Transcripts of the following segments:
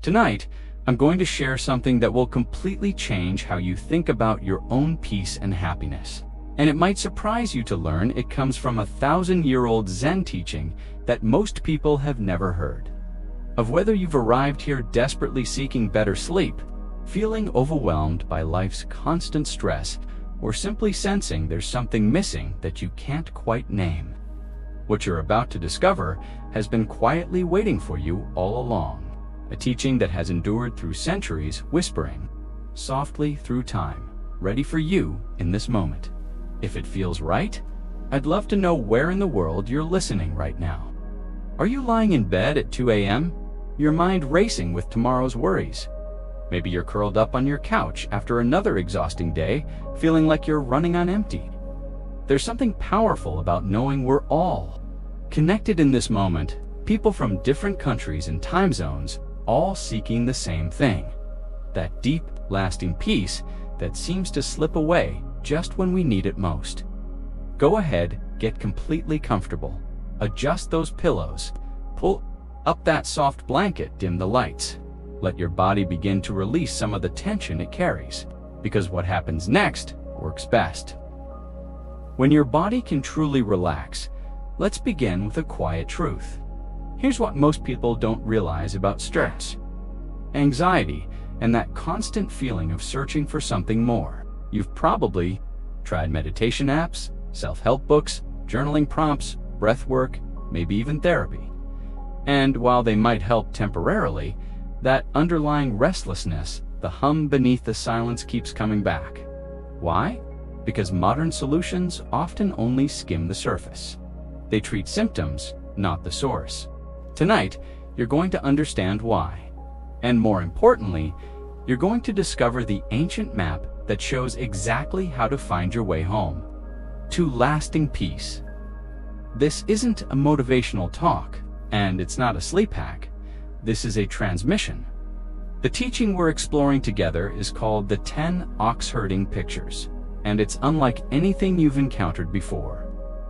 Tonight, I'm going to share something that will completely change how you think about your own peace and happiness. And it might surprise you to learn it comes from a 1,000-year-old Zen teaching that most people have never heard. Of whether you've arrived here desperately seeking better sleep, feeling overwhelmed by life's constant stress, or simply sensing there's something missing that you can't quite name. What you're about to discover has been quietly waiting for you all along. A teaching that has endured through centuries, whispering softly through time, ready for you in this moment. If it feels right, I'd love to know where in the world you're listening right now. Are you lying in bed at 2 a.m., your mind racing with tomorrow's worries? Maybe you're curled up on your couch after another exhausting day, feeling like you're running on empty. There's something powerful about knowing we're all connected in this moment, people from different countries and time zones, all seeking the same thing. That deep, lasting peace that seems to slip away just when we need it most. Go ahead, get completely comfortable. Adjust those pillows. Pull up that soft blanket, dim the lights. Let your body begin to release some of the tension it carries, because what happens next works best. When your body can truly relax, let's begin with a quiet truth. Here's what most people don't realize about stress, anxiety, and that constant feeling of searching for something more. You've probably tried meditation apps, self-help books, journaling prompts, breath work, maybe even therapy. And while they might help temporarily, that underlying restlessness, the hum beneath the silence, keeps coming back. Why? Because modern solutions often only skim the surface. They treat symptoms, not the source. Tonight, you're going to understand why. And more importantly, you're going to discover the ancient map that shows exactly how to find your way home to lasting peace. This isn't a motivational talk, and it's not a sleep hack. This is a transmission. The teaching we're exploring together is called the 10 ox-herding pictures, and it's unlike anything you've encountered before.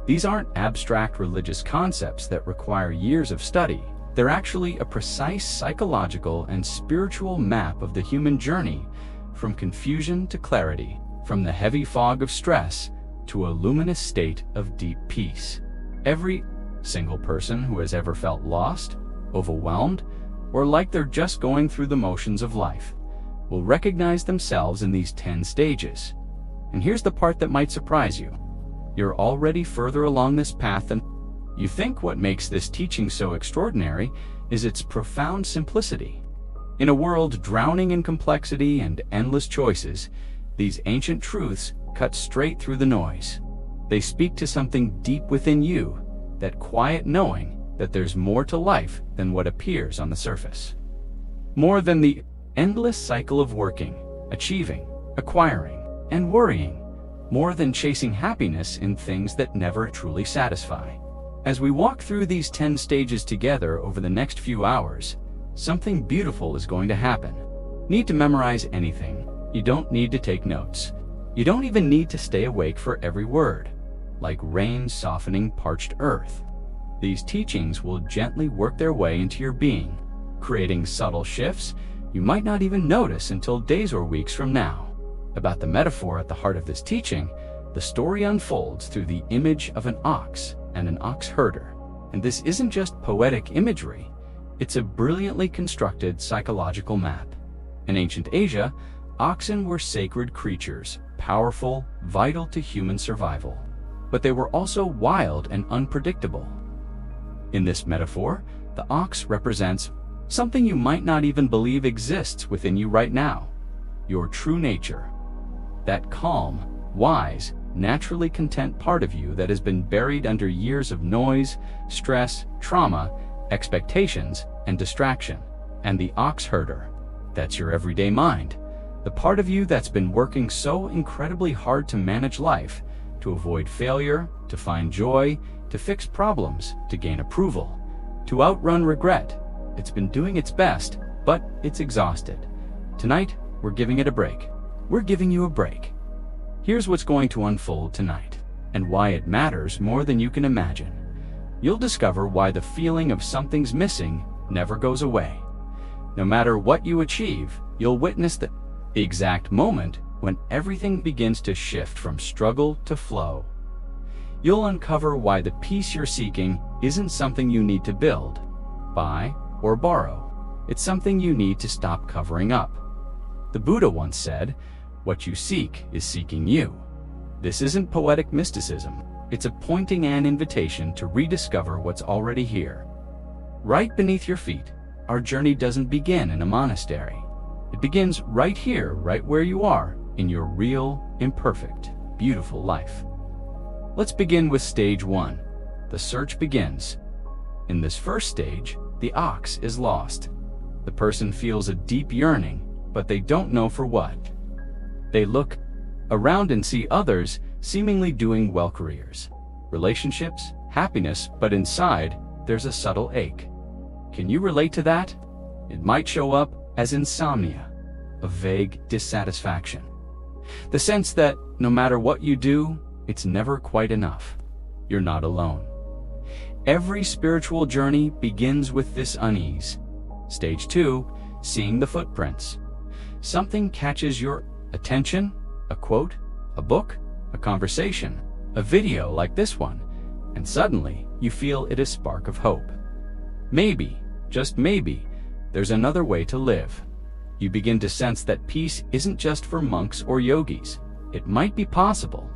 These aren't abstract religious concepts that require years of study. They're actually a precise psychological and spiritual map of the human journey, from confusion to clarity, from the heavy fog of stress to a luminous state of deep peace. Every single person who has ever felt lost, overwhelmed, or like they're just going through the motions of life will recognize themselves in these 10 stages. And here's the part that might surprise you. You're already further along this path than you think. What makes this teaching so extraordinary is its profound simplicity. In a world drowning in complexity and endless choices, these ancient truths cut straight through the noise. They speak to something deep within you, that quiet knowing that there's more to life than what appears on the surface. More than the endless cycle of working, achieving, acquiring, and worrying. More than chasing happiness in things that never truly satisfy. As we walk through these 10 stages together over the next few hours, something beautiful is going to happen. Need to memorize anything. You don't need to take notes. You don't even need to stay awake for every word. Like rain softening parched earth, these teachings will gently work their way into your being, creating subtle shifts you might not even notice until days or weeks from now. About the metaphor at the heart of this teaching, the story unfolds through the image of an ox and an ox herder. And this isn't just poetic imagery, it's a brilliantly constructed psychological map. In ancient Asia, oxen were sacred creatures, powerful, vital to human survival. But they were also wild and unpredictable. In this metaphor, the ox represents something you might not even believe exists within you right now. Your true nature. That calm, wise, naturally content part of you that has been buried under years of noise, stress, trauma, expectations, and distraction. And the ox herder. That's your everyday mind. The part of you that's been working so incredibly hard to manage life, to avoid failure, to find joy, to fix problems, to gain approval, to outrun regret. It's been doing its best, but it's exhausted. Tonight, we're giving it a break. We're giving you a break. Here's what's going to unfold tonight, and why it matters more than you can imagine. You'll discover why the feeling of something's missing never goes away. No matter what you achieve, you'll witness the exact moment when everything begins to shift from struggle to flow. You'll uncover why the peace you're seeking isn't something you need to build, buy, or borrow. It's something you need to stop covering up. The Buddha once said, "What you seek is seeking you." This isn't poetic mysticism. It's a pointing and invitation to rediscover what's already here. Right beneath your feet, our journey doesn't begin in a monastery. It begins right here, right where you are, in your real, imperfect, beautiful life. Let's begin with stage 1. The search begins. In this first stage, the ox is lost. The person feels a deep yearning, but they don't know for what. They look around and see others seemingly doing well, careers, relationships, happiness, but inside, there's a subtle ache. Can you relate to that? It might show up as insomnia, a vague dissatisfaction. The sense that no matter what you do, it's never quite enough. You're not alone. Every spiritual journey begins with this unease. Stage 2, seeing the footprints. Something catches your attention, a quote, a book, a conversation, a video like this one, and suddenly you feel it a spark of hope. Maybe, just maybe, there's another way to live. You begin to sense that peace isn't just for monks or yogis. It might be possible.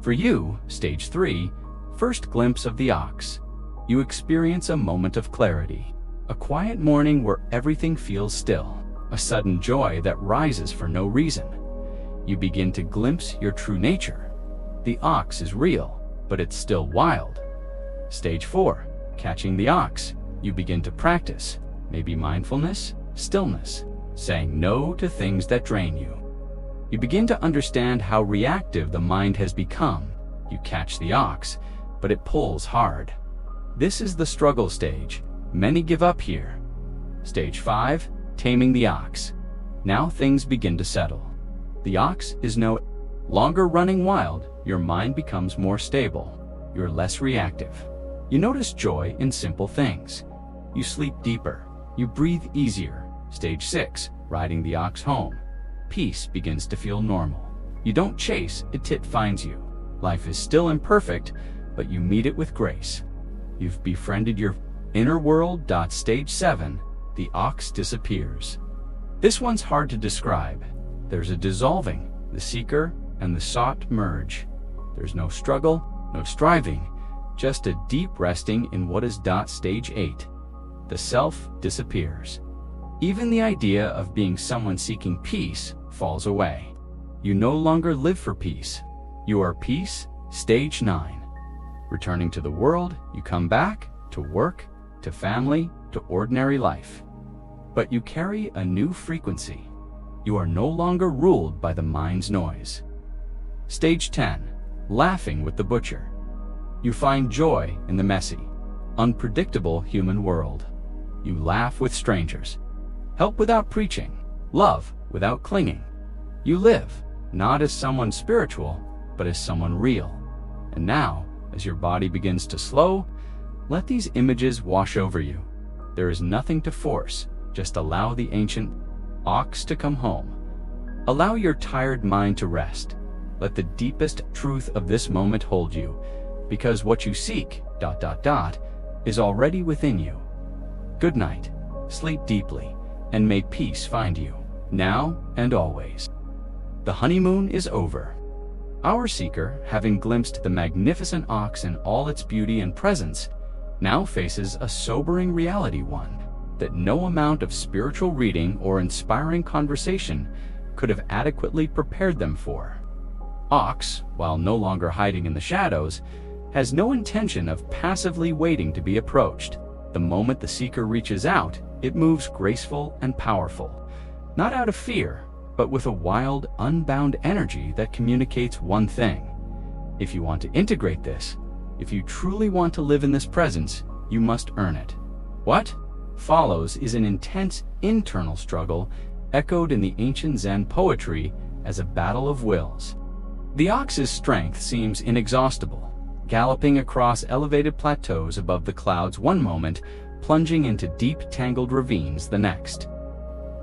For you, stage 3, first glimpse of the ox. You experience a moment of clarity. A quiet morning where everything feels still. A sudden joy that rises for no reason. You begin to glimpse your true nature. The ox is real, but it's still wild. Stage 4, catching the ox. You begin to practice, maybe mindfulness, stillness, saying no to things that drain you. You begin to understand how reactive the mind has become. You catch the ox, but it pulls hard. This is the struggle stage. Many give up here. Stage 5, taming the ox. Now things begin to settle. The ox is no longer running wild. Your mind becomes more stable. You're less reactive. You notice joy in simple things. You sleep deeper. You breathe easier. Stage 6, riding the ox home. Peace begins to feel normal. You don't chase, it finds you. Life is still imperfect, but you meet it with grace. You've befriended your inner world. Stage 7, the ox disappears. This one's hard to describe. There's a dissolving, the seeker and the sought merge. There's no struggle, no striving, just a deep resting in what is. Stage 8, the self disappears. Even the idea of being someone seeking peace falls away. You no longer live for peace. You are peace. Stage 9, returning to the world. You come back to work, to family, to ordinary life. But you carry a new frequency. You are no longer ruled by the mind's noise. Stage 10, laughing with the butcher. You find joy in the messy, unpredictable human world. You laugh with strangers, help without preaching, love without clinging. You live, not as someone spiritual, but as someone real. And now, as your body begins to slow, let these images wash over you. There is nothing to force, just allow the ancient ox to come home. Allow your tired mind to rest. Let the deepest truth of this moment hold you, because what you seek, is already within you. Good night, sleep deeply, and may peace find you, now and always. The honeymoon is over. Our seeker, having glimpsed the magnificent ox in all its beauty and presence, now faces a sobering reality, one that no amount of spiritual reading or inspiring conversation could have adequately prepared them for. Ox, while no longer hiding in the shadows, has no intention of passively waiting to be approached. The moment the seeker reaches out, it moves graceful and powerful, not out of fear, but with a wild, unbound energy that communicates one thing. If you want to integrate this, if you truly want to live in this presence, you must earn it. What follows is an intense internal struggle echoed in the ancient Zen poetry as a battle of wills. The ox's strength seems inexhaustible, galloping across elevated plateaus above the clouds one moment, plunging into deep tangled ravines the next.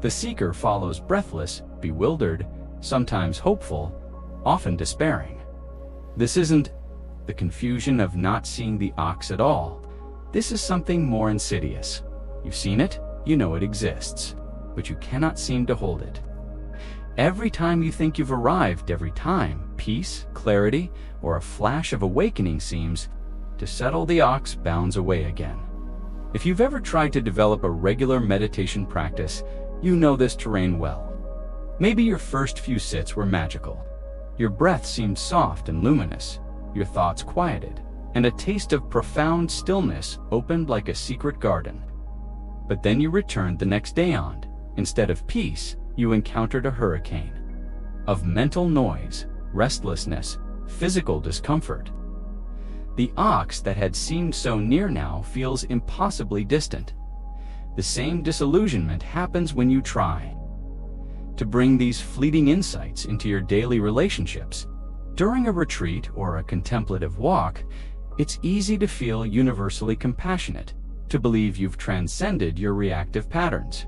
The seeker follows breathless, bewildered, sometimes hopeful, often despairing. This isn't the confusion of not seeing the ox at all. This is something more insidious. You've seen it, you know it exists, but you cannot seem to hold it. Every time you think you've arrived, every time peace, clarity, or a flash of awakening seems to settle, the ox bounds away again. If you've ever tried to develop a regular meditation practice, you know this terrain well. Maybe your first few sits were magical. Your breath seemed soft and luminous, your thoughts quieted, and a taste of profound stillness opened like a secret garden. But then you returned the next day and, instead of peace, you encountered a hurricane of mental noise, restlessness, physical discomfort. The ox that had seemed so near now feels impossibly distant. The same disillusionment happens when you try to bring these fleeting insights into your daily relationships. During a retreat or a contemplative walk, it's easy to feel universally compassionate, to believe you've transcended your reactive patterns.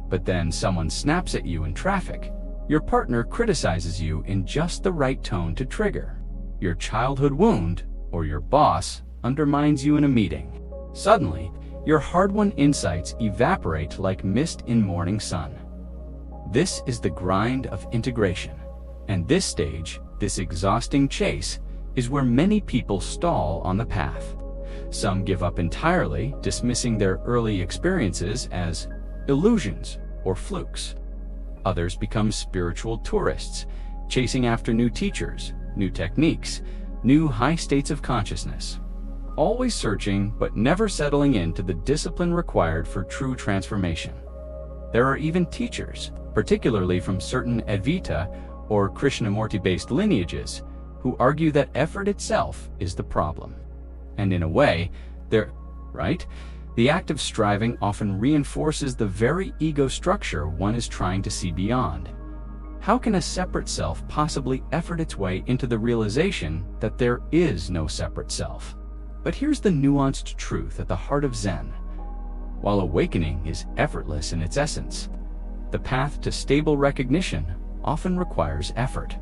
But then someone snaps at you in traffic. Your partner criticizes you in just the right tone to trigger. Your childhood wound or your boss undermines you in a meeting. Suddenly, your hard-won insights evaporate like mist in morning sun. This is the grind of integration. And this stage, this exhausting chase, is where many people stall on the path. Some give up entirely, dismissing their early experiences as illusions or flukes. Others become spiritual tourists, chasing after new teachers, new techniques, new high states of consciousness. Always searching, but never settling into the discipline required for true transformation. There are even teachers, particularly from certain Advaita or Krishnamurti-based lineages, who argue that effort itself is the problem. And in a way, they're right. The act of striving often reinforces the very ego structure one is trying to see beyond. How can a separate self possibly effort its way into the realization that there is no separate self? But here's the nuanced truth at the heart of Zen. While awakening is effortless in its essence, the path to stable recognition often requires effort.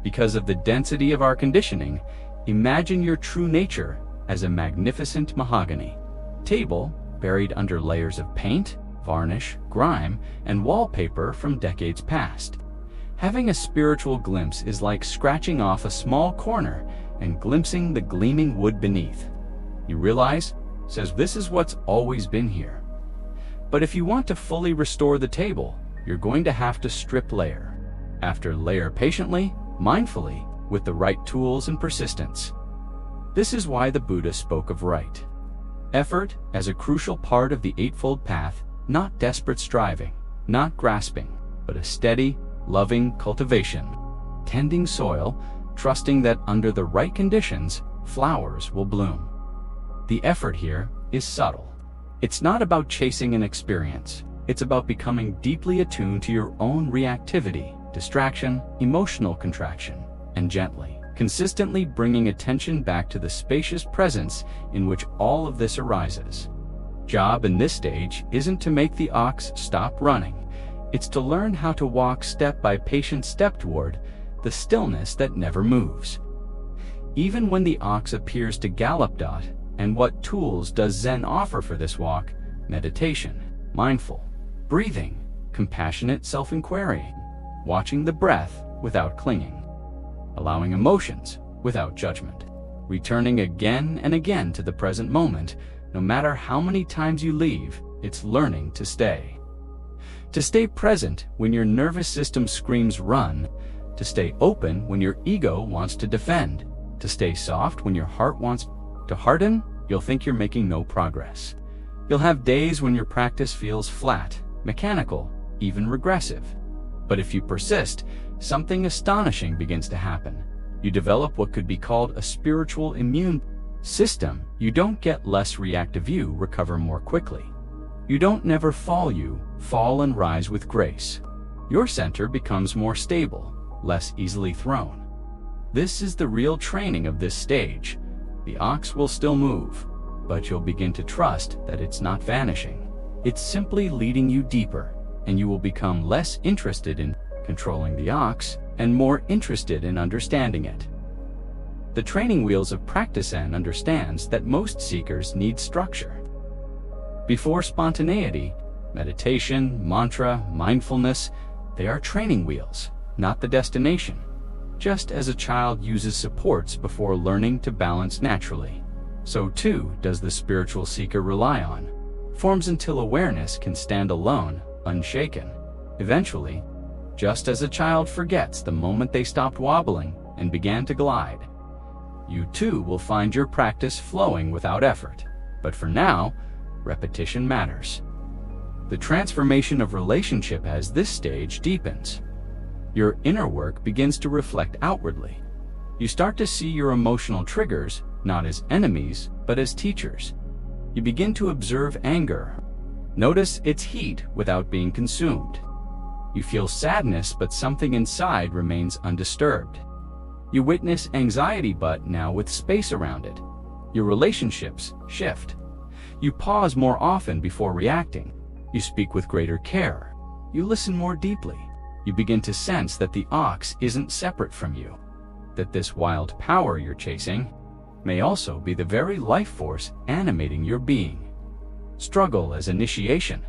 Because of the density of our conditioning, imagine your true nature as a magnificent mahogany table buried under layers of paint, varnish, grime, and wallpaper from decades past. Having a spiritual glimpse is like scratching off a small corner and glimpsing the gleaming wood beneath. You realize, says, this is what's always been here. But if you want to fully restore the table, you're going to have to strip layer after layer, patiently, mindfully, with the right tools and persistence. This is why the Buddha spoke of right effort as a crucial part of the Eightfold Path, not desperate striving, not grasping, but a steady, loving cultivation, tending soil, trusting that under the right conditions, flowers will bloom. The effort here is subtle. It's not about chasing an experience. It's about becoming deeply attuned to your own reactivity, distraction, emotional contraction, and gently, consistently bringing attention back to the spacious presence in which all of this arises. Job in this stage isn't to make the ox stop running. It's to learn how to walk step by patient step toward the stillness that never moves. Even when the ox appears to gallop. And what tools does Zen offer for this walk? Meditation, mindful breathing, compassionate self-inquiry, watching the breath without clinging, allowing emotions without judgment, returning again and again to the present moment. No matter how many times you leave, it's learning to stay. To stay present when your nervous system screams run, to stay open when your ego wants to defend, to stay soft when your heart wants to harden. You'll think you're making no progress. You'll have days when your practice feels flat, mechanical, even regressive. But if you persist, something astonishing begins to happen. You develop what could be called a spiritual immune system. You don't get less reactive, you recover more quickly. You don't never fall, you fall and rise with grace. Your center becomes more stable, less easily thrown. This is the real training of this stage. The ox will still move, but you'll begin to trust that it's not vanishing. It's simply leading you deeper, and you will become less interested in controlling the ox and more interested in understanding it. The training wheels of practice Zen understands that most seekers need structure. Before spontaneity, meditation, mantra, mindfulness, they are training wheels, not the destination. Just as a child uses supports before learning to balance naturally, so too does the spiritual seeker rely on forms until awareness can stand alone, unshaken. Eventually, just as a child forgets the moment they stopped wobbling and began to glide, you too will find your practice flowing without effort. But for now, repetition matters. The transformation of relationship as this stage deepens. Your inner work begins to reflect outwardly. You start to see your emotional triggers not as enemies, but as teachers. You begin to observe anger. Notice its heat without being consumed. You feel sadness, but something inside remains undisturbed. You witness anxiety, but now with space around it. Your relationships shift. You pause more often before reacting. You speak with greater care. You listen more deeply. You begin to sense that the ox isn't separate from you, that this wild power you're chasing may also be the very life force animating your being. Struggle as initiation.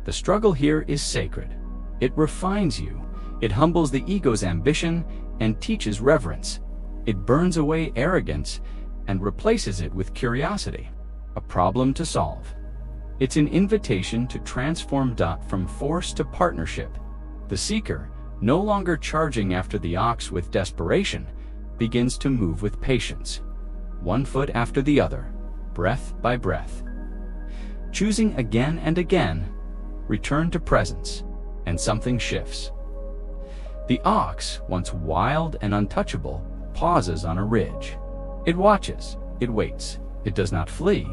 The struggle here is sacred. It refines you. It humbles the ego's ambition and teaches reverence. It burns away arrogance and replaces it with curiosity, a problem to solve. It's an invitation to transform from force to partnership. The seeker, no longer charging after the ox with desperation, begins to move with patience, one foot after the other, breath by breath. Choosing again and again, return to presence, and something shifts. The ox, once wild and untouchable, pauses on a ridge. It watches, it waits, it does not flee,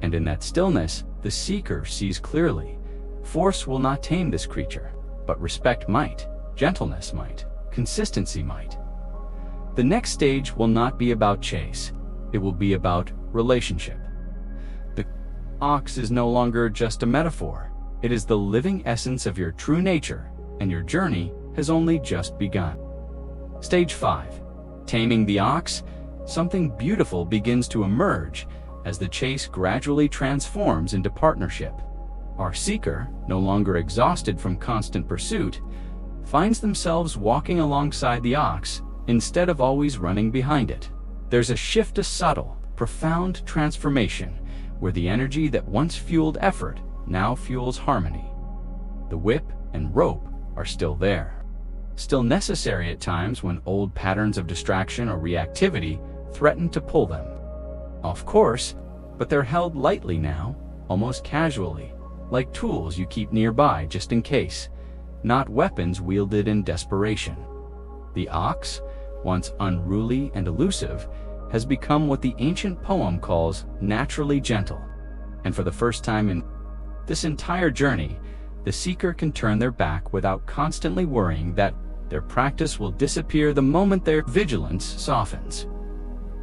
and in that stillness, the seeker sees clearly. Force will not tame this creature, but respect might, gentleness might, consistency might. The next stage will not be about chase, it will be about relationship. The ox is no longer just a metaphor, it is the living essence of your true nature, and your journey has only just begun. Stage 5. Taming the ox. Something beautiful begins to emerge as the chase gradually transforms into partnership. Our seeker, no longer exhausted from constant pursuit, finds themselves walking alongside the ox instead of always running behind it. There's a shift, a subtle, profound transformation where the energy that once fueled effort now fuels harmony. The whip and rope are still there, still necessary at times when old patterns of distraction or reactivity threaten to pull them off course, but they're held lightly now, almost casually, like tools you keep nearby just in case, not weapons wielded in desperation. The ox, once unruly and elusive, has become what the ancient poem calls naturally gentle. And for the first time in this entire journey, the seeker can turn their back without constantly worrying that their practice will disappear the moment their vigilance softens.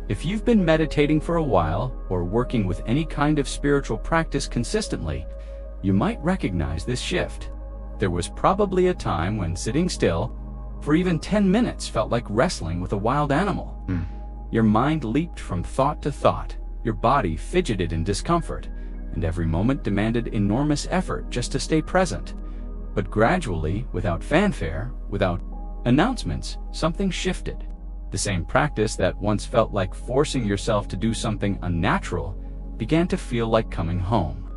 If you've been meditating for a while or working with any kind of spiritual practice consistently, you might recognize this shift. There was probably a time when sitting still for even 10 minutes felt like wrestling with a wild animal. Your mind leaped from thought to thought, your body fidgeted in discomfort, and every moment demanded enormous effort just to stay present. But gradually, without fanfare, without announcements, something shifted. The same practice that once felt like forcing yourself to do something unnatural began to feel like coming home.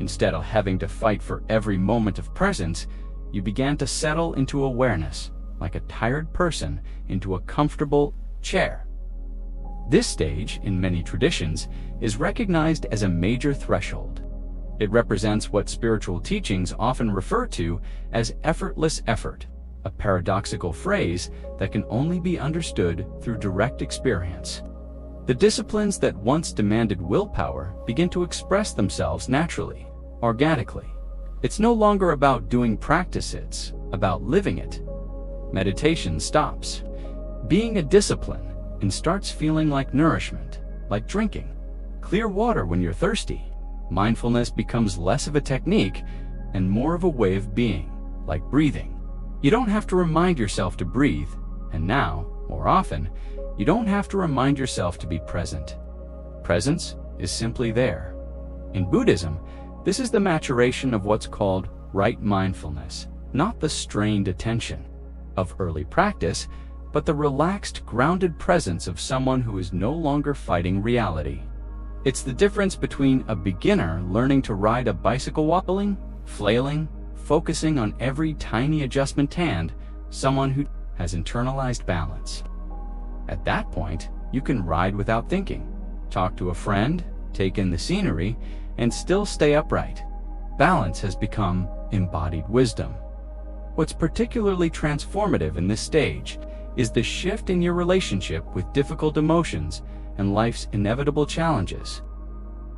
Instead of having to fight for every moment of presence, you began to settle into awareness, like a tired person into a comfortable chair. This stage, in many traditions, is recognized as a major threshold. It represents what spiritual teachings often refer to as effortless effort, a paradoxical phrase that can only be understood through direct experience. The disciplines that once demanded willpower begin to express themselves naturally, organically. It's no longer about doing practice, it's about living it. Meditation stops being a discipline and starts feeling like nourishment, like drinking clear water when you're thirsty. Mindfulness becomes less of a technique and more of a way of being, like breathing. You don't have to remind yourself to breathe, and now, more often, you don't have to remind yourself to be present. Presence is simply there. In Buddhism, this is the maturation of what's called right mindfulness, not the strained attention of early practice, but the relaxed, grounded presence of someone who is no longer fighting reality. It's the difference between a beginner learning to ride a bicycle wobbling, flailing, focusing on every tiny adjustment, and someone who has internalized balance. At that point, you can ride without thinking, talk to a friend, take in the scenery, and still stay upright. Balance has become embodied wisdom. What's particularly transformative in this stage is the shift in your relationship with difficult emotions and life's inevitable challenges.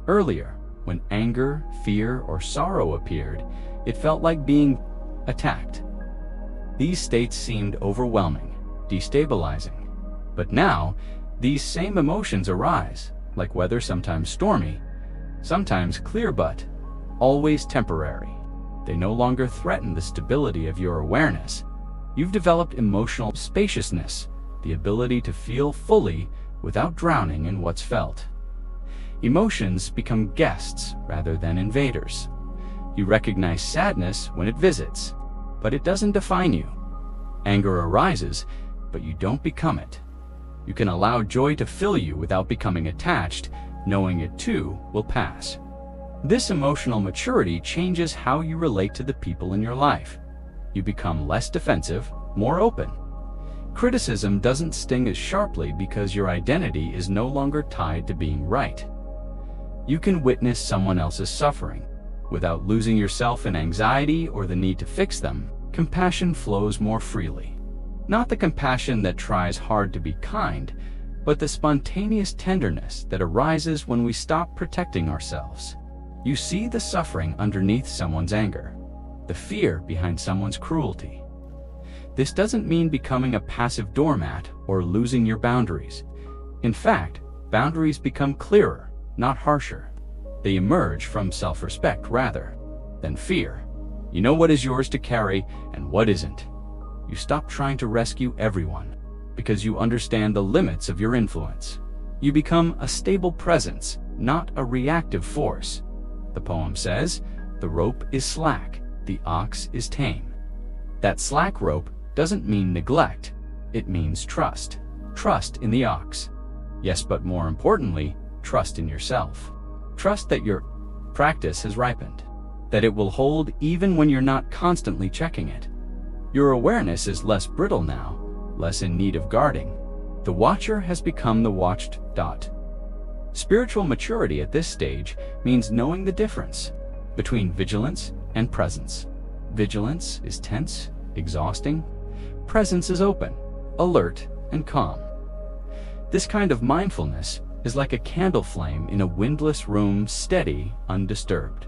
Earlier, when anger, fear, or sorrow appeared, it felt like being attacked. These states seemed overwhelming, destabilizing. But now, these same emotions arise, like weather sometimes stormy, sometimes clear, but always temporary. They no longer threaten the stability of your awareness. You've developed emotional spaciousness, the ability to feel fully without drowning in what's felt. Emotions become guests rather than invaders. You recognize sadness when it visits, but it doesn't define you. Anger arises, but you don't become it. You can allow joy to fill you without becoming attached, knowing it too will pass. This emotional maturity changes how you relate to the people in your life. You become less defensive, more open. Criticism doesn't sting as sharply because your identity is no longer tied to being right. You can witness someone else's suffering without losing yourself in anxiety or the need to fix them. Compassion flows more freely. Not the compassion that tries hard to be kind, but the spontaneous tenderness that arises when we stop protecting ourselves. You see the suffering underneath someone's anger, the fear behind someone's cruelty. This doesn't mean becoming a passive doormat or losing your boundaries. In fact, boundaries become clearer, not harsher. They emerge from self-respect rather than fear. You know what is yours to carry and what isn't. You stop trying to rescue everyone because you understand the limits of your influence. You become a stable presence, not a reactive force. The poem says, "The rope is slack, the ox is tame." That slack rope doesn't mean neglect, it means trust. Trust in the ox. Yes, but more importantly, trust in yourself. Trust that your practice has ripened, that it will hold even when you're not constantly checking it. Your awareness is less brittle now, less in need of guarding. The watcher has become the watched. Spiritual maturity at this stage means knowing the difference between vigilance and presence. Vigilance is tense, exhausting. Presence is open, alert, and calm. This kind of mindfulness is like a candle flame in a windless room, steady, undisturbed.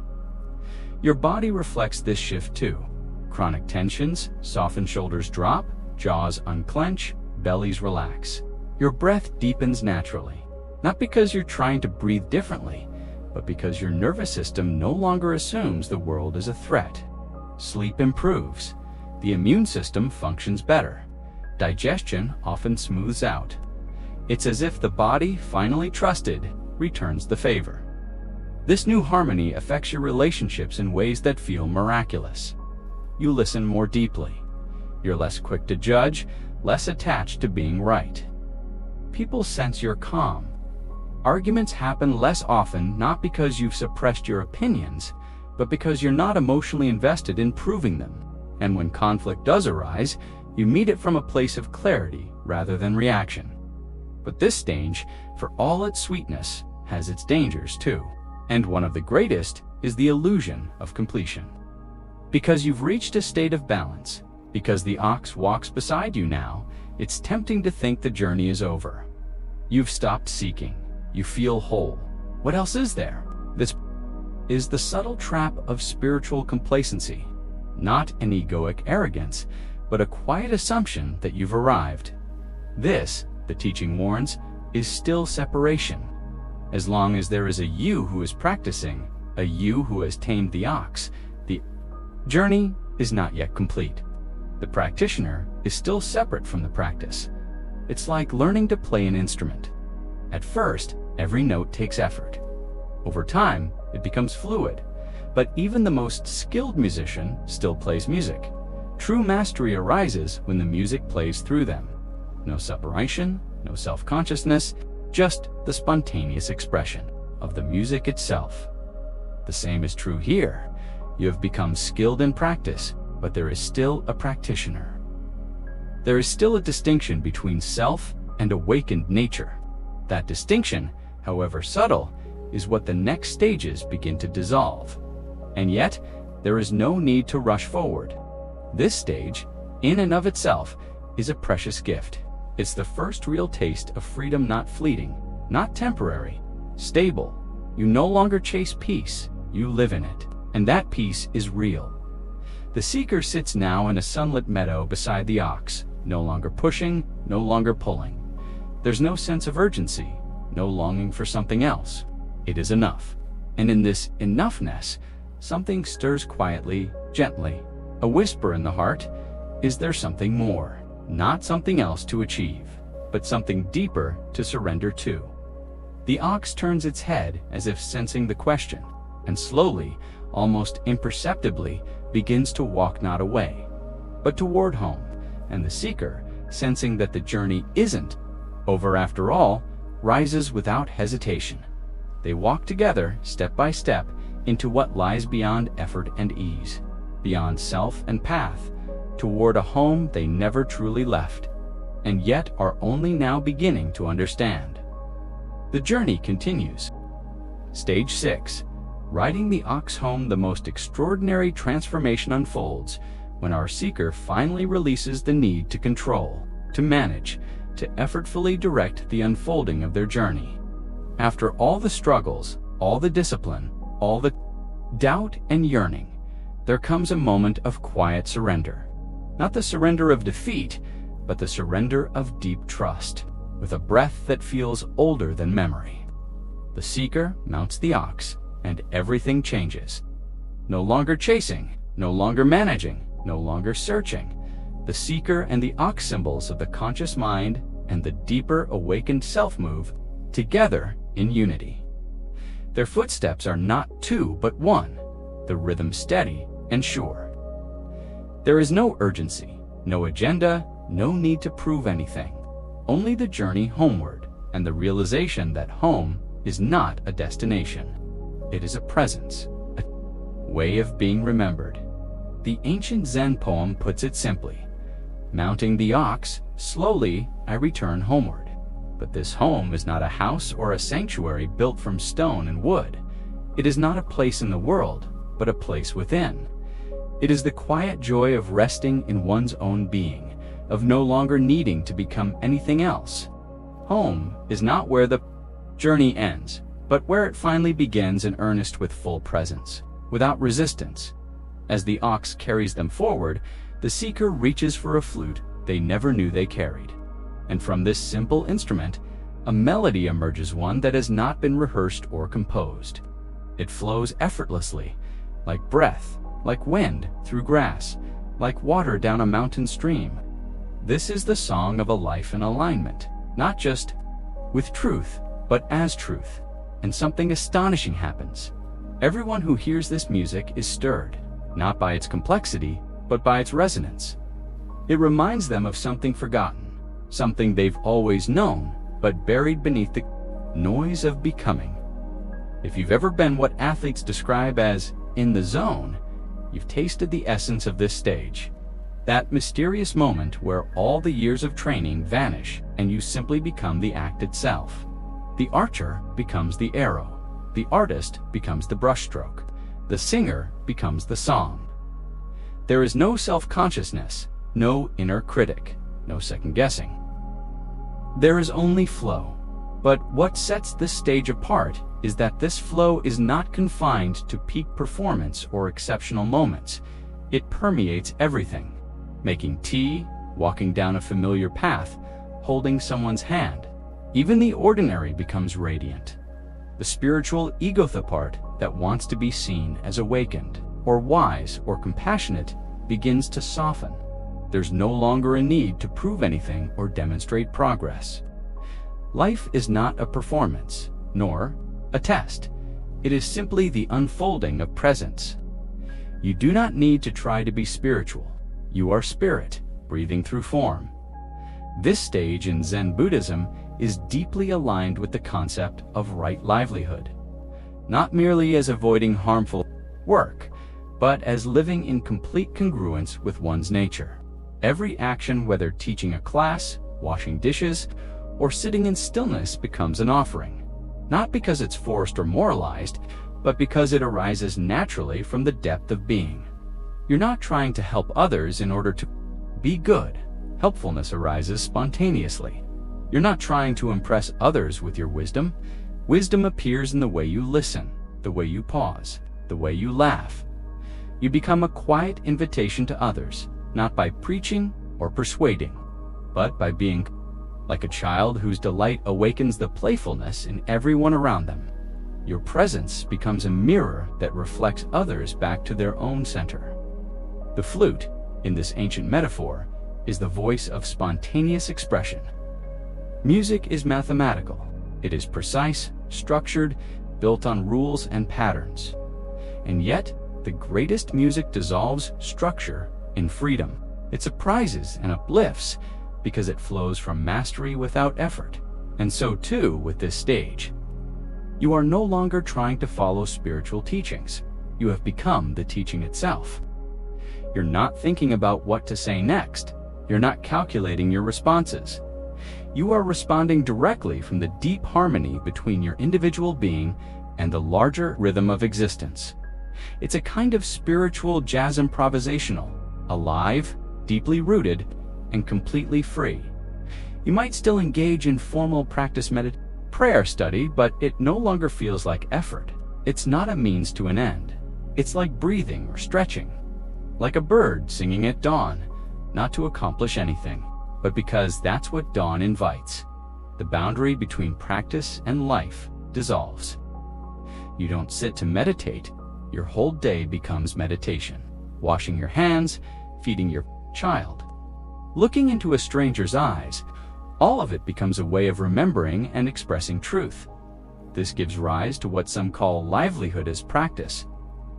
Your body reflects this shift too. Chronic tensions, soften shoulders drop, jaws unclench, bellies relax. Your breath deepens naturally. Not because you're trying to breathe differently, but because your nervous system no longer assumes the world is a threat. Sleep improves. The immune system functions better. Digestion often smooths out. It's as if the body, finally trusted, returns the favor. This new harmony affects your relationships in ways that feel miraculous. You listen more deeply. You're less quick to judge, less attached to being right. People sense you're calm. Arguments happen less often not because you've suppressed your opinions, but because you're not emotionally invested in proving them. And when conflict does arise, you meet it from a place of clarity rather than reaction. But this stage, for all its sweetness, has its dangers too. And one of the greatest is the illusion of completion. Because you've reached a state of balance, because the ox walks beside you now, it's tempting to think the journey is over. You've stopped seeking. You feel whole. What else is there? This is the subtle trap of spiritual complacency. Not an egoic arrogance, but a quiet assumption that you've arrived. This, the teaching warns, is still separation. As long as there is a you who is practicing, a you who has tamed the ox, the journey is not yet complete. The practitioner is still separate from the practice. It's like learning to play an instrument. At first, every note takes effort. Over time, it becomes fluid. But even the most skilled musician still plays music. True mastery arises when the music plays through them. No separation, no self-consciousness, just the spontaneous expression of the music itself. The same is true here. You have become skilled in practice, but there is still a practitioner. There is still a distinction between self and awakened nature. That distinction, however subtle, is what the next stages begin to dissolve. And yet, there is no need to rush forward. This stage, in and of itself, is a precious gift. It's the first real taste of freedom, not fleeting, not temporary, stable. You no longer chase peace, you live in it. And that peace is real. The seeker sits now in a sunlit meadow beside the ox, no longer pushing, no longer pulling. There's no sense of urgency, no longing for something else. It is enough. And in this enoughness, something stirs quietly, gently. A whisper in the heart, is there something more? Not something else to achieve, but something deeper to surrender to. The ox turns its head as if sensing the question, and slowly, almost imperceptibly, begins to walk not away, but toward home, and the seeker, sensing that the journey isn't over after all, rises without hesitation. They walk together, step by step, into what lies beyond effort and ease, beyond self and path, toward a home they never truly left, and yet are only now beginning to understand. The journey continues. Stage 6. Riding the ox home, the most extraordinary transformation unfolds when our seeker finally releases the need to control, to manage, to effortfully direct the unfolding of their journey. After all the struggles, all the discipline, all the doubt and yearning, there comes a moment of quiet surrender. Not the surrender of defeat, but the surrender of deep trust, with a breath that feels older than memory. The seeker mounts the ox, and everything changes. No longer chasing, no longer managing, no longer searching. The seeker and the ox, symbols of the conscious mind and the deeper awakened self, move together in unity. Their footsteps are not two but one, the rhythm steady and sure. There is no urgency, no agenda, no need to prove anything. Only the journey homeward and the realization that home is not a destination. It is a presence, a way of being remembered. The ancient Zen poem puts it simply: mounting the ox, slowly I return homeward. But this home is not a house or a sanctuary built from stone and wood. It is not a place in the world, but a place within. It is the quiet joy of resting in one's own being, of no longer needing to become anything else. Home is not where the journey ends, but where it finally begins in earnest, with full presence, without resistance. As the ox carries them forward, the seeker reaches for a flute they never knew they carried. And from this simple instrument, a melody emerges, one that has not been rehearsed or composed. It flows effortlessly, like breath, like wind through grass, like water down a mountain stream. This is the song of a life in alignment, not just with truth, but as truth. And something astonishing happens. Everyone who hears this music is stirred, not by its complexity, but by its resonance. It reminds them of something forgotten, something they've always known, but buried beneath the noise of becoming. If you've ever been what athletes describe as in the zone, you've tasted the essence of this stage. That mysterious moment where all the years of training vanish and you simply become the act itself. The archer becomes the arrow, the artist becomes the brushstroke, the singer becomes the song. There is no self-consciousness, no inner critic, no second-guessing. There is only flow. But what sets this stage apart is that this flow is not confined to peak performance or exceptional moments. It permeates everything. Making tea, walking down a familiar path, holding someone's hand. Even the ordinary becomes radiant. The spiritual ego, the part that wants to be seen as awakened. or wise or compassionate begins to soften. There's no longer a need to prove anything or demonstrate progress. Life is not a performance, nor a test. It is simply the unfolding of presence. You do not need to try to be spiritual. You are spirit, breathing through form. This stage in Zen Buddhism is deeply aligned with the concept of right livelihood, not merely as avoiding harmful work, but as living in complete congruence with one's nature. Every action, whether teaching a class, washing dishes, or sitting in stillness, becomes an offering, not because it's forced or moralized, but because it arises naturally from the depth of being. You're not trying to help others in order to be good. Helpfulness arises spontaneously. You're not trying to impress others with your wisdom. Wisdom appears in the way you listen, the way you pause, the way you laugh. You become a quiet invitation to others, not by preaching or persuading, but by being like a child whose delight awakens the playfulness in everyone around them. Your presence becomes a mirror that reflects others back to their own center. The flute, in this ancient metaphor, is the voice of spontaneous expression. Music is mathematical. It is precise, structured, built on rules and patterns. And yet, the greatest music dissolves structure in freedom. It surprises and uplifts because it flows from mastery without effort. And so too with this stage. You are no longer trying to follow spiritual teachings. You have become the teaching itself. You're not thinking about what to say next. You're not calculating your responses. You are responding directly from the deep harmony between your individual being and the larger rhythm of existence. It's a kind of spiritual jazz improvisational, alive, deeply rooted, and completely free. You might still engage in formal practice prayer study, but it no longer feels like effort. It's not a means to an end. It's like breathing or stretching, like a bird singing at dawn, not to accomplish anything, but because that's what dawn invites. The boundary between practice and life dissolves. You don't sit to meditate. Your whole day becomes meditation. Washing your hands, feeding your child, looking into a stranger's eyes, all of it becomes a way of remembering and expressing truth. This gives rise to what some call livelihood as practice.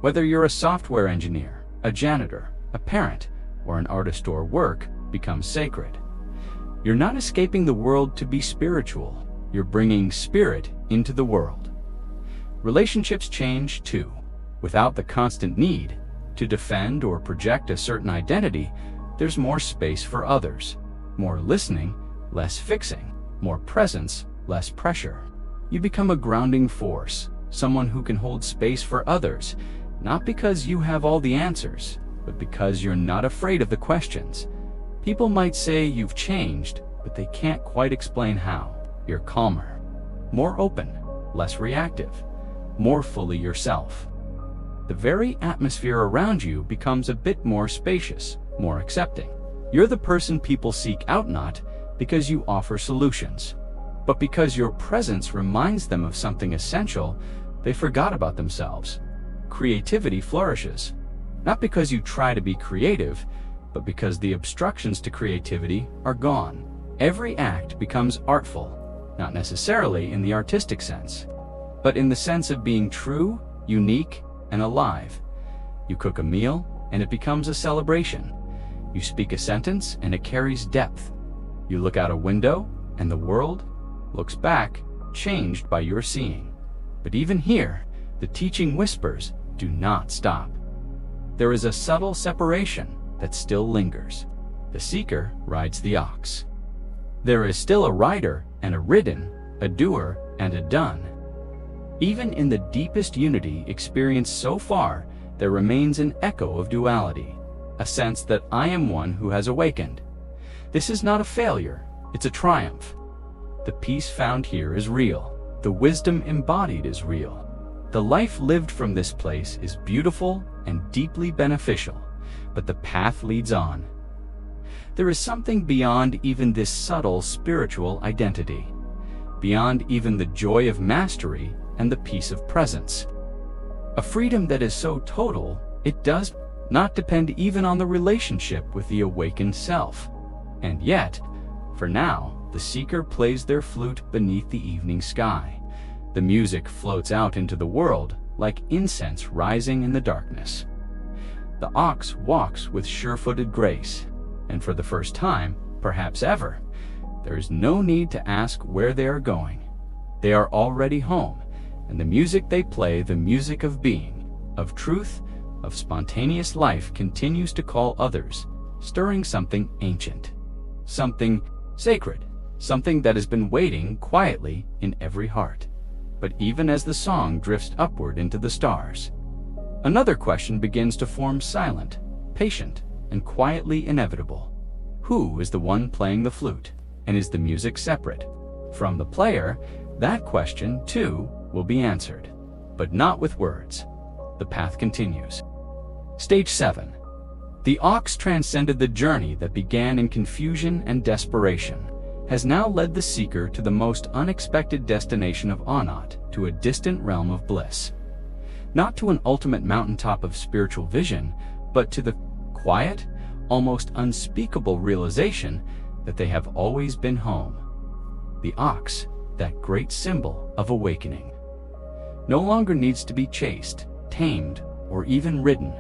Whether you're a software engineer, a janitor, a parent, or an artist, or work becomes sacred. You're not escaping the world to be spiritual. You're bringing spirit into the world. Relationships change too. Without the constant need to defend or project a certain identity, there's more space for others, more listening, less fixing, more presence, less pressure. You become a grounding force, someone who can hold space for others, not because you have all the answers, but because you're not afraid of the questions. People might say you've changed, but they can't quite explain how. You're calmer, more open, less reactive, more fully yourself. The very atmosphere around you becomes a bit more spacious, more accepting. You're the person people seek out, not because you offer solutions, but because your presence reminds them of something essential they forgot about themselves. Creativity flourishes, not because you try to be creative, but because the obstructions to creativity are gone. Every act becomes artful, not necessarily in the artistic sense, but in the sense of being true, unique, and alive. You cook a meal, and it becomes a celebration. You speak a sentence, and it carries depth. You look out a window, and the world looks back, changed by your seeing. But even here, the teaching whispers do not stop. There is a subtle separation that still lingers. The seeker rides the ox. There is still a rider and a ridden, a doer and a done. Even in the deepest unity experienced so far, there remains an echo of duality, a sense that I am one who has awakened. This is not a failure, it's a triumph. The peace found here is real. The wisdom embodied is real. The life lived from this place is beautiful and deeply beneficial, but the path leads on. There is something beyond even this subtle spiritual identity, beyond even the joy of mastery and the peace of presence. A freedom that is so total It does not depend even on the relationship with the awakened self. And yet, for now, the seeker plays their flute beneath the evening sky. The music floats out into the world like incense rising in the darkness. The ox walks with sure-footed grace, and for the first time, perhaps ever, there is no need to ask where they are going. They are already home, and the music they play, the music of being, of truth, of spontaneous life, continues to call others, stirring something ancient, something sacred, something that has been waiting quietly in every heart. But even as the song drifts upward into the stars, another question begins to form, silent, patient, and quietly inevitable. Who is the one playing the flute, and is the music separate from the player? That question, too, will be answered, but not with words. The path continues. Stage 7. The ox transcended the journey that began in confusion and desperation, has now led the seeker to the most unexpected destination of Anat, to a distant realm of bliss. Not to an ultimate mountaintop of spiritual vision, but to the quiet, almost unspeakable realization that they have always been home. The ox, that great symbol of awakening, no longer needs to be chased, tamed, or even ridden.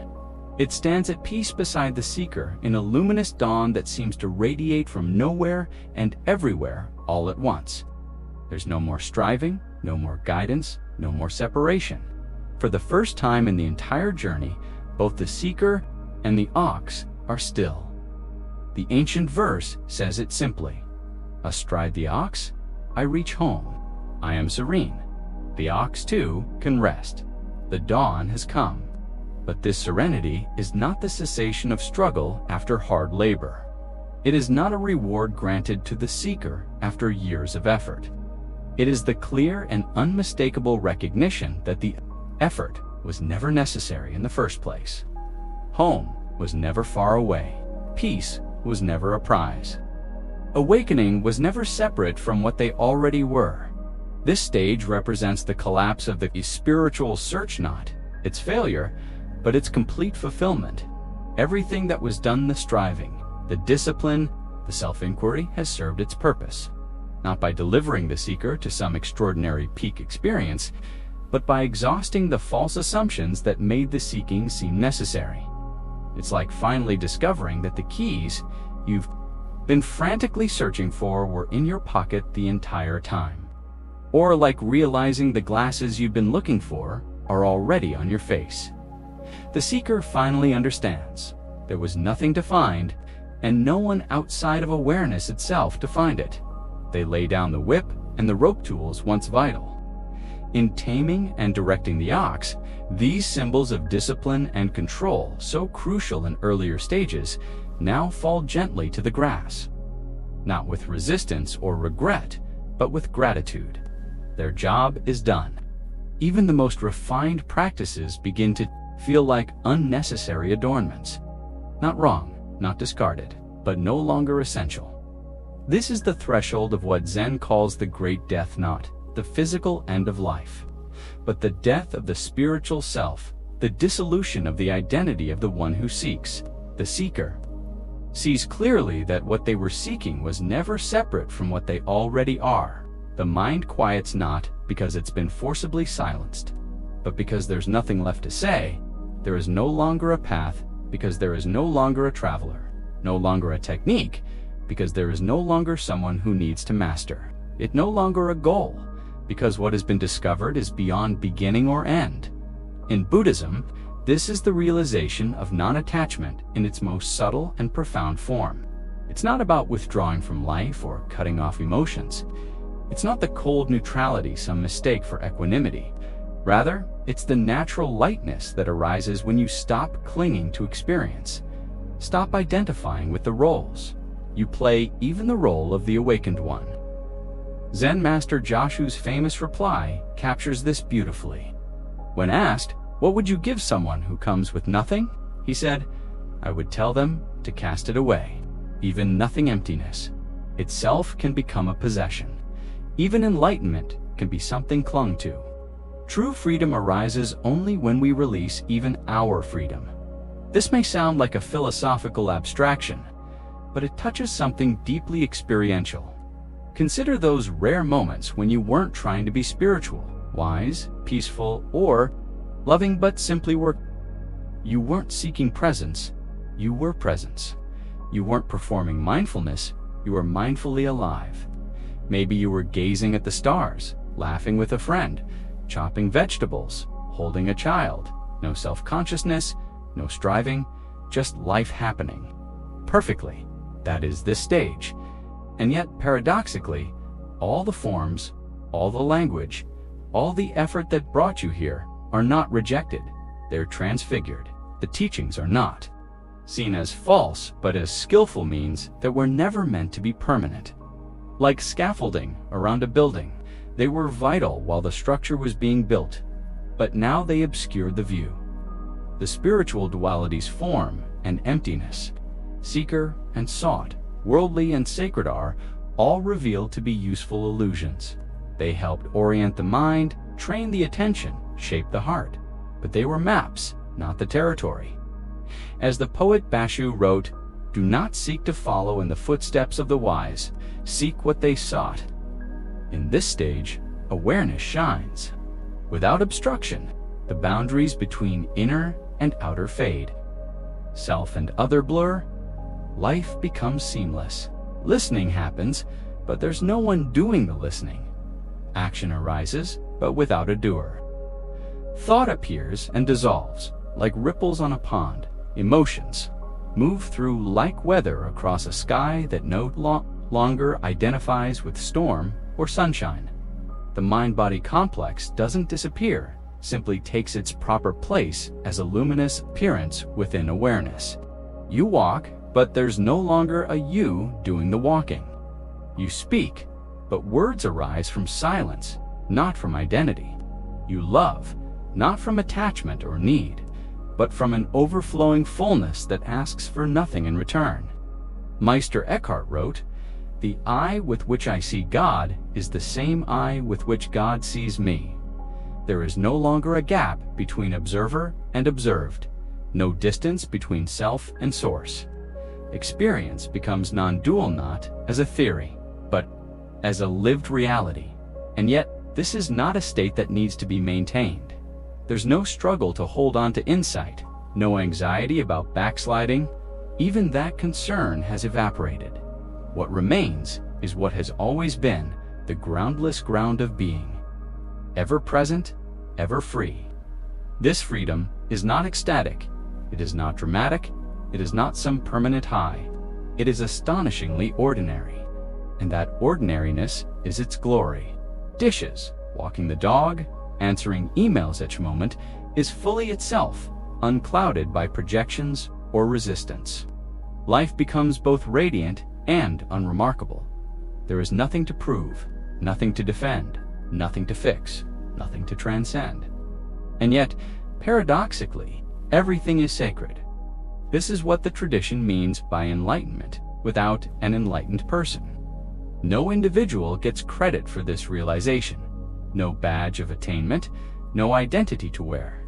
It stands at peace beside the seeker in a luminous dawn that seems to radiate from nowhere and everywhere all at once. There's no more striving, no more guidance, no more separation. For the first time in the entire journey, both the seeker and the ox are still. The ancient verse says it simply: astride the ox, I reach home. I am serene. The ox too can rest. The dawn has come. But this serenity is not the cessation of struggle after hard labor. It is not a reward granted to the seeker after years of effort. It is the clear and unmistakable recognition that the effort was never necessary in the first place. Home was never far away. Peace was never a prize. Awakening was never separate from what they already were. This stage represents the collapse of the spiritual search, not its failure, but its complete fulfillment. Everything that was done, the striving, the discipline, the self-inquiry, has served its purpose, not by delivering the seeker to some extraordinary peak experience, but by exhausting the false assumptions that made the seeking seem necessary. It's like finally discovering that the keys you've been frantically searching for were in your pocket the entire time. Or like realizing the glasses you've been looking for are already on your face. The seeker finally understands. There was nothing to find, and no one outside of awareness itself to find it. They lay down the whip and the rope tools once vital. In taming and directing the ox, these symbols of discipline and control, so crucial in earlier stages, now fall gently to the grass. Not with resistance or regret, but with gratitude. Their job is done. Even the most refined practices begin to feel like unnecessary adornments. Not wrong, not discarded, but no longer essential. This is the threshold of what Zen calls the great death, not the physical end of life, but the death of the spiritual self, the dissolution of the identity of the one who seeks. The seeker sees clearly that what they were seeking was never separate from what they already are. The mind quiets not because it's been forcibly silenced, but because there's nothing left to say. There is no longer a path, because there is no longer a traveler, no longer a technique, because there is no longer someone who needs to master it, no longer a goal, because what has been discovered is beyond beginning or end. In Buddhism, this is the realization of non-attachment in its most subtle and profound form. It's not about withdrawing from life or cutting off emotions. It's not the cold neutrality some mistake for equanimity. Rather, it's the natural lightness that arises when you stop clinging to experience. Stop identifying with the roles. You play even the role of the awakened one. Zen Master Joshu's famous reply captures this beautifully. When asked, "What would you give someone who comes with nothing?" he said, "I would tell them to cast it away. Even nothing emptiness itself can become a possession. Even enlightenment can be something clung to." True freedom arises only when we release even our freedom. This may sound like a philosophical abstraction, but it touches something deeply experiential. Consider those rare moments when you weren't trying to be spiritual, wise, peaceful, or loving, but simply were. You weren't seeking presence, you were presence. You weren't performing mindfulness, you were mindfully alive. Maybe you were gazing at the stars, laughing with a friend, chopping vegetables, holding a child. No self-consciousness, no striving, just life happening. Perfectly. That is this stage. And yet, paradoxically, all the forms, all the language, all the effort that brought you here are not rejected. They're transfigured. The teachings are not seen as false, but as skillful means that were never meant to be permanent. Like scaffolding around a building, they were vital while the structure was being built, but now they obscured the view. The spiritual dualities, form and emptiness, seeker and sought, worldly and sacred, are all revealed to be useful illusions. They helped orient the mind, train the attention, shape the heart, but they were maps, not the territory. As the poet Basho wrote, "Do not seek to follow in the footsteps of the wise, seek what they sought." In this stage, awareness shines. Without obstruction, the boundaries between inner and outer fade. Self and other blur. Life becomes seamless. Listening happens, but there's no one doing the listening. Action arises, but without a doer. Thought appears and dissolves, like ripples on a pond. Emotions move through like weather across a sky that no longer identifies with storm or sunshine. The mind-body complex doesn't disappear, simply takes its proper place as a luminous appearance within awareness. You walk, but there's no longer a you doing the walking. You speak, but words arise from silence, not from identity. You love, not from attachment or need, but from an overflowing fullness that asks for nothing in return. Meister Eckhart wrote, "The eye with which I see God is the same eye with which God sees me. There is no longer a gap between observer and observed, no distance between self and source. Experience becomes non-dual, not as a theory, but as a lived reality. And yet, this is not a state that needs to be maintained. There's no struggle to hold on to insight, no anxiety about backsliding. Even that concern has evaporated. What remains is what has always been the groundless ground of being, ever present, ever free. This freedom is not ecstatic, it is not dramatic, it is not some permanent high. It is astonishingly ordinary, and that ordinariness is its glory. Dishes, walking the dog, answering emails each moment is fully itself, unclouded by projections or resistance. Life becomes both radiant and unremarkable. There is nothing to prove, nothing to defend, nothing to fix, nothing to transcend. And yet, paradoxically, everything is sacred. This is what the tradition means by enlightenment without an enlightened person. No individual gets credit for this realization, no badge of attainment, no identity to wear.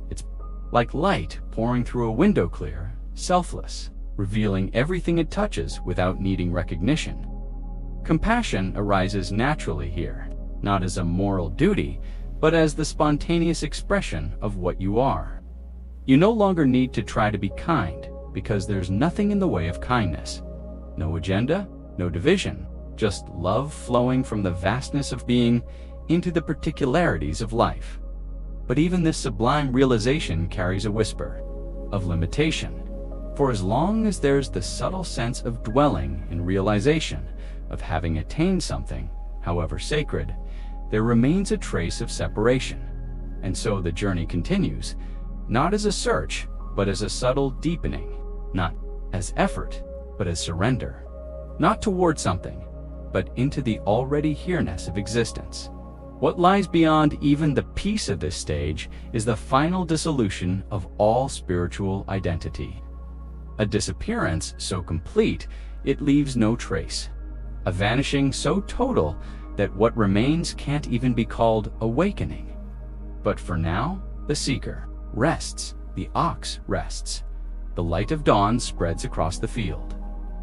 It's like light pouring through a window, clear, selfless, revealing everything it touches without needing recognition. Compassion arises naturally here, not as a moral duty, but as the spontaneous expression of what you are. You no longer need to try to be kind, because there's nothing in the way of kindness. No agenda, no division, just love flowing from the vastness of being into the particularities of life. But even this sublime realization carries a whisper of limitation. For as long as there's the subtle sense of dwelling in realization, of having attained something, however sacred, there remains a trace of separation. And so the journey continues, not as a search, but as a subtle deepening, not as effort, but as surrender, not toward something, but into the already here-ness of existence. What lies beyond even the peace of this stage is the final dissolution of all spiritual identity. A disappearance so complete it leaves no trace. A vanishing so total that what remains can't even be called awakening. But for now, the seeker rests, the ox rests. The light of dawn spreads across the field.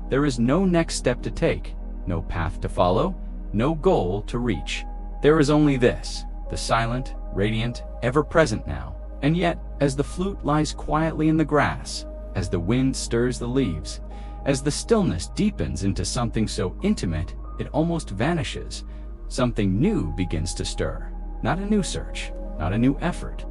There is no next step to take, no path to follow, no goal to reach. There is only this, the silent, radiant, ever-present now. And yet, as the flute lies quietly in the grass, as the wind stirs the leaves, as the stillness deepens into something so intimate it almost vanishes, something new begins to stir. Not a new search, not a new effort,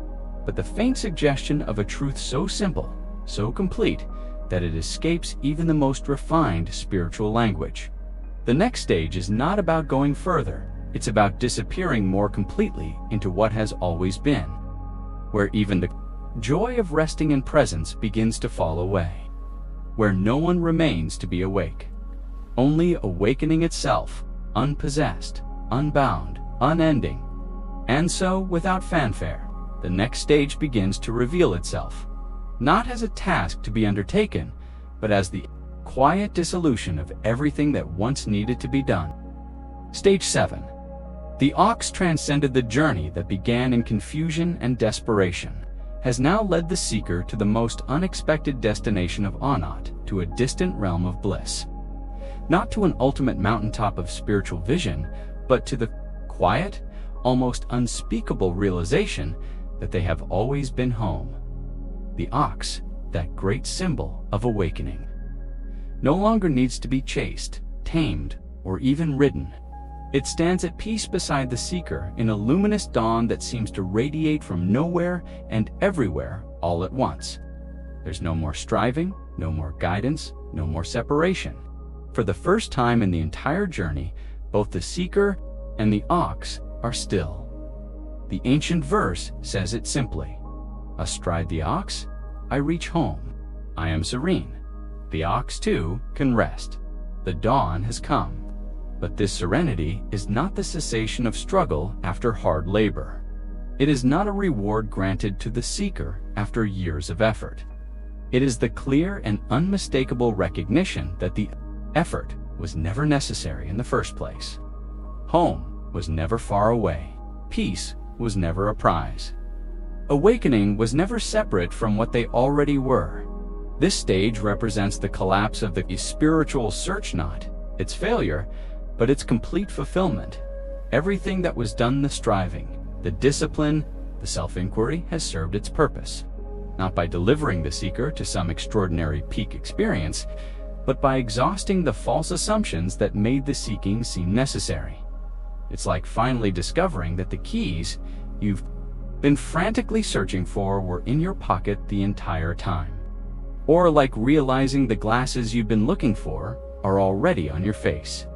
but the faint suggestion of a truth so simple, so complete, that it escapes even the most refined spiritual language. The next stage is not about going further, it's about disappearing more completely into what has always been, where even the joy of resting in presence begins to fall away, where no one remains to be awake. Only awakening itself, unpossessed, unbound, unending. And so, without fanfare, the next stage begins to reveal itself, not as a task to be undertaken, but as the quiet dissolution of everything that once needed to be done. Stage 7. The ox transcended the journey that began in confusion and desperation, has now led the seeker to the most unexpected destination of Anat, to a distant realm of bliss. Not to an ultimate mountaintop of spiritual vision, but to the quiet, almost unspeakable realization that they have always been home. The ox, that great symbol of awakening, no longer needs to be chased, tamed, or even ridden. It stands at peace beside the seeker in a luminous dawn that seems to radiate from nowhere and everywhere all at once. There's no more striving, no more guidance, no more separation. For the first time in the entire journey, both the seeker and the ox are still. The ancient verse says it simply, "Astride the ox, I reach home. I am serene." The ox too can rest. The dawn has come. But this serenity is not the cessation of struggle after hard labor. It is not a reward granted to the seeker after years of effort. It is the clear and unmistakable recognition that the effort was never necessary in the first place. Home was never far away. Peace was never a prize. Awakening was never separate from what they already were. This stage represents the collapse of the spiritual search, not its failure, but its complete fulfillment. Everything that was done, the striving, the discipline, the self-inquiry, has served its purpose, not by delivering the seeker to some extraordinary peak experience, but by exhausting the false assumptions that made the seeking seem necessary. It's like finally discovering that the keys you've been frantically searching for were in your pocket the entire time. Or like realizing the glasses you've been looking for are already on your face.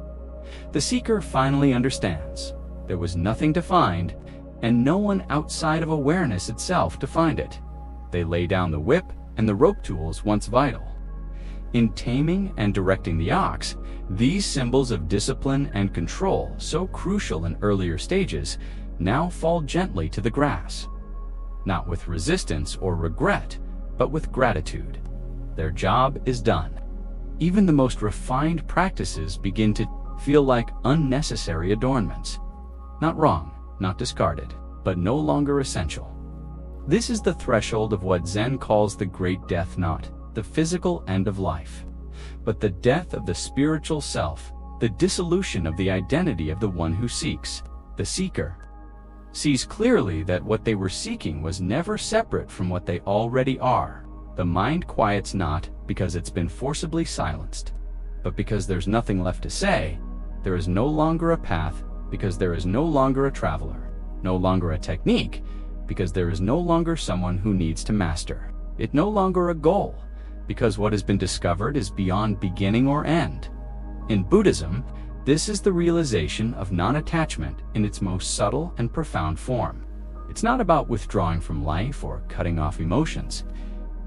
The seeker finally understands. There was nothing to find, and no one outside of awareness itself to find it. They lay down the whip and the rope tools once vital. In taming and directing the ox, these symbols of discipline and control, so crucial in earlier stages, now fall gently to the grass. Not with resistance or regret, but with gratitude. Their job is done. Even the most refined practices begin to feel like unnecessary adornments. Not wrong, not discarded, but no longer essential. This is the threshold of what Zen calls the great death, not the physical end of life, but the death of the spiritual self, the dissolution of the identity of the one who seeks. The seeker sees clearly that what they were seeking was never separate from what they already are. The mind quiets not because it's been forcibly silenced, but because there's nothing left to say. There is no longer a path because there is no longer a traveler, no longer a technique because there is no longer someone who needs to master it, no longer a goal because what has been discovered is beyond beginning or end. In Buddhism, this is the realization of non-attachment in its most subtle and profound form. It's not about withdrawing from life or cutting off emotions.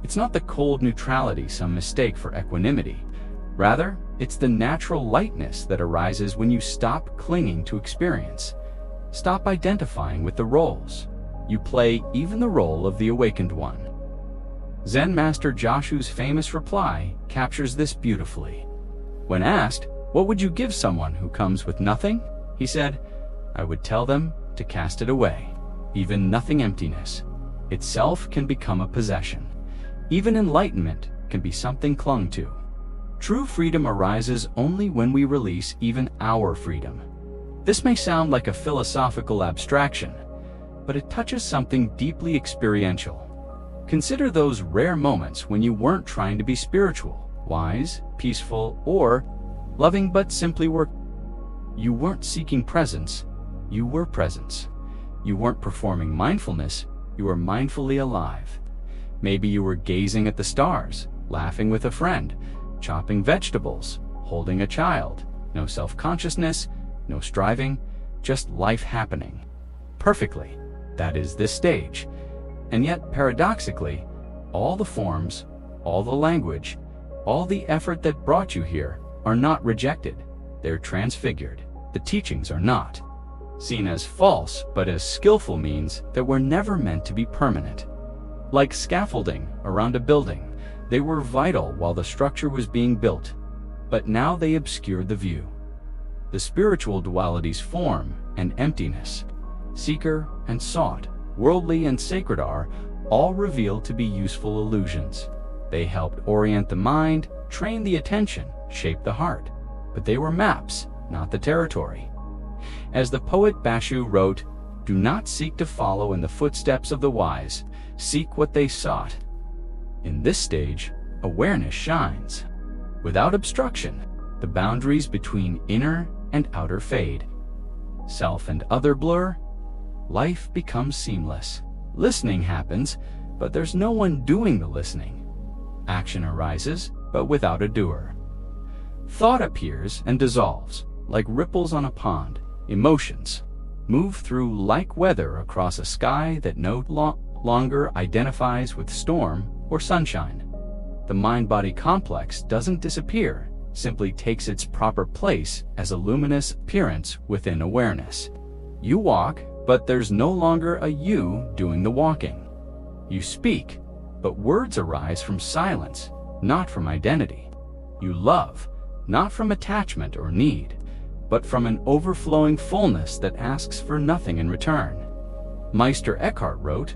It's not the cold neutrality some mistake for equanimity. Rather, it's the natural lightness that arises when you stop clinging to experience. Stop identifying with the roles. You play even the role of the awakened one. Zen master Joshu's famous reply captures this beautifully. When asked, "What would you give someone who comes with nothing?" he said, "I would tell them to cast it away." even nothing emptiness itself can become a possession. Even enlightenment can be something clung to. True freedom arises only when we release even our freedom. This may sound like a philosophical abstraction, but it touches something deeply experiential. Consider those rare moments when you weren't trying to be spiritual, wise, peaceful, or loving, but simply were. You weren't seeking presence, you were presence. You weren't performing mindfulness, you were mindfully alive. Maybe you were gazing at the stars, laughing with a friend, chopping vegetables, holding a child. No self-consciousness, no striving, just life happening. Perfectly. That is this stage. And yet, paradoxically, all the forms, all the language, all the effort that brought you here are not rejected. They're transfigured. The teachings are not seen as false, but as skillful means that were never meant to be permanent. Like scaffolding around a building, they were vital while the structure was being built, but now they obscured the view. The spiritual dualities, form and emptiness, seeker and sought, worldly and sacred, are all revealed to be useful illusions. They helped orient the mind, train the attention, shape the heart, but they were maps, not the territory. As the poet Basho wrote, "Do not seek to follow in the footsteps of the wise, seek what they sought." In this stage, awareness shines. Without obstruction, the boundaries between inner and outer fade. Self and other blur. Life becomes seamless. Listening happens, but there's no one doing the listening. Action arises, but without a doer. Thought appears and dissolves, like ripples on a pond. Emotions move through like weather across a sky that no longer identifies with storm or sunshine. The mind-body complex doesn't disappear, simply takes its proper place as a luminous appearance within awareness. You walk, but there's no longer a you doing the walking. You speak, but words arise from silence, not from identity. You love, not from attachment or need, but from an overflowing fullness that asks for nothing in return. Meister Eckhart wrote,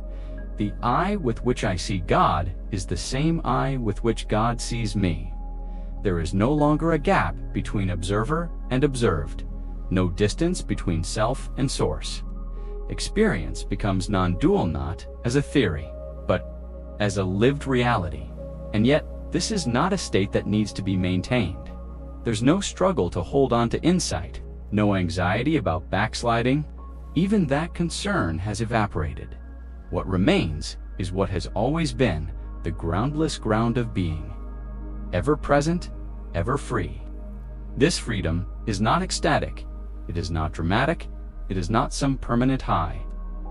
"The eye with which I see God is the same eye with which God sees me." There is no longer a gap between observer and observed, no distance between self and source. Experience becomes non-dual, not as a theory, but as a lived reality. And yet, this is not a state that needs to be maintained. There's no struggle to hold on to insight, no anxiety about backsliding. Even that concern has evaporated. What remains is what has always been the groundless ground of being. Ever present, ever free. This freedom is not ecstatic, it is not dramatic, it is not some permanent high.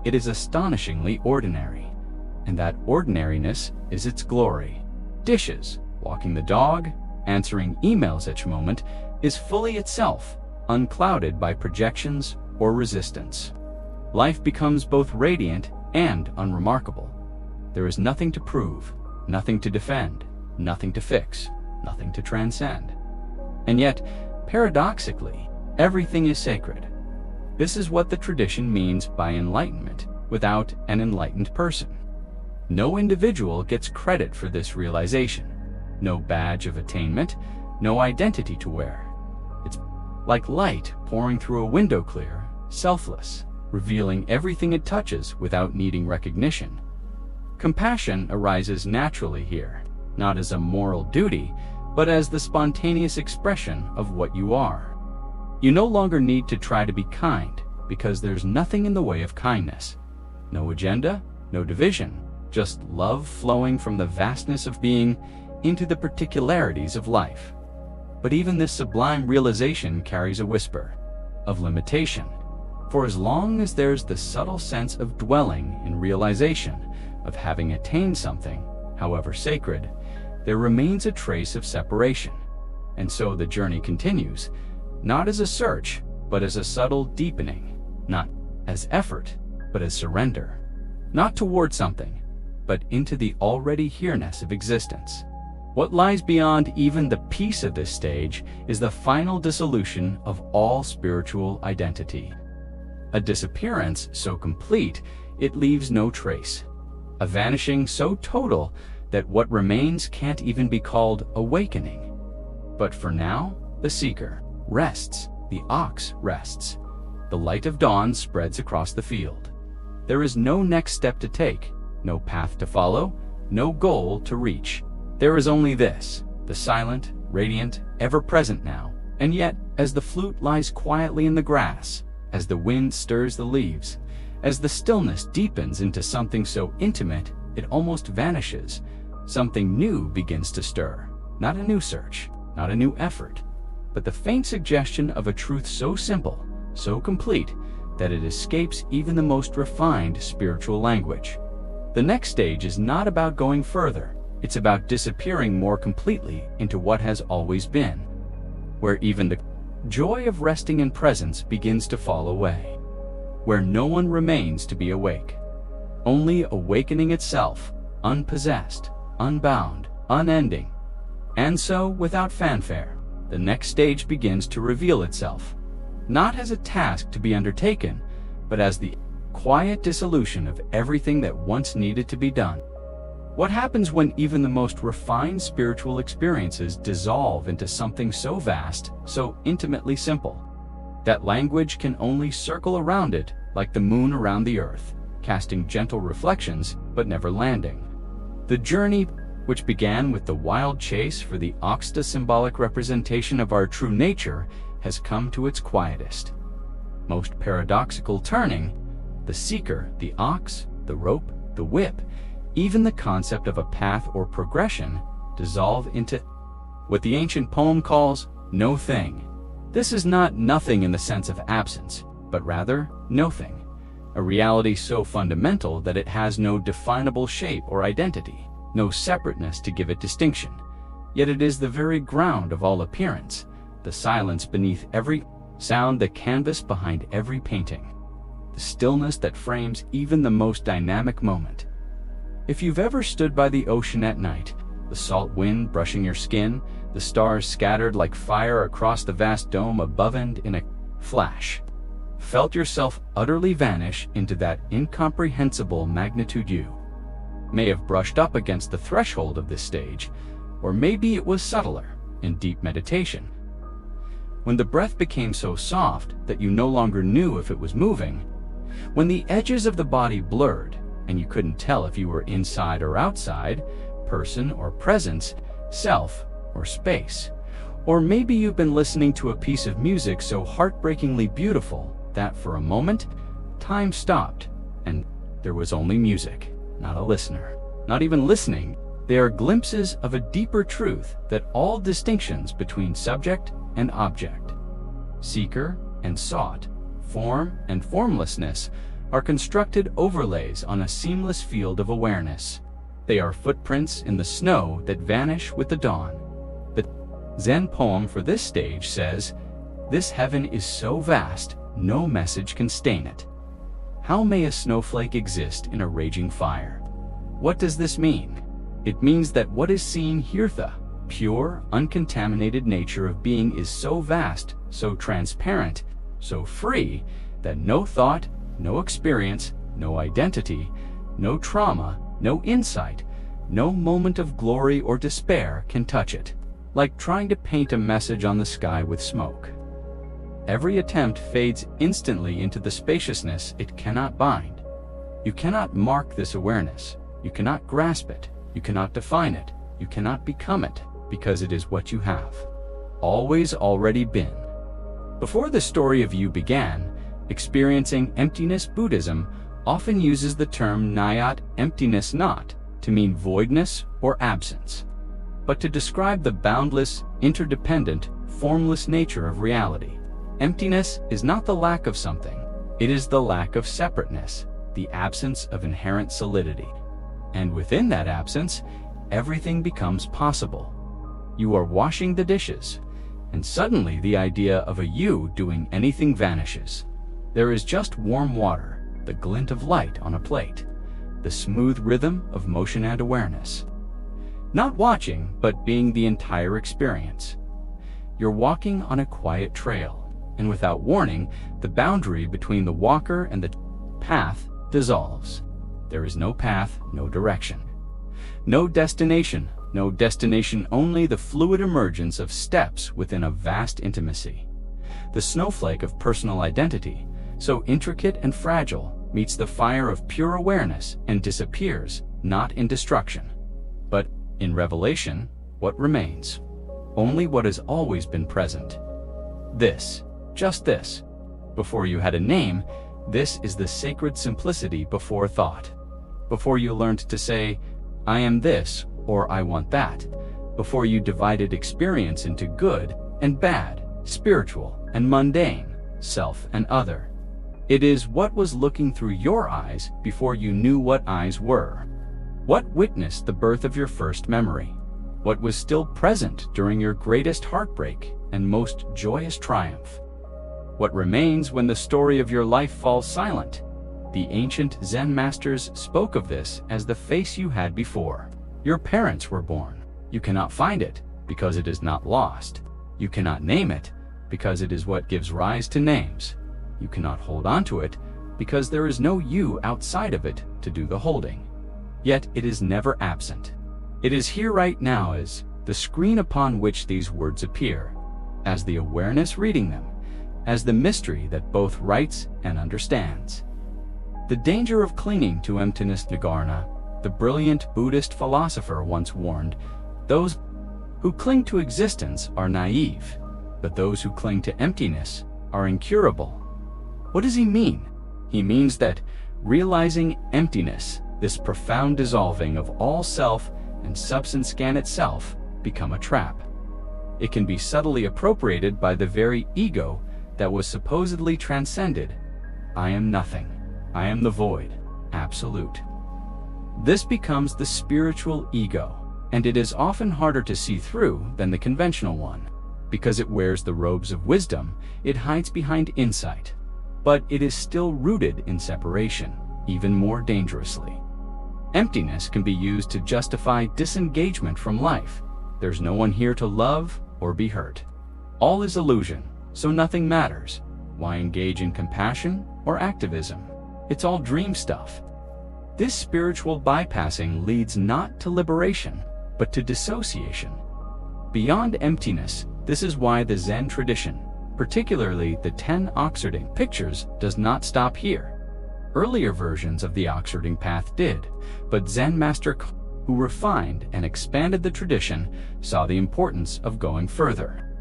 It is astonishingly ordinary, and that ordinariness is its glory. Dishes, walking the dog, answering emails each moment is fully itself, unclouded by projections or resistance. Life becomes both radiant and unremarkable. There is nothing to prove, nothing to defend, nothing to fix, nothing to transcend. And yet, paradoxically, everything is sacred. This is what the tradition means by enlightenment without an enlightened person. No individual gets credit for this realization. No badge of attainment, no identity to wear. It's like light pouring through a window, clear, selfless, revealing everything it touches without needing recognition. Compassion arises naturally here, not as a moral duty, but as the spontaneous expression of what you are. You no longer need to try to be kind, because there's nothing in the way of kindness. No agenda, no division, just love flowing from the vastness of being into the particularities of life. But even this sublime realization carries a whisper of limitation. For as long as there's the subtle sense of dwelling in realization, of having attained something, however sacred, there remains a trace of separation. And so the journey continues, not as a search, but as a subtle deepening, not as effort, but as surrender, not toward something, but into the already here-ness of existence. What lies beyond even the peace of this stage is the final dissolution of all spiritual identity. A disappearance so complete it leaves no trace. A vanishing so total that what remains can't even be called awakening. But for now, the seeker rests, the ox rests. The light of dawn spreads across the field. There is no next step to take, no path to follow, no goal to reach. There is only this, the silent, radiant, ever-present now. And yet, as the flute lies quietly in the grass, as the wind stirs the leaves, as the stillness deepens into something so intimate it almost vanishes, something new begins to stir. Not a new search, not a new effort, but the faint suggestion of a truth so simple, so complete, that it escapes even the most refined spiritual language. The next stage is not about going further, it's about disappearing more completely into what has always been, where even the joy of resting in presence begins to fall away, where no one remains to be awake, only awakening itself, unpossessed, unbound, unending. And so, without fanfare, the next stage begins to reveal itself, not as a task to be undertaken, but as the quiet dissolution of everything that once needed to be done. What happens when even the most refined spiritual experiences dissolve into something so vast, so intimately simple, that language can only circle around it like the moon around the earth, casting gentle reflections but never landing? The journey, which began with the wild chase for the oxta symbolic representation of our true nature, has come to its quietest, most paradoxical turning. The seeker, the ox, the rope, the whip, even the concept of a path or progression dissolve into what the ancient poem calls no thing. This is not nothing in the sense of absence, but rather nothing, a reality so fundamental that it has no definable shape or identity, no separateness to give it distinction. Yet it is the very ground of all appearance, the silence beneath every sound, the canvas behind every painting, the stillness that frames even the most dynamic moment. If you've ever stood by the ocean at night, the salt wind brushing your skin, the stars scattered like fire across the vast dome above, and in a flash, felt yourself utterly vanish into that incomprehensible magnitude, you may have brushed up against the threshold of this stage, or maybe it was subtler, in deep meditation, when the breath became so soft that you no longer knew if it was moving, when the edges of the body blurred and you couldn't tell if you were inside or outside, person or presence, self or space. Or maybe you've been listening to a piece of music so heartbreakingly beautiful that for a moment, time stopped and there was only music, not a listener. Not even listening, they are glimpses of a deeper truth, that all distinctions between subject and object, seeker and sought, form and formlessness, are constructed overlays on a seamless field of awareness. They are footprints in the snow that vanish with the dawn. The Zen poem for this stage says, "This heaven is so vast, no message can stain it. How may a snowflake exist in a raging fire?" What does this mean? It means that what is seen here, the pure, uncontaminated nature of being, is so vast, so transparent, so free, that no thought, no experience, no identity, no trauma, no insight, no moment of glory or despair can touch it. Like trying to paint a message on the sky with smoke. Every attempt fades instantly into the spaciousness it cannot bind. You cannot mark this awareness. You cannot grasp it. You cannot define it. You cannot become it, because it is what you have always already been. Before the story of you began, experiencing emptiness, Buddhism often uses the term nyat, emptiness, not to mean voidness or absence, but to describe the boundless, interdependent, formless nature of reality. Emptiness is not the lack of something, it is the lack of separateness, the absence of inherent solidity. And within that absence, everything becomes possible. You are washing the dishes, and suddenly the idea of a you doing anything vanishes. There is just warm water, the glint of light on a plate, the smooth rhythm of motion and awareness. Not watching, but being the entire experience. You're walking on a quiet trail, and without warning, the boundary between the walker and the path dissolves. There is no path, no direction. No destination, only the fluid emergence of steps within a vast intimacy. The snowflake of personal identity, so intricate and fragile, meets the fire of pure awareness and disappears, not in destruction, but in revelation. What remains? Only what has always been present. This, just this. Before you had a name, this is the sacred simplicity before thought. Before you learned to say, I am this, or I want that. Before you divided experience into good and bad, spiritual and mundane, self and other. It is what was looking through your eyes before you knew what eyes were. What witnessed the birth of your first memory? What was still present during your greatest heartbreak and most joyous triumph? What remains when the story of your life falls silent? The ancient Zen masters spoke of this as the face you had before your parents were born. You cannot find it because it is not lost. You cannot name it because it is what gives rise to names. You cannot hold on to it because there is no you outside of it to do the holding. Yet it is never absent. It is here right now as the screen upon which these words appear, as the awareness reading them, as the mystery that both writes and understands. The danger of clinging to emptiness. Nagarna, the brilliant Buddhist philosopher, once warned, those who cling to existence are naive, but those who cling to emptiness are incurable. What does he mean? He means that realizing emptiness, this profound dissolving of all self and substance can itself become a trap. It can be subtly appropriated by the very ego that was supposedly transcended. I am nothing. I am the void, absolute. This becomes the spiritual ego, and it is often harder to see through than the conventional one. Because it wears the robes of wisdom, it hides behind insight. But it is still rooted in separation, even more dangerously. Emptiness can be used to justify disengagement from life. There's no one here to love or be hurt. All is illusion, so nothing matters. Why engage in compassion or activism? It's all dream stuff. This spiritual bypassing leads not to liberation, but to dissociation. Beyond emptiness, this is why the Zen tradition, particularly the 10 Oxerding pictures, does not stop here. Earlier versions of the Oxerding path did, but Zen master who refined and expanded the tradition saw the importance of going further.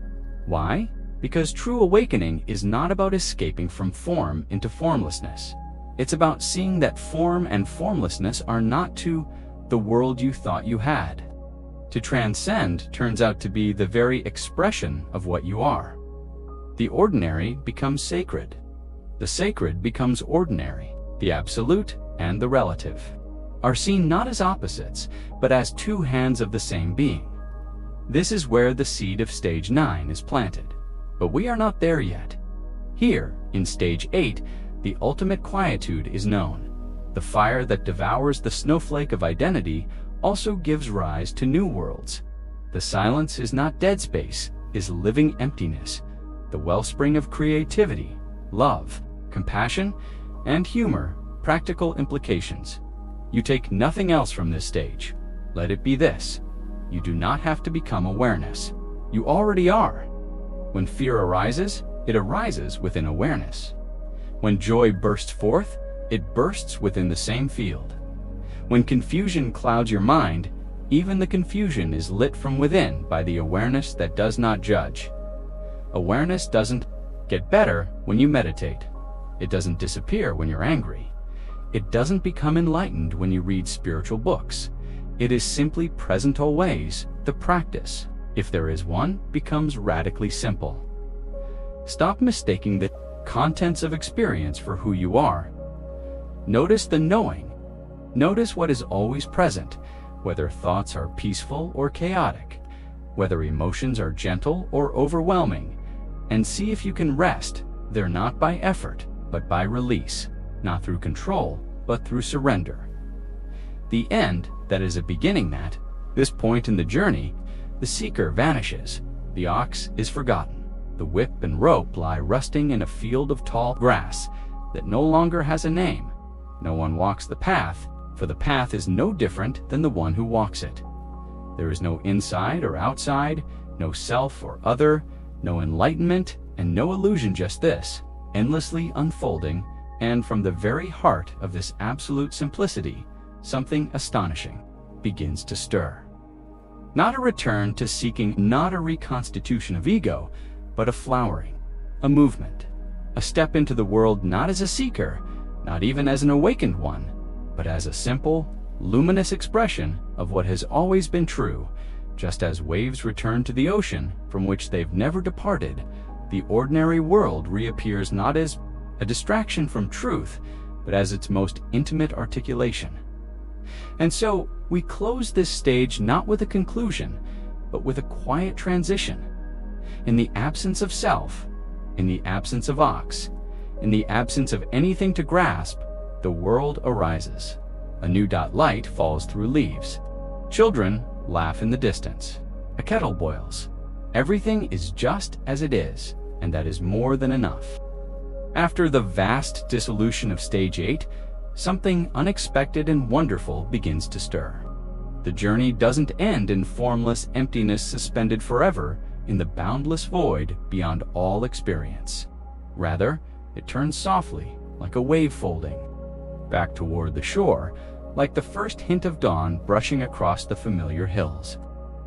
Why? Because true awakening is not about escaping from form into formlessness. It's about seeing that form and formlessness are not to the world you thought you had. To transcend turns out to be the very expression of what you are. The ordinary becomes sacred. The sacred becomes ordinary. The absolute and the relative are seen not as opposites, but as two hands of the same being. This is where the seed of stage 9 is planted. But we are not there yet. Here, in stage 8, the ultimate quietude is known. The fire that devours the snowflake of identity also gives rise to new worlds. The silence is not dead space, is living emptiness, the wellspring of creativity, love, compassion, and humor, practical implications. You take nothing else from this stage. Let it be this. You do not have to become awareness. You already are. When fear arises, it arises within awareness. When joy bursts forth, it bursts within the same field. When confusion clouds your mind, even the confusion is lit from within by the awareness that does not judge. Awareness doesn't get better when you meditate. It doesn't disappear when you're angry. It doesn't become enlightened when you read spiritual books. It is simply present always. The practice, if there is one, becomes radically simple. Stop mistaking the contents of experience for who you are. Notice the knowing. Notice what is always present, whether thoughts are peaceful or chaotic, whether emotions are gentle or overwhelming, and see if you can rest there not by effort, but by release, not through control, but through surrender. The end, that is a beginning that, this point in the journey, the seeker vanishes, the ox is forgotten, the whip and rope lie rusting in a field of tall grass that no longer has a name. No one walks the path, for the path is no different than the one who walks it. There is no inside or outside, no self or other, no enlightenment, and no illusion, just this, endlessly unfolding, and from the very heart of this absolute simplicity, something astonishing begins to stir. Not a return to seeking, not a reconstitution of ego, but a flowering, a movement, a step into the world not as a seeker, not even as an awakened one, but as a simple, luminous expression of what has always been true. Just as waves return to the ocean from which they've never departed, the ordinary world reappears not as a distraction from truth, but as its most intimate articulation. And so, we close this stage not with a conclusion, but with a quiet transition. In the absence of self, in the absence of ox, in the absence of anything to grasp, the world arises. A new light falls through leaves. Children laugh in the distance. A kettle boils. Everything is just as it is, and that is more than enough. After the vast dissolution of stage 8, something unexpected and wonderful begins to stir. The journey doesn't end in formless emptiness suspended forever in the boundless void beyond all experience. Rather, it turns softly, like a wave folding, back toward the shore, like the first hint of dawn brushing across the familiar hills.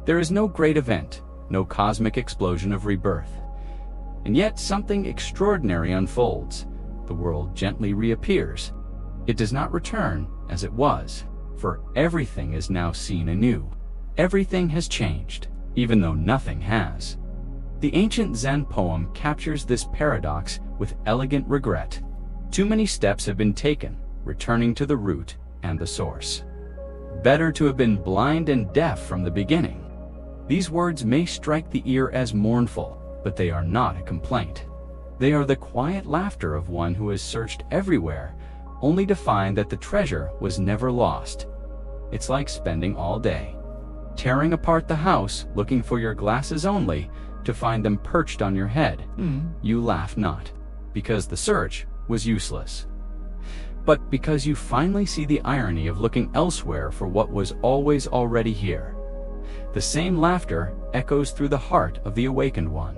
There is no great event, no cosmic explosion of rebirth. And yet something extraordinary unfolds. The world gently reappears. It does not return as it was, for everything is now seen anew. Everything has changed, even though nothing has. The ancient Zen poem captures this paradox with elegant regret. Too many steps have been taken, returning to the root and the source. Better to have been blind and deaf from the beginning. These words may strike the ear as mournful, but they are not a complaint. They are the quiet laughter of one who has searched everywhere, only to find that the treasure was never lost. It's like spending all day tearing apart the house looking for your glasses only to find them perched on your head. You laugh not, because the search was useless, but because you finally see the irony of looking elsewhere for what was always already here. The same laughter echoes through the heart of the awakened one.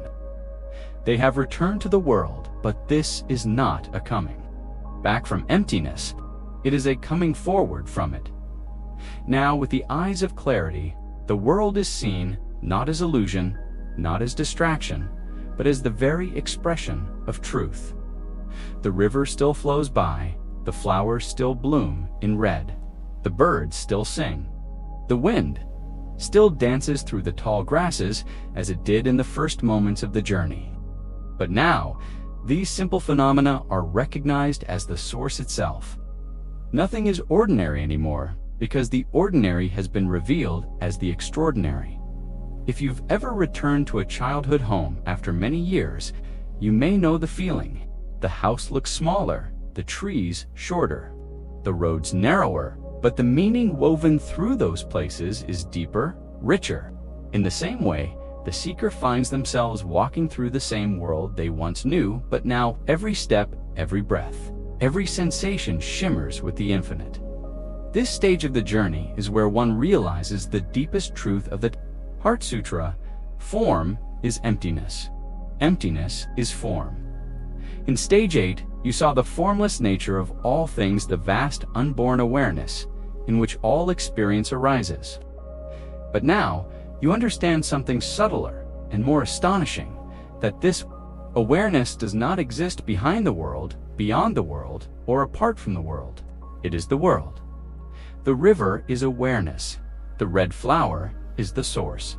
They have returned to the world, but this is not a coming back from emptiness. It is a coming forward from it. Now, with the eyes of clarity, the world is seen not as illusion, not as distraction, but as the very expression of truth. The river still flows by, the flowers still bloom in red, the birds still sing, the wind still dances through the tall grasses as it did in the first moments of the journey. But now, these simple phenomena are recognized as the source itself. Nothing is ordinary anymore, because the ordinary has been revealed as the extraordinary. If you've ever returned to a childhood home after many years, you may know the feeling. The house looks smaller, the trees shorter, the roads narrower, but the meaning woven through those places is deeper, richer. In the same way, the seeker finds themselves walking through the same world they once knew, but now every step, every breath, every sensation shimmers with the infinite. This stage of the journey is where one realizes the deepest truth of the Heart Sutra: form is emptiness. Emptiness is form. In stage 8, you saw the formless nature of all things, the vast unborn awareness in which all experience arises. But now, you understand something subtler and more astonishing, that this awareness does not exist behind the world, beyond the world, or apart from the world. It is the world. The river is awareness. The red flower is the source.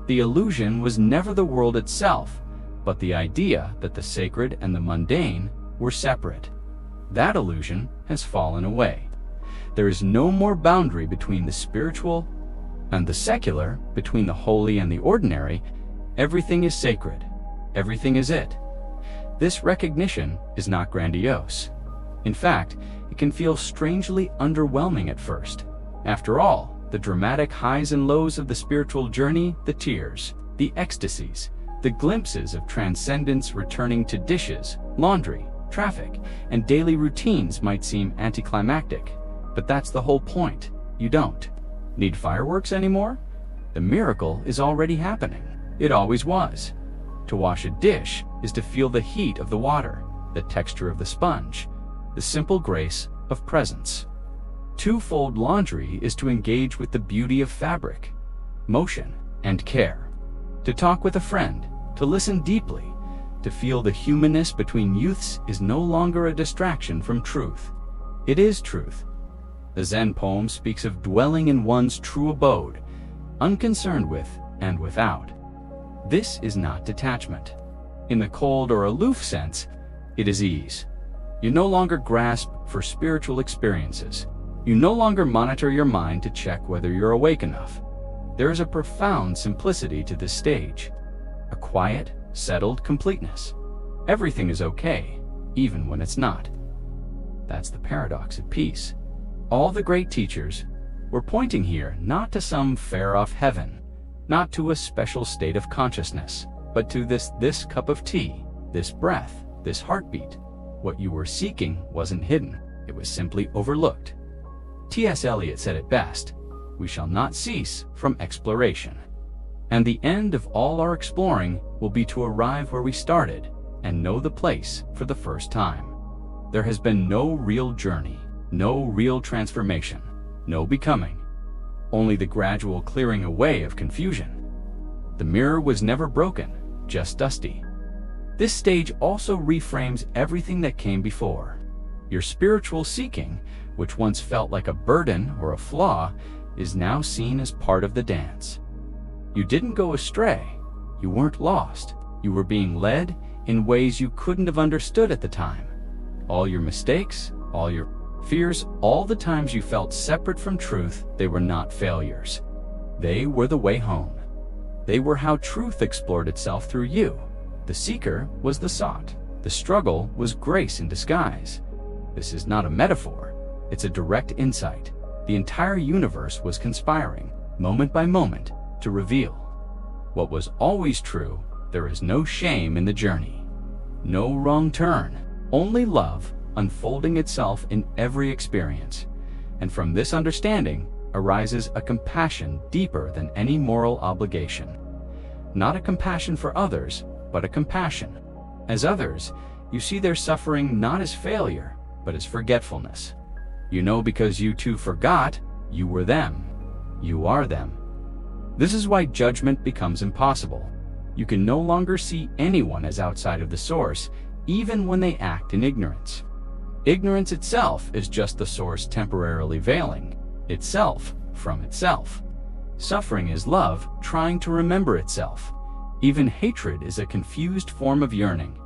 The illusion was never the world itself, but the idea that the sacred and the mundane were separate. That illusion has fallen away. There is no more boundary between the spiritual and the secular, between the holy and the ordinary. Everything is sacred. Everything is it. This recognition is not grandiose. In fact, it can feel strangely underwhelming at first. After all, the dramatic highs and lows of the spiritual journey, the tears, the ecstasies, the glimpses of transcendence returning to dishes, laundry, traffic, and daily routines might seem anticlimactic. But that's the whole point. You don't need fireworks anymore. The miracle is already happening. It always was. To wash a dish is to feel the heat of the water, the texture of the sponge, the simple grace of presence. To fold laundry is to engage with the beauty of fabric, motion, and care. To talk with a friend, to listen deeply, to feel the humanness between youths is no longer a distraction from truth. It is truth. The Zen poem speaks of dwelling in one's true abode, unconcerned with and without. This is not detachment. In the cold or aloof sense, it is ease. You no longer grasp for spiritual experiences. You no longer monitor your mind to check whether you're awake enough. There is a profound simplicity to this stage, a quiet, settled completeness. Everything is okay, even when it's not. That's the paradox of peace. All the great teachers were pointing here not to some far-off heaven, not to a special state of consciousness, but to this cup of tea, this breath, this heartbeat. What you were seeking wasn't hidden, it was simply overlooked. T.S. Eliot said it best, "We shall not cease from exploration." And the end of all our exploring will be to arrive where we started and know the place for the first time. There has been no real journey, no real transformation, no becoming, only the gradual clearing away of confusion. The mirror was never broken, just dusty. This stage also reframes everything that came before. Your spiritual seeking, which once felt like a burden or a flaw, is now seen as part of the dance. You didn't go astray. You weren't lost. You were being led in ways you couldn't have understood at the time. All your mistakes, all your fears, all the times you felt separate from truth, they were not failures. They were the way home. They were how truth explored itself through you. The seeker was the sought. The struggle was grace in disguise. This is not a metaphor. It's a direct insight. The entire universe was conspiring, moment by moment, to reveal what was always true. There is no shame in the journey, no wrong turn, only love unfolding itself in every experience. And from this understanding arises a compassion deeper than any moral obligation. Not a compassion for others, but a compassion. As others, you see their suffering not as failure, but as forgetfulness. You know because you too forgot, you were them. You are them. This is why judgment becomes impossible. You can no longer see anyone as outside of the source, even when they act in ignorance. Ignorance itself is just the source temporarily veiling itself from itself. Suffering is love trying to remember itself. Even hatred is a confused form of yearning.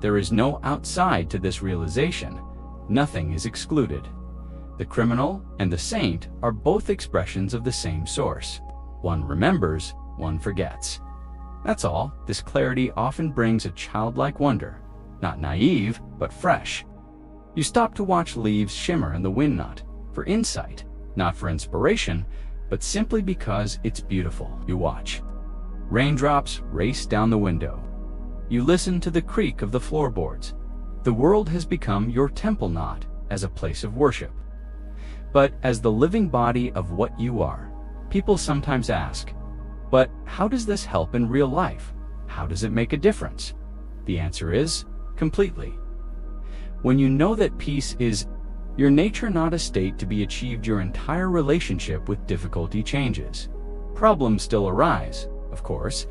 There is no outside to this realization. Nothing is excluded. The criminal and the saint are both expressions of the same source. One remembers, one forgets. That's all. This clarity often brings a childlike wonder, not naive, but fresh. You stop to watch leaves shimmer in the wind, not for insight, not for inspiration, but simply because it's beautiful. You watch. Raindrops race down the window. You listen to the creak of the floorboards. The world has become your temple, not as a place of worship, but as the living body of what you are. People sometimes ask, but how does this help in real life? How does it make a difference? The answer is, completely. When you know that peace is your nature, not a state to be achieved, your entire relationship with difficulty changes. Problems still arise, of course.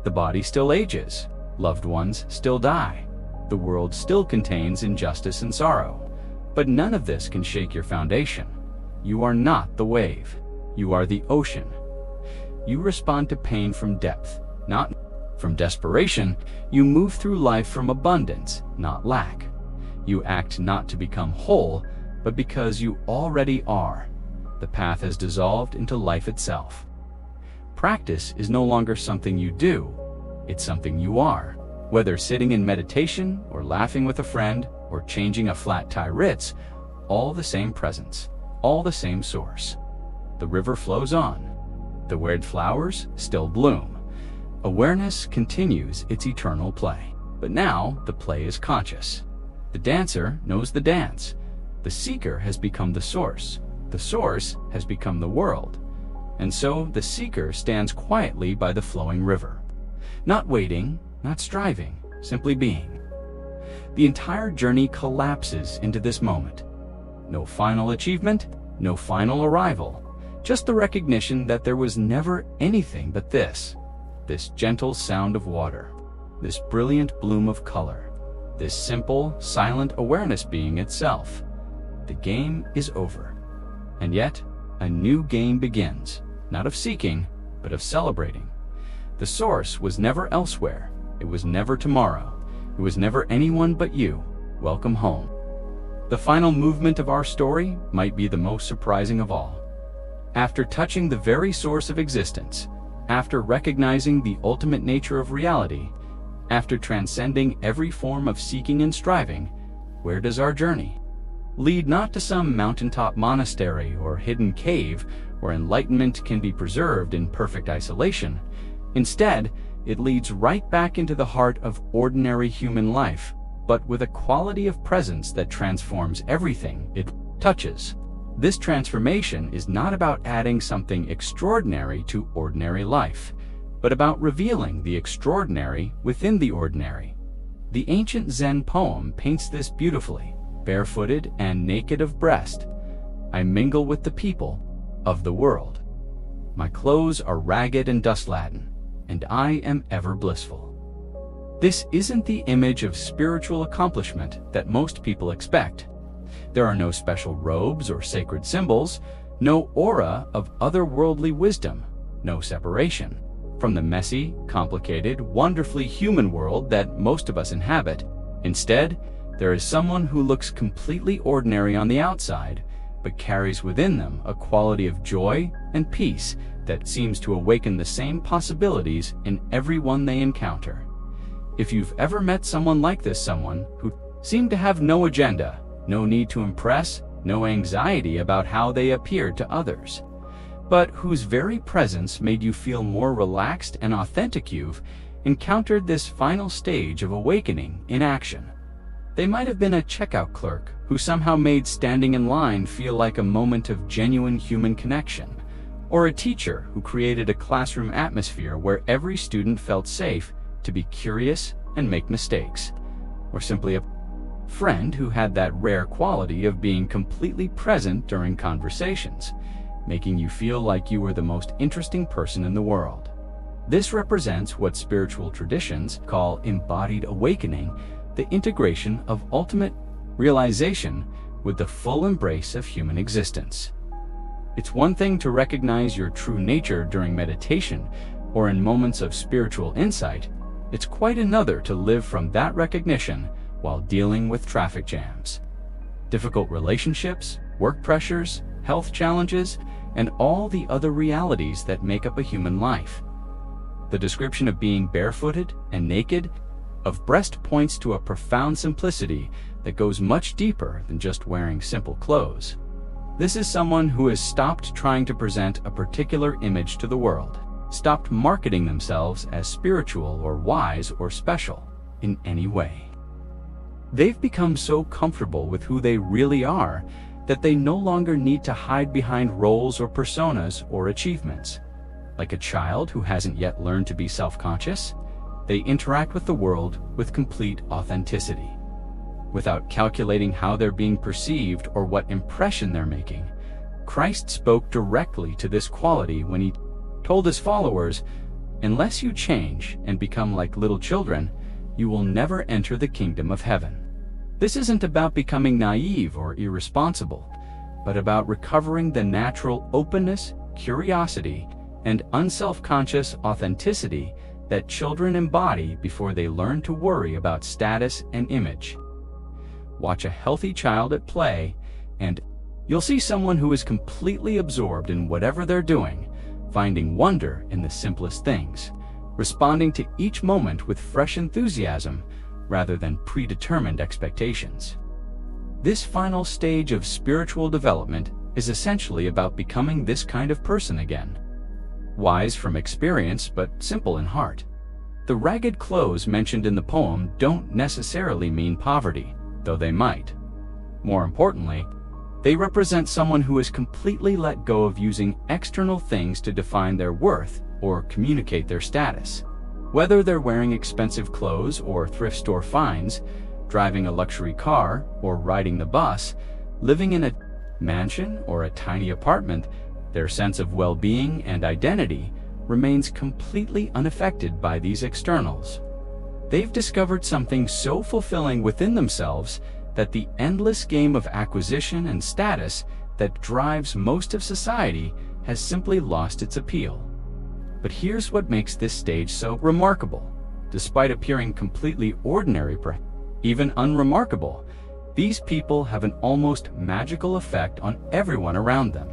The body still ages. Loved ones still die. The world still contains injustice and sorrow. But none of this can shake your foundation. You are not the wave. You are the ocean. You respond to pain from depth, not from desperation. You move through life from abundance, not lack. You act not to become whole, but because you already are. The path has dissolved into life itself. Practice is no longer something you do, it's something you are. Whether sitting in meditation, or laughing with a friend, or changing a flat tie Ritz, all the same presence, all the same source. The river flows on. The weird flowers still bloom. Awareness continues its eternal play. But now the play is conscious. The dancer knows the dance. The seeker has become the source. The source has become the world. And so the seeker stands quietly by the flowing river. Not waiting, not striving, simply being. The entire journey collapses into this moment. No final achievement, no final arrival. Just the recognition that there was never anything but this gentle sound of water, this brilliant bloom of color, this simple, silent awareness being itself. The game is over. And yet, a new game begins, not of seeking, but of celebrating. The source was never elsewhere. It was never tomorrow. It was never anyone but you. Welcome home. The final movement of our story might be the most surprising of all. After touching the very source of existence, after recognizing the ultimate nature of reality, after transcending every form of seeking and striving, where does our journey lead? Not to some mountaintop monastery or hidden cave where enlightenment can be preserved in perfect isolation. Instead, it leads right back into the heart of ordinary human life, but with a quality of presence that transforms everything it touches. This transformation is not about adding something extraordinary to ordinary life, but about revealing the extraordinary within the ordinary. The ancient Zen poem paints this beautifully. Barefooted and naked of breast, I mingle with the people of the world. My clothes are ragged and dust-laden, and I am ever blissful. This isn't the image of spiritual accomplishment that most people expect. There are no special robes or sacred symbols, no aura of otherworldly wisdom, no separation from the messy, complicated, wonderfully human world that most of us inhabit. Instead, there is someone who looks completely ordinary on the outside, but carries within them a quality of joy and peace that seems to awaken the same possibilities in everyone they encounter. If you've ever met someone like this, someone who seemed to have no agenda, no need to impress, no anxiety about how they appeared to others, but whose very presence made you feel more relaxed and authentic, you've encountered this final stage of awakening in action. They might have been a checkout clerk who somehow made standing in line feel like a moment of genuine human connection, or a teacher who created a classroom atmosphere where every student felt safe to be curious and make mistakes, or simply a friend who had that rare quality of being completely present during conversations, making you feel like you were the most interesting person in the world. This represents what spiritual traditions call embodied awakening, the integration of ultimate realization with the full embrace of human existence. It's one thing to recognize your true nature during meditation or in moments of spiritual insight. It's quite another to live from that recognition while dealing with traffic jams, difficult relationships, work pressures, health challenges, and all the other realities that make up a human life. The description of being barefooted and naked of breast points to a profound simplicity that goes much deeper than just wearing simple clothes. This is someone who has stopped trying to present a particular image to the world, stopped marketing themselves as spiritual or wise or special in any way. They've become so comfortable with who they really are that they no longer need to hide behind roles or personas or achievements. Like a child who hasn't yet learned to be self-conscious, they interact with the world with complete authenticity. Without calculating how they're being perceived or what impression they're making, Christ spoke directly to this quality when he told his followers, "Unless you change and become like little children, you will never enter the kingdom of heaven." This isn't about becoming naive or irresponsible, but about recovering the natural openness, curiosity, and unself-conscious authenticity that children embody before they learn to worry about status and image. Watch a healthy child at play, and you'll see someone who is completely absorbed in whatever they're doing, finding wonder in the simplest things, responding to each moment with fresh enthusiasm rather than predetermined expectations. This final stage of spiritual development is essentially about becoming this kind of person again. Wise from experience, but simple in heart. The ragged clothes mentioned in the poem don't necessarily mean poverty. though they might. More importantly, they represent someone who has completely let go of using external things to define their worth or communicate their status. Whether they're wearing expensive clothes or thrift store finds, driving a luxury car or riding the bus, living in a mansion or a tiny apartment, their sense of well-being and identity remains completely unaffected by these externals. They've discovered something so fulfilling within themselves that the endless game of acquisition and status that drives most of society has simply lost its appeal. But here's what makes this stage so remarkable. Despite appearing completely ordinary, even unremarkable, these people have an almost magical effect on everyone around them.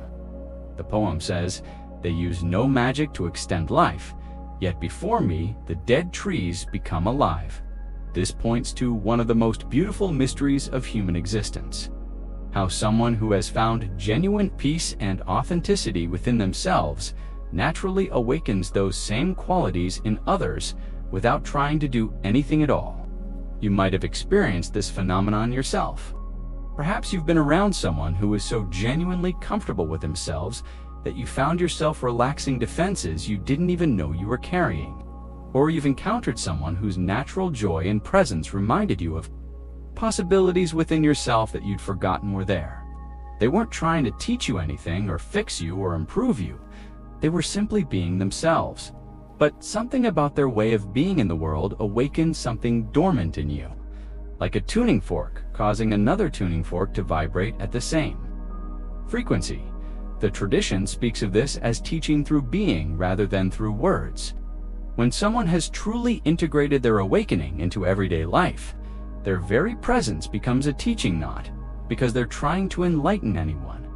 The poem says, "They use no magic to extend life, yet before me the dead trees become alive." This points to one of the most beautiful mysteries of human existence. How someone who has found genuine peace and authenticity within themselves naturally awakens those same qualities in others without trying to do anything at all. You might have experienced this phenomenon yourself. Perhaps you've been around someone who is so genuinely comfortable with themselves that you found yourself relaxing defenses you didn't even know you were carrying. Or you've encountered someone whose natural joy and presence reminded you of possibilities within yourself that you'd forgotten were there. They weren't trying to teach you anything or fix you or improve you. They were simply being themselves. But something about their way of being in the world awakened something dormant in you, like a tuning fork causing another tuning fork to vibrate at the same frequency. The tradition speaks of this as teaching through being rather than through words. When someone has truly integrated their awakening into everyday life, their very presence becomes a teaching not because they're trying to enlighten anyone,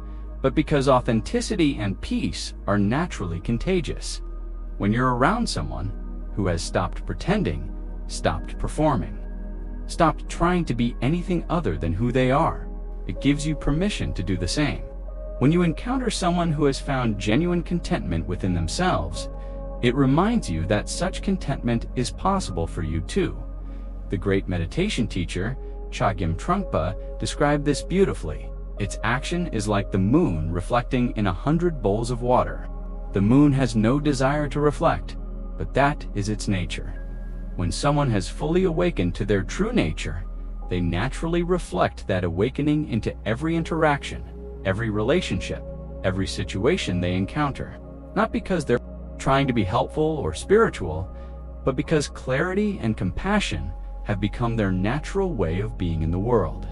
but because authenticity and peace are naturally contagious. When you're around someone who has stopped pretending, stopped performing, stopped trying to be anything other than who they are, it gives you permission to do the same. When you encounter someone who has found genuine contentment within themselves, it reminds you that such contentment is possible for you too. The great meditation teacher, Chogyam Trungpa, described this beautifully. Its action is like the moon reflecting in 100 bowls of water. The moon has no desire to reflect, but that is its nature. When someone has fully awakened to their true nature, they naturally reflect that awakening into every interaction, every relationship, every situation they encounter. Not because they're trying to be helpful or spiritual, but because clarity and compassion have become their natural way of being in the world.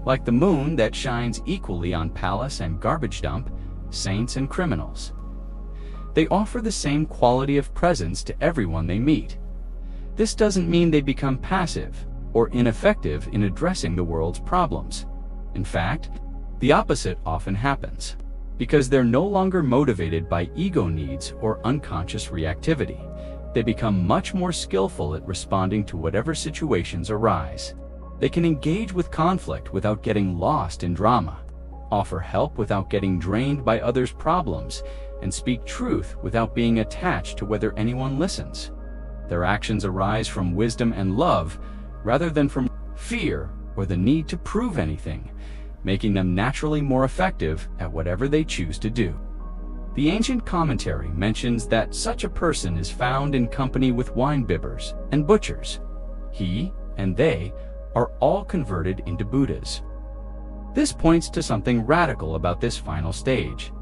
Like the moon that shines equally on palace and garbage dump, saints and criminals. They offer the same quality of presence to everyone they meet. This doesn't mean they become passive or ineffective in addressing the world's problems. In fact, the opposite often happens, because they're no longer motivated by ego needs or unconscious reactivity. They become much more skillful at responding to whatever situations arise. They can engage with conflict without getting lost in drama, offer help without getting drained by others' problems, and speak truth without being attached to whether anyone listens. Their actions arise from wisdom and love rather than from fear or the need to prove anything, making them naturally more effective at whatever they choose to do. The ancient commentary mentions that such a person is found in company with wine bibbers and butchers. He and they are all converted into Buddhas. This points to something radical about this final stage.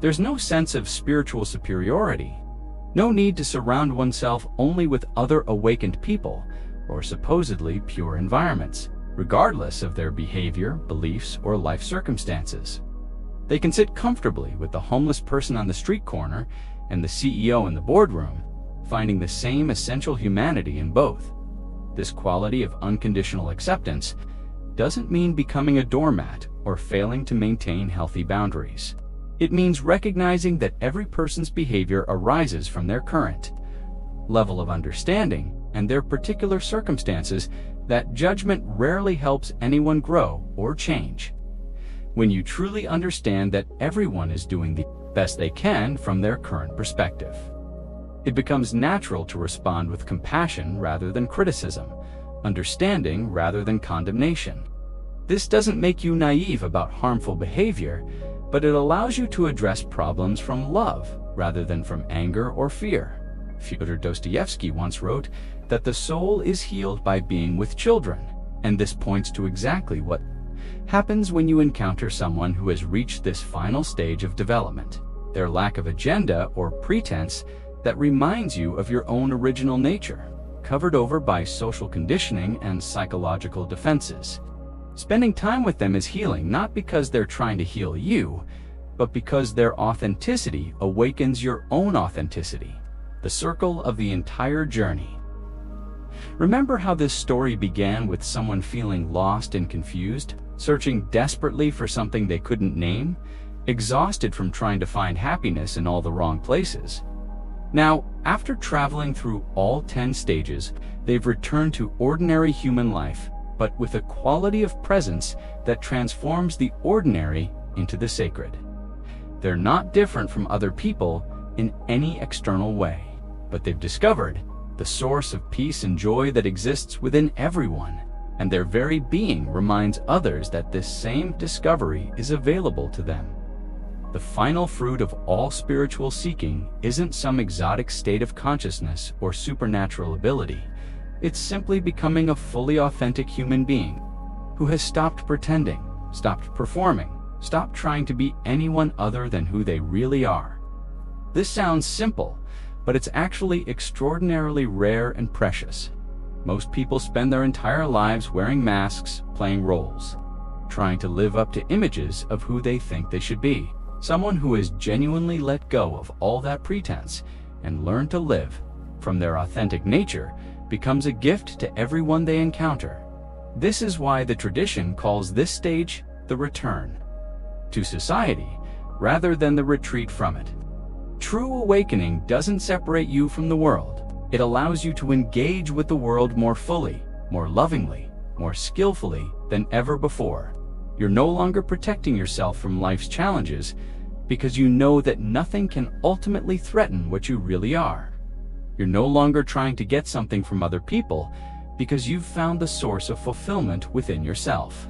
There's no sense of spiritual superiority, no need to surround oneself only with other awakened people or supposedly pure environments, regardless of their behavior, beliefs, or life circumstances. They can sit comfortably with the homeless person on the street corner and the CEO in the boardroom, finding the same essential humanity in both. This quality of unconditional acceptance doesn't mean becoming a doormat or failing to maintain healthy boundaries. It means recognizing that every person's behavior arises from their current level of understanding and their particular circumstances, that judgment rarely helps anyone grow or change. When you truly understand that everyone is doing the best they can from their current perspective, it becomes natural to respond with compassion rather than criticism, understanding rather than condemnation. This doesn't make you naive about harmful behavior, but it allows you to address problems from love rather than from anger or fear. Fyodor Dostoevsky once wrote that the soul is healed by being with children, and this points to exactly what happens when you encounter someone who has reached this final stage of development. Their lack of agenda or pretense that reminds you of your own original nature, covered over by social conditioning and psychological defenses. Spending time with them is healing, not because they're trying to heal you, but because their authenticity awakens your own authenticity. The circle of the entire journey. Remember how this story began with someone feeling lost and confused, searching desperately for something they couldn't name, exhausted from trying to find happiness in all the wrong places. Now, after traveling through all 10 stages, they've returned to ordinary human life, but with a quality of presence that transforms the ordinary into the sacred. They're not different from other people in any external way, but they've discovered the source of peace and joy that exists within everyone, and their very being reminds others that this same discovery is available to them. The final fruit of all spiritual seeking isn't some exotic state of consciousness or supernatural ability. It's simply becoming a fully authentic human being who has stopped pretending, stopped performing, stopped trying to be anyone other than who they really are. This sounds simple, but it's actually extraordinarily rare and precious. Most people spend their entire lives wearing masks, playing roles, trying to live up to images of who they think they should be. Someone who has genuinely let go of all that pretense and learned to live from their authentic nature becomes a gift to everyone they encounter. This is why the tradition calls this stage the return to society rather than the retreat from it. True awakening doesn't separate you from the world. It allows you to engage with the world more fully, more lovingly, more skillfully than ever before. You're no longer protecting yourself from life's challenges because you know that nothing can ultimately threaten what you really are. You're no longer trying to get something from other people because you've found the source of fulfillment within yourself.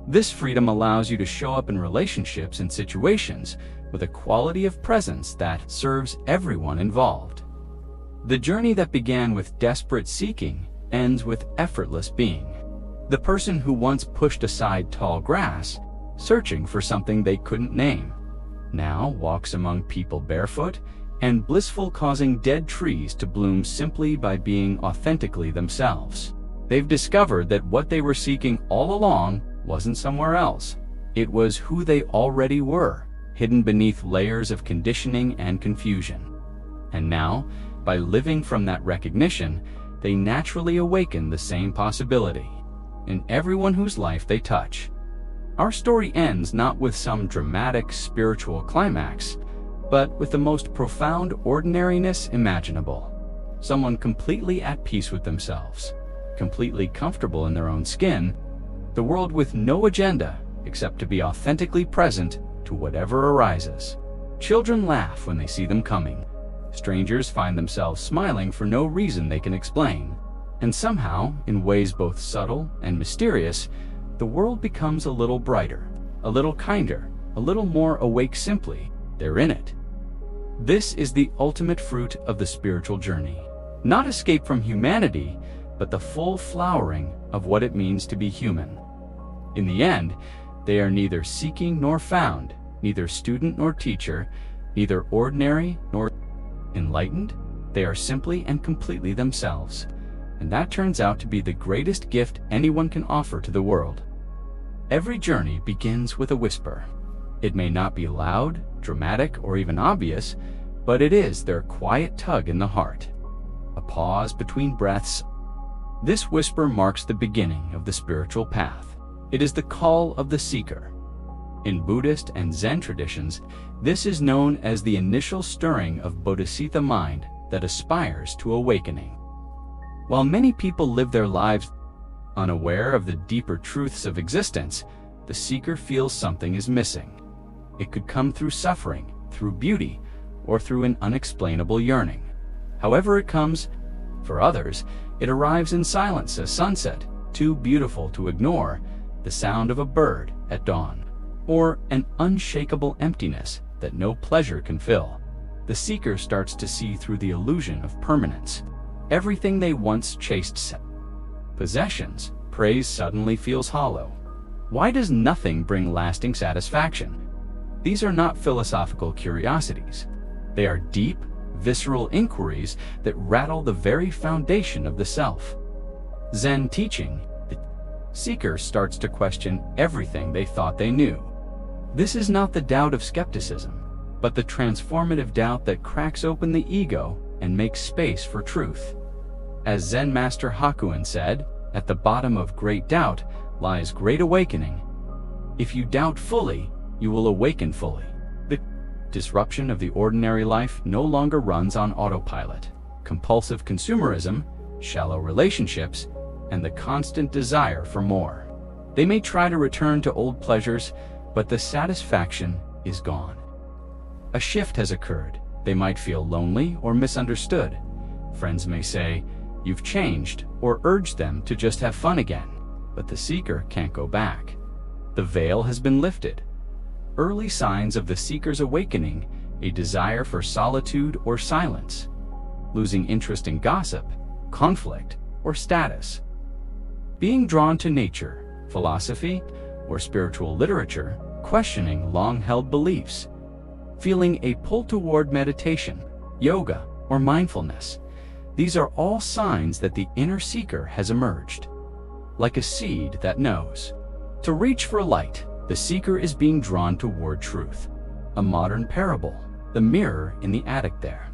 This freedom allows you to show up in relationships and situations with a quality of presence that serves everyone involved. The journey that began with desperate seeking ends with effortless being. The person who once pushed aside tall grass, searching for something they couldn't name, now walks among people barefoot and blissful, causing dead trees to bloom simply by being authentically themselves. They've discovered that what they were seeking all along wasn't somewhere else. It was who they already were, hidden beneath layers of conditioning and confusion. And now, by living from that recognition, they naturally awaken the same possibility in everyone whose life they touch. Our story ends not with some dramatic spiritual climax, but with the most profound ordinariness imaginable. Someone completely at peace with themselves, completely comfortable in their own skin, the world with no agenda except to be authentically present to whatever arises. Children laugh when they see them coming. Strangers find themselves smiling for no reason they can explain. And somehow, in ways both subtle and mysterious, the world becomes a little brighter, a little kinder, a little more awake simply. They're in it. This is the ultimate fruit of the spiritual journey. Not escape from humanity, but the full flowering of what it means to be human. In the end, they are neither seeking nor found, neither student nor teacher, neither ordinary nor enlightened. They are simply and completely themselves. And that turns out to be the greatest gift anyone can offer to the world. Every journey begins with a whisper. It may not be loud, dramatic, or even obvious, but it is their quiet tug in the heart. A pause between breaths. This whisper marks the beginning of the spiritual path. It is the call of the seeker. In Buddhist and Zen traditions, this is known as the initial stirring of Bodhisattva mind that aspires to awakening. While many people live their lives unaware of the deeper truths of existence, the seeker feels something is missing. It could come through suffering, through beauty, or through an unexplainable yearning. However it comes, for others, it arrives in silence, a sunset, too beautiful to ignore, the sound of a bird at dawn, or an unshakable emptiness that no pleasure can fill. The seeker starts to see through the illusion of permanence. Everything they once chased, possessions, praise, suddenly feels hollow. Why does nothing bring lasting satisfaction? These are not philosophical curiosities. They are deep, visceral inquiries that rattle the very foundation of the self. Zen teaching, the seeker starts to question everything they thought they knew. This is not the doubt of skepticism, but the transformative doubt that cracks open the ego and makes space for truth. As Zen master Hakuin said, at the bottom of great doubt lies great awakening. If you doubt fully, you will awaken fully. The disruption of the ordinary life no longer runs on autopilot. Compulsive consumerism, shallow relationships, and the constant desire for more. They may try to return to old pleasures, but the satisfaction is gone. A shift has occurred. They might feel lonely or misunderstood. Friends may say, "You've changed," or urge them to just have fun again. But the seeker can't go back. The veil has been lifted. Early signs of the seeker's awakening: a desire for solitude or silence, losing interest in gossip, conflict, or status, being drawn to nature, philosophy, or spiritual literature, questioning long-held beliefs, feeling a pull toward meditation, yoga, or mindfulness. These are all signs that the inner seeker has emerged. Like a seed that knows to reach for light, the seeker is being drawn toward truth. A modern parable, the mirror in the attic there.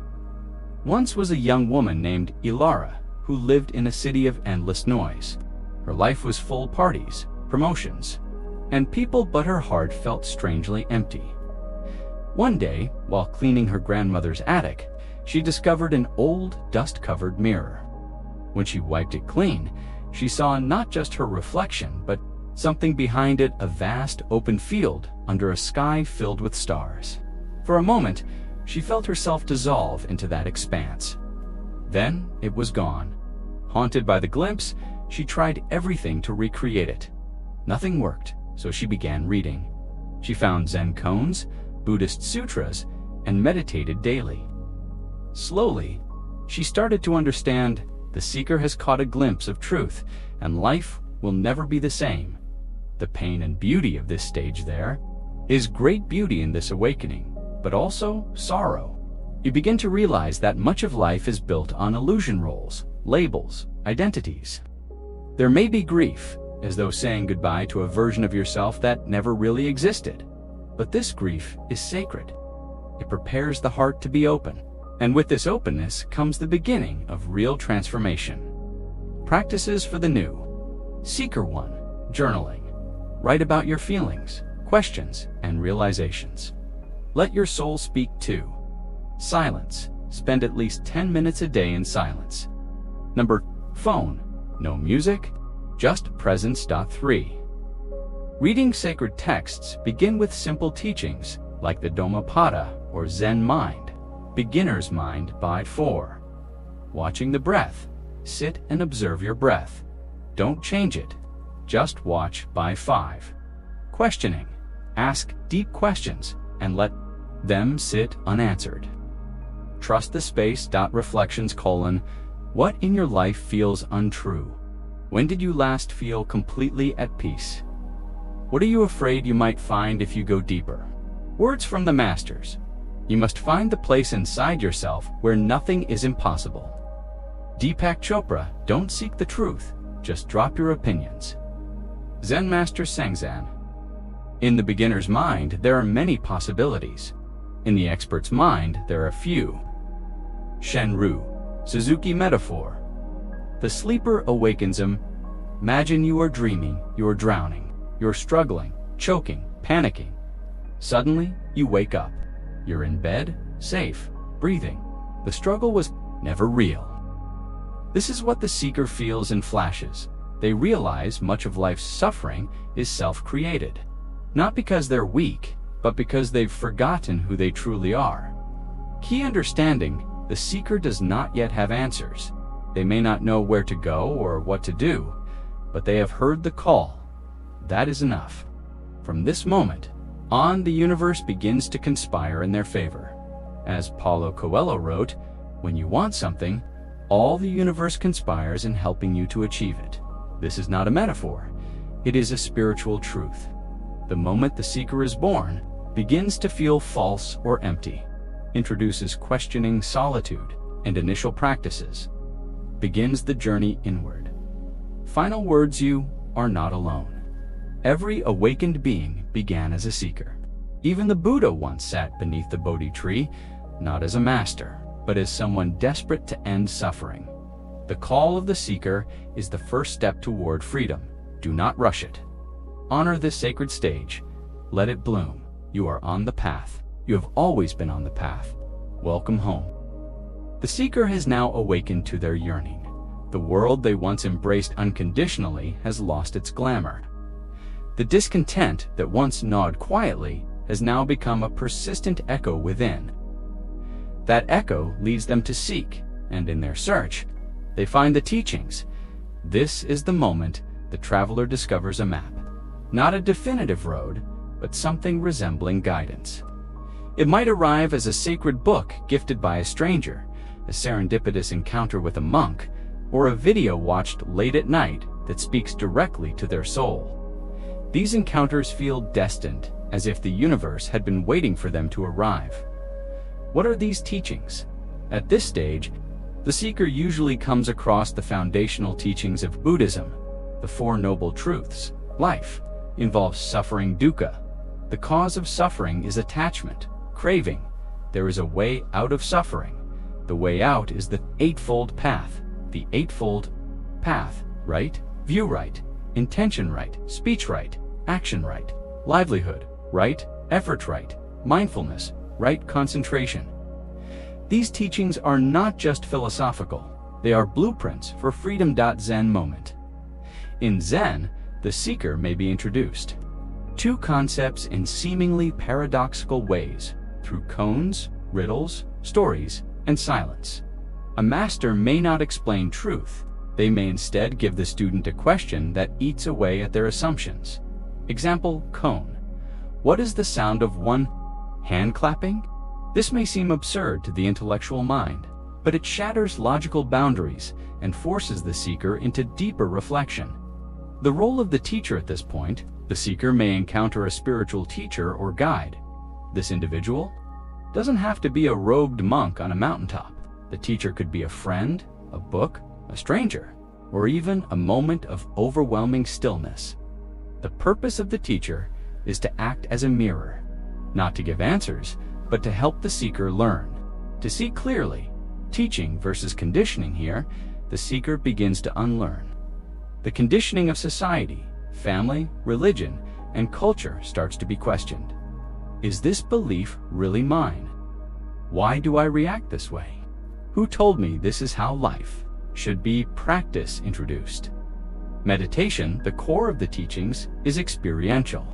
Once was a young woman named Ilara who lived in a city of endless noise. Her life was full parties, promotions, and people, but her heart felt strangely empty. One day, while cleaning her grandmother's attic, she discovered an old, dust-covered mirror. When she wiped it clean, she saw not just her reflection, but something behind it, a vast open field under a sky filled with stars. For a moment, she felt herself dissolve into that expanse. Then it was gone. Haunted by the glimpse, she tried everything to recreate it. Nothing worked, so she began reading. She found Zen koans, Buddhist sutras, and meditated daily. Slowly, she started to understand the seeker has caught a glimpse of truth, and life will never be the same. The pain and beauty of this stage there is great beauty in this awakening, but also sorrow. You begin to realize that much of life is built on illusion roles, labels, identities. There may be grief, as though saying goodbye to a version of yourself that never really existed. But this grief is sacred. It prepares the heart to be open. And with this openness comes the beginning of real transformation. Practices for the new. Seeker 1. Journaling. Write about your feelings, questions, and realizations. Let your soul speak. 2. Silence. Spend at least 10 minutes a day in silence. Number phone. No music, just presence. 3. Reading sacred texts. Begin with simple teachings like the Dhammapada or Zen Mind, Beginner's Mind by 4. Watching the breath. Sit and observe your breath. Don't change it. Just watch by 5. Questioning. Ask deep questions and let them sit unanswered. Trust the space. Reflections: what in your life feels untrue? When did you last feel completely at peace? What are you afraid you might find if you go deeper? Words from the masters. You must find the place inside yourself where nothing is impossible. Deepak Chopra, don't seek the truth, just drop your opinions. Zen Master Sengzan. In the beginner's mind, there are many possibilities. In the expert's mind, there are few. Shenru, Suzuki metaphor. The sleeper awakens him. Imagine you are dreaming, you are drowning, you're struggling, choking, panicking. Suddenly, you wake up. You're in bed, safe, breathing. The struggle was never real. This is what the seeker feels in flashes. They realize much of life's suffering is self-created. Not because they're weak, but because they've forgotten who they truly are. Key understanding: the seeker does not yet have answers. They may not know where to go or what to do, but they have heard the call. that is enough. From this moment on, the universe begins to conspire in their favor. As Paulo Coelho wrote, when you want something, all the universe conspires in helping you to achieve it. This is not a metaphor. It is a spiritual truth. The moment the seeker is born, begins to feel false or empty, introduces questioning solitude and initial practices, begins the journey inward. Final words: you are not alone. Every awakened being began as a seeker. Even the Buddha once sat beneath the Bodhi tree, not as a master, but as someone desperate to end suffering. The call of the seeker is the first step toward freedom. Do not rush it. Honor this sacred stage. Let it bloom. You are on the path. You have always been on the path. Welcome home. The seeker has now awakened to their yearning. The world they once embraced unconditionally has lost its glamour. The discontent that once gnawed quietly has now become a persistent echo within. That echo leads them to seek, and in their search, they find the teachings. This is the moment the traveler discovers a map. Not a definitive road, but something resembling guidance. It might arrive as a sacred book gifted by a stranger, a serendipitous encounter with a monk, or a video watched late at night that speaks directly to their soul. These encounters feel destined, as if the universe had been waiting for them to arrive. What are these teachings? At this stage, the seeker usually comes across the foundational teachings of Buddhism, the Four Noble Truths. Life involves suffering, dukkha. The cause of suffering is attachment, craving. There is a way out of suffering. The way out is the Eightfold Path. The Eightfold Path: right, view right, intention right, speech right, action right, livelihood right, effort right, mindfulness right, concentration. These teachings are not just philosophical. They are blueprints for freedom. Zen moment. In Zen, the seeker may be introduced two concepts in seemingly paradoxical ways, through koans, riddles, stories, and silence. A master may not explain truth. They may instead give the student a question that eats away at their assumptions. Example: koan. What is the sound of one hand clapping? This may seem absurd to the intellectual mind, but it shatters logical boundaries and forces the seeker into deeper reflection. The role of the teacher at this point: the seeker may encounter a spiritual teacher or guide. This individual doesn't have to be a robed monk on a mountaintop. The teacher could be a friend, a book, a stranger, or even a moment of overwhelming stillness. The purpose of the teacher is to act as a mirror, not to give answers, but to help the seeker learn, to see clearly. Teaching versus conditioning here, the seeker begins to unlearn. The conditioning of society, family, religion, and culture starts to be questioned. Is this belief really mine? Why do I react this way? Who told me this is how life should be? Practice introduced. Meditation, the core of the teachings, is experiential.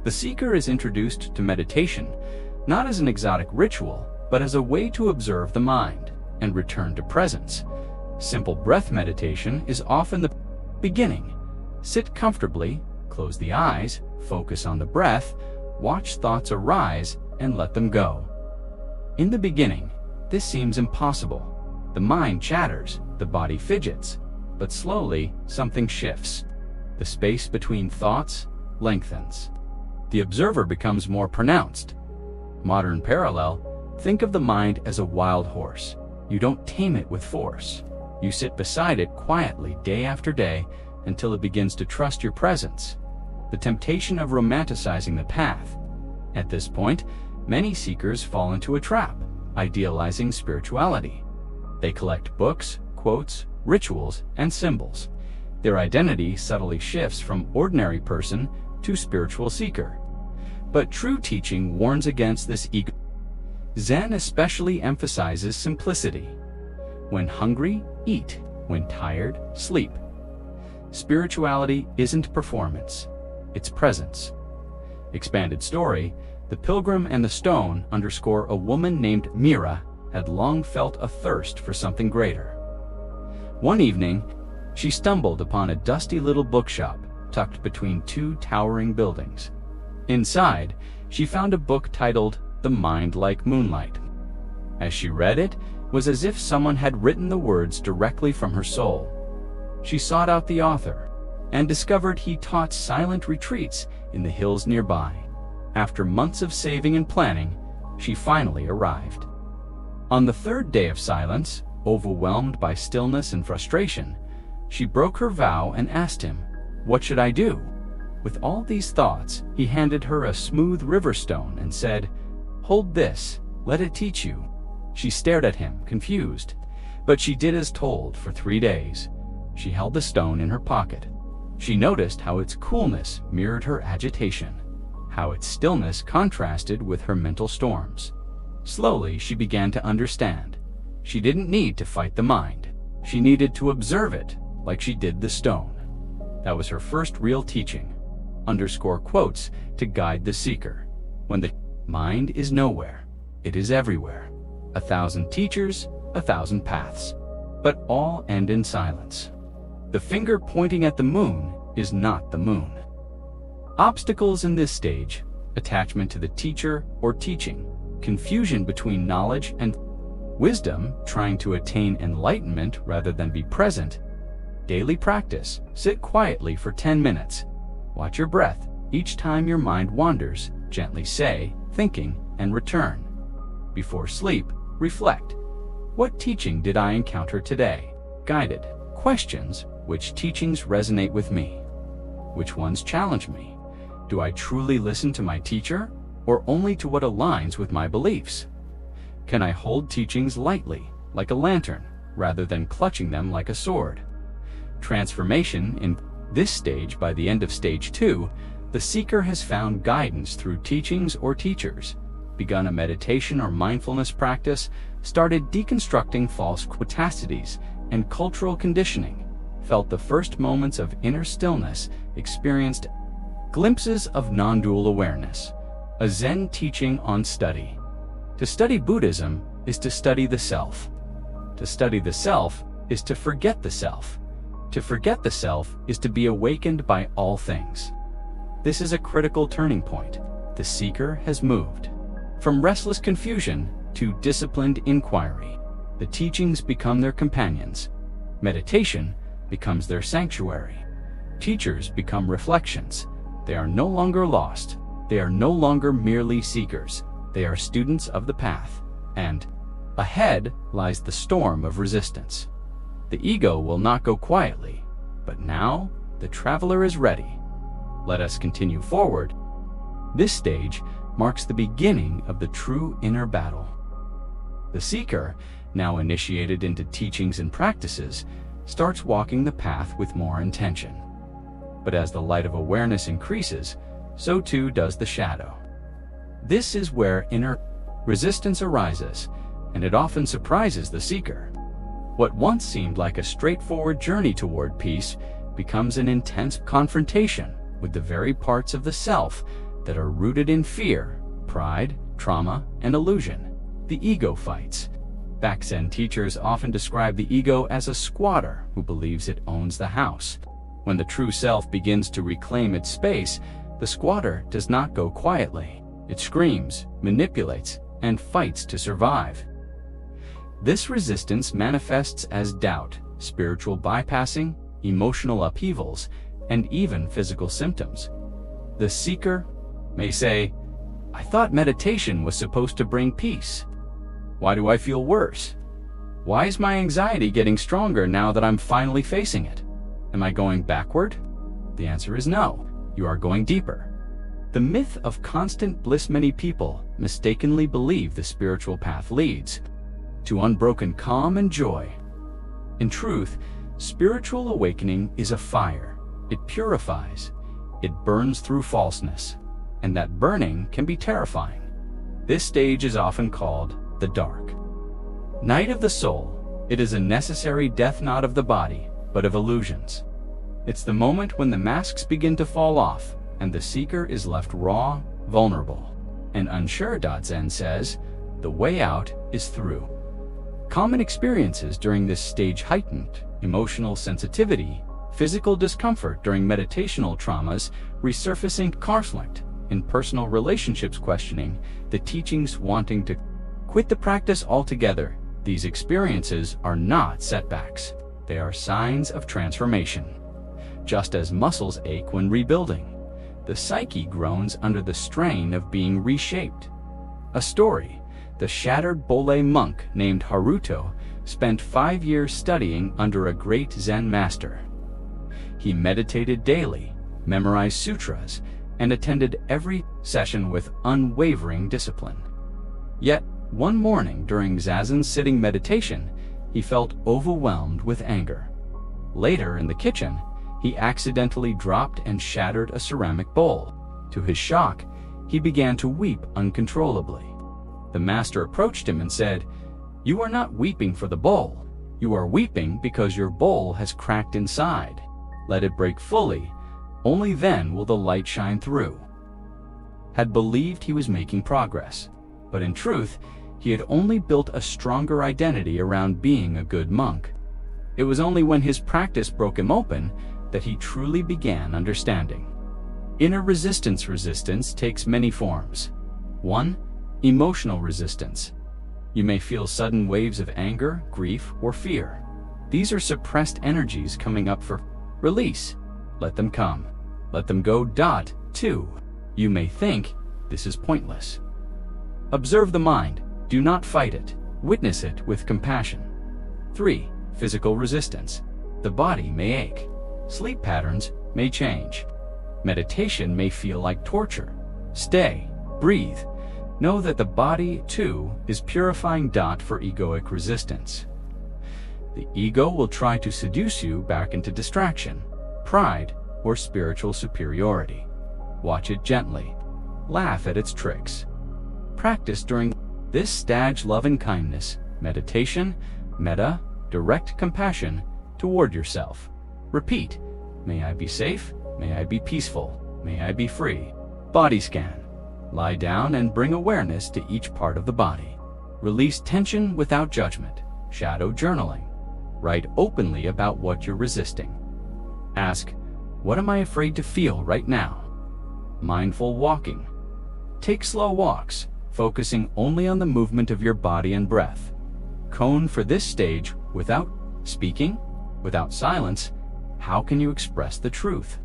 The seeker is introduced to meditation not as an exotic ritual, but as a way to observe the mind and return to presence. Simple breath meditation is often the beginning. Sit comfortably, close the eyes, focus on the breath, watch thoughts arise, and let them go. In the beginning, this seems impossible. The mind chatters, the body fidgets, but slowly something shifts. The space between thoughts lengthens. The observer becomes more pronounced. Modern parallel: think of the mind as a wild horse. You don't tame it with force. You sit beside it quietly day after day until it begins to trust your presence. The temptation of romanticizing the path. At this point, many seekers fall into a trap, idealizing spirituality. They collect books, quotes, rituals, and symbols. Their identity subtly shifts from ordinary person to spiritual seeker. But true teaching warns against this ego. Zen especially emphasizes simplicity. When hungry, eat. When tired, sleep. Spirituality isn't performance, it's presence. Expanded story: The Pilgrim and the Stone underscore a woman named Mira had long felt a thirst for something greater. One evening, she stumbled upon a dusty little bookshop tucked between two towering buildings. Inside, she found a book titled The Mind Like Moonlight. As she read it, was as if someone had written the words directly from her soul. She sought out the author and discovered he taught silent retreats in the hills nearby. After months of saving and planning, she finally arrived. On the third day of silence, overwhelmed by stillness and frustration, she broke her vow and asked him, "What should I do?" With all these thoughts, he handed her a smooth river stone and said, "Hold this, let it teach you." She stared at him, confused, but she did as told for 3 days. She held the stone in her pocket. She noticed how its coolness mirrored her agitation, how its stillness contrasted with her mental storms. Slowly, she began to understand. She didn't need to fight the mind. She needed to observe it like she did the stone. That was her first real teaching. Underscore quotes to guide the seeker. When the mind is nowhere, it is everywhere. 1,000 teachers, 1,000 paths, but all end in silence. The finger pointing at the moon is not the moon. Obstacles in this stage: attachment to the teacher or teaching, confusion between knowledge and wisdom, trying to attain enlightenment rather than be present. Daily practice: sit quietly for 10 minutes. Watch your breath. Each time your mind wanders, gently say, thinking, and return. Before sleep, reflect. What teaching did I encounter today? Guided questions: which teachings resonate with me? Which ones challenge me? Do I truly listen to my teacher, or only to what aligns with my beliefs? Can I hold teachings lightly, like a lantern, rather than clutching them like a sword? Transformation: in this stage, by the end of stage 2, the seeker has found guidance through teachings or teachers, begun a meditation or mindfulness practice, started deconstructing false capacities and cultural conditioning, felt the first moments of inner stillness, experienced glimpses of non-dual awareness. A Zen teaching on study. To study Buddhism is to study the self. To study the self is to forget the self. To forget the self is to be awakened by all things. This is a critical turning point. The seeker has moved from restless confusion to disciplined inquiry. The teachings become their companions. Meditation becomes their sanctuary. Teachers become reflections. They are no longer lost. They are no longer merely seekers. They are students of the path. And ahead lies the storm of resistance. The ego will not go quietly, but now the traveler is ready. Let us continue forward. This stage marks the beginning of the true inner battle. The seeker, now initiated into teachings and practices, starts walking the path with more intention. But as the light of awareness increases, so too does the shadow. This is where inner resistance arises, and it often surprises the seeker. What once seemed like a straightforward journey toward peace becomes an intense confrontation with the very parts of the self that are rooted in fear, pride, trauma, and illusion. The ego fights. Back Zen teachers often describe the ego as a squatter who believes it owns the house. When the true self begins to reclaim its space, the squatter does not go quietly. It screams, manipulates, and fights to survive. This resistance manifests as doubt, spiritual bypassing, emotional upheavals, and even physical symptoms. The seeker may say, "I thought meditation was supposed to bring peace. Why do I feel worse? Why is my anxiety getting stronger now that I'm finally facing it? Am I going backward?" The answer is no. You are going deeper. The myth of constant bliss: many people mistakenly believe the spiritual path leads to unbroken calm and joy. In truth, spiritual awakening is a fire. It purifies. It burns through falseness. And that burning can be terrifying. This stage is often called the dark night of the soul. It is a necessary death not of the body, but of illusions. It's the moment when the masks begin to fall off and the seeker is left raw, vulnerable, and unsure. Zen says, the way out is through. Common experiences during this stage: heightened emotional sensitivity, physical discomfort during meditational traumas, resurfacing conflict in personal relationships, questioning the teachings, wanting to quit the practice altogether. These experiences are not setbacks. They are signs of transformation. Just as muscles ache when rebuilding, the psyche groans under the strain of being reshaped. A story: the shattered Bole monk named Haruto spent 5 years studying under a great Zen master. He meditated daily, memorized sutras, and attended every session with unwavering discipline. Yet, one morning during Zazen sitting meditation, he felt overwhelmed with anger. Later in the kitchen, he accidentally dropped and shattered a ceramic bowl. To his shock, he began to weep uncontrollably. The master approached him and said, "You are not weeping for the bowl. You are weeping because your bowl has cracked inside. Let it break fully. Only then will the light shine through." Had believed he was making progress, but in truth, he had only built a stronger identity around being a good monk. It was only when his practice broke him open that he truly began understanding. Inner resistance. Resistance takes many forms. 1. Emotional resistance. You may feel sudden waves of anger, grief, or fear. These are suppressed energies coming up for release. Let them come. Let them go. 2. You may think, this is pointless. Observe the mind. Do not fight it. Witness it with compassion. 3. Physical resistance. The body may ache. Sleep patterns may change. Meditation may feel like torture. Stay. Breathe. Know that the body, too, is purifying. For egoic resistance. The ego will try to seduce you back into distraction, pride, or spiritual superiority. Watch it gently. Laugh at its tricks. Practice during this stage loving-kindness, meditation, metta, direct compassion toward yourself. Repeat, may I be safe, may I be peaceful, may I be free. Body scan. Lie down and bring awareness to each part of the body. Release tension without judgment. Shadow journaling. Write openly about what you're resisting. Ask, what am I afraid to feel right now? Mindful walking. Take slow walks, focusing only on the movement of your body and breath. Cone for this stage: without speaking, without silence, how can you express the truth?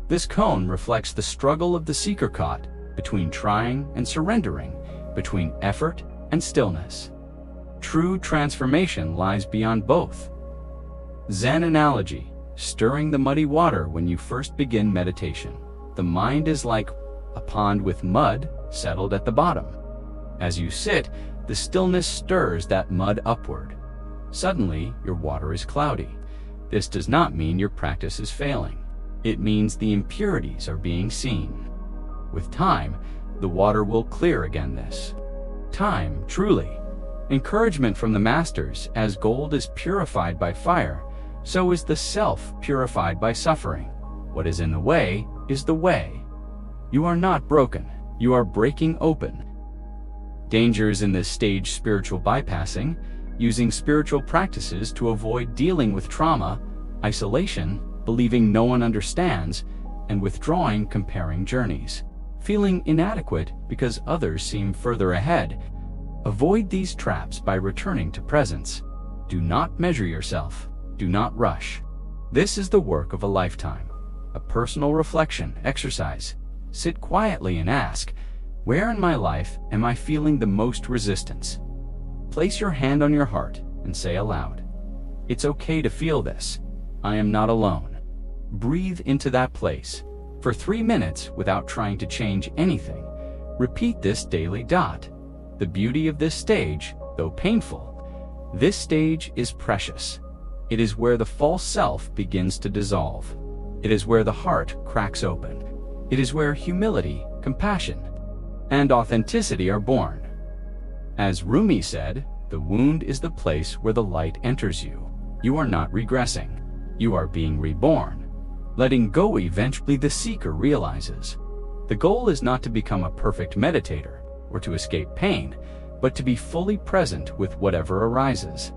This cone reflects the struggle of the seeker caught between trying and surrendering, between effort and stillness. True transformation lies beyond both. Zen analogy: stirring the muddy water when you first begin meditation. The mind is like a pond with mud settled at the bottom. As you sit, the stillness stirs that mud upward. Suddenly, your water is cloudy. This does not mean your practice is failing. It means the impurities are being seen. With time, the water will clear again. This time, truly. Encouragement from the masters: as gold is purified by fire, so is the self purified by suffering. What is in the way is the way. You are not broken. You are breaking open. Dangers in this stage: spiritual bypassing, using spiritual practices to avoid dealing with trauma, isolation, believing no one understands, and withdrawing, comparing journeys, feeling inadequate because others seem further ahead. Avoid these traps by returning to presence. Do not measure yourself. Do not rush. This is the work of a lifetime, a personal reflection exercise. Sit quietly and ask, where in my life am I feeling the most resistance? Place your hand on your heart and say aloud, it's okay to feel this. I am not alone. Breathe into that place for 3 minutes without trying to change anything. Repeat this daily. The beauty of this stage, though painful, this stage is precious. It is where the false self begins to dissolve. It is where the heart cracks open. It is where humility, compassion, and authenticity are born. As Rumi said, the wound is the place where the light enters you. You are not regressing. You are being reborn. Letting go eventually, the seeker realizes. The goal is not to become a perfect meditator or to escape pain, but to be fully present with whatever arises.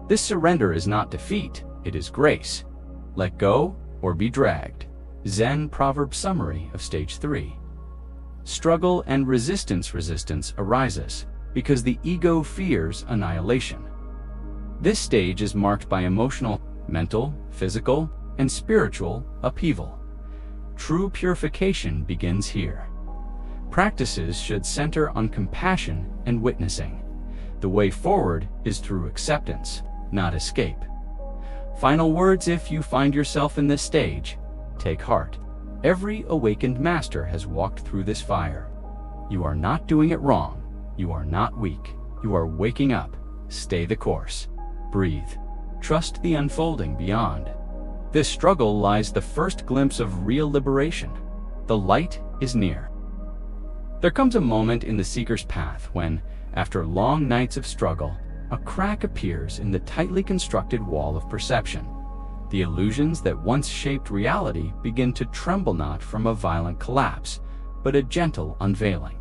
This surrender is not defeat, it is grace. Let go, or be dragged. Zen proverb summary of stage 3. Struggle and resistance arises because the ego fears annihilation. This stage is marked by emotional, mental, physical, and spiritual upheaval. True purification begins here. Practices should center on compassion and witnessing. The way forward is through acceptance, not escape. Final words: if you find yourself in this stage, take heart. Every awakened master has walked through this fire. You are not doing it wrong. You are not weak. You are waking up. Stay the course. Breathe. Trust the unfolding beyond. This struggle lies the first glimpse of real liberation. The light is near. There comes a moment in the seeker's path when, after long nights of struggle, a crack appears in the tightly constructed wall of perception. The illusions that once shaped reality begin to tremble, not from a violent collapse, but a gentle unveiling.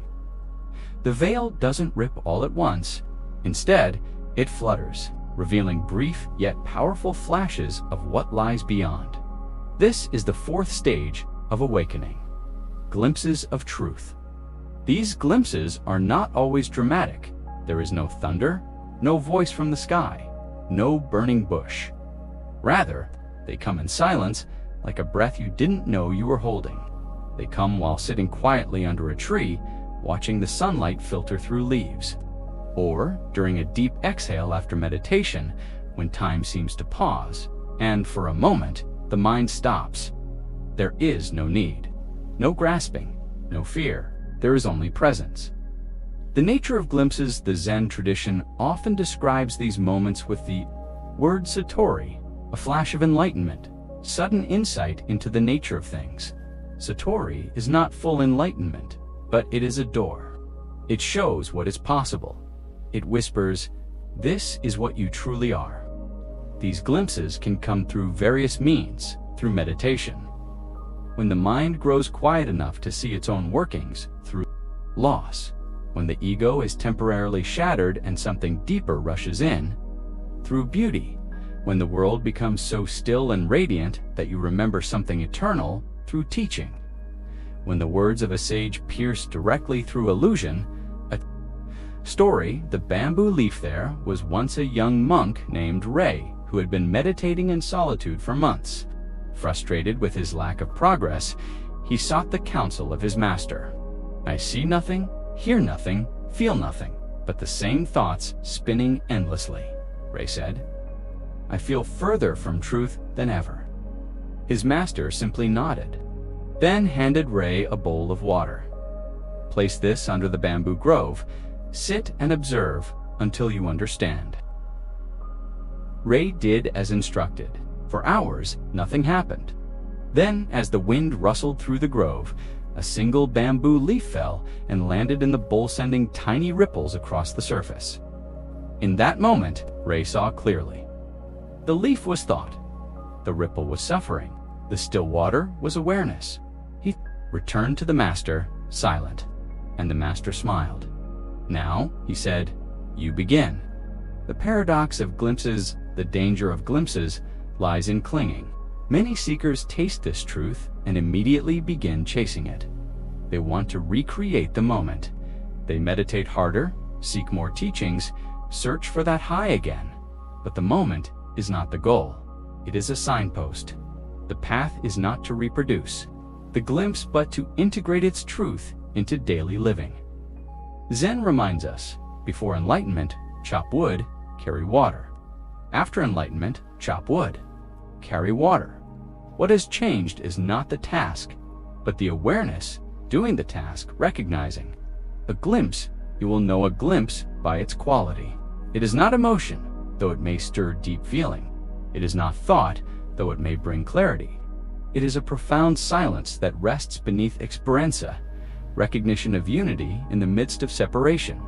The veil doesn't rip all at once. Instead, it flutters, revealing brief yet powerful flashes of what lies beyond. This is the fourth stage of awakening. Glimpses of truth. These glimpses are not always dramatic. There is no thunder, no voice from the sky, no burning bush. Rather, they come in silence, like a breath you didn't know you were holding. They come while sitting quietly under a tree, watching the sunlight filter through leaves. Or during a deep exhale after meditation, when time seems to pause, and for a moment, the mind stops. There is no need, no grasping, no fear. There is only presence. The nature of glimpses. The Zen tradition often describes these moments with the word satori, a flash of enlightenment, sudden insight into the nature of things. Satori is not full enlightenment, but it is a door. It shows what is possible. It whispers, "This is what you truly are." These glimpses can come through various means, through meditation. When the mind grows quiet enough to see its own workings, through loss. When the ego is temporarily shattered and something deeper rushes in, through beauty. When the world becomes so still and radiant that you remember something eternal, through teaching. When the words of a sage pierce directly through illusion. A story: the bamboo leaf. There was once a young monk named Ray who had been meditating in solitude for months. Frustrated with his lack of progress, he sought the counsel of his master. "I see nothing, hear nothing, feel nothing, but the same thoughts spinning endlessly," Ray said. "I feel further from truth than ever." His master simply nodded, then handed Ray a bowl of water. "Place this under the bamboo grove. Sit and observe until you understand." Ray did as instructed. For hours, nothing happened. Then, as the wind rustled through the grove, a single bamboo leaf fell and landed in the bowl, sending tiny ripples across the surface. In that moment, Ray saw clearly. The leaf was thought. The ripple was suffering. The still water was awareness. He returned to the master, silent, and the master smiled. "Now," he said, "you begin." The paradox of glimpses. The danger of glimpses lies in clinging. Many seekers taste this truth and immediately begin chasing it. They want to recreate the moment. They meditate harder, seek more teachings, search for that high again. But the moment is not the goal. It is a signpost. The path is not to reproduce the glimpse, but to integrate its truth into daily living. Zen reminds us, before enlightenment, chop wood, carry water. After enlightenment, chop wood, carry water. What has changed is not the task, but the awareness doing the task, recognizing. A glimpse, you will know a glimpse by its quality. It is not emotion, though it may stir deep feeling. It is not thought, though it may bring clarity. It is a profound silence that rests beneath experienza, recognition of unity in the midst of separation.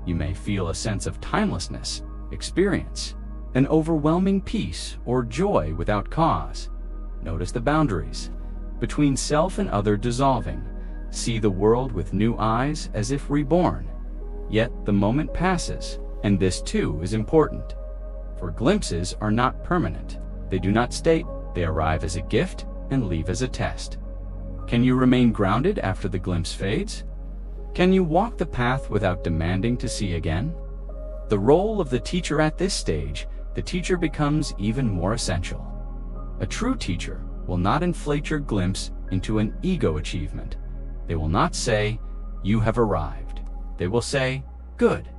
You may feel a sense of timelessness, experience, an overwhelming peace or joy without cause. Notice the boundaries between self and other dissolving. See the world with new eyes as if reborn. Yet the moment passes, and this too is important. For glimpses are not permanent. They do not stay They arrive as a gift and leave as a test. Can you remain grounded after the glimpse fades? Can you walk the path without demanding to see again? The role of the teacher at this stage, the teacher becomes even more essential. A true teacher will not inflate your glimpse into an ego achievement. They will not say, "You have arrived." They will say, "Good.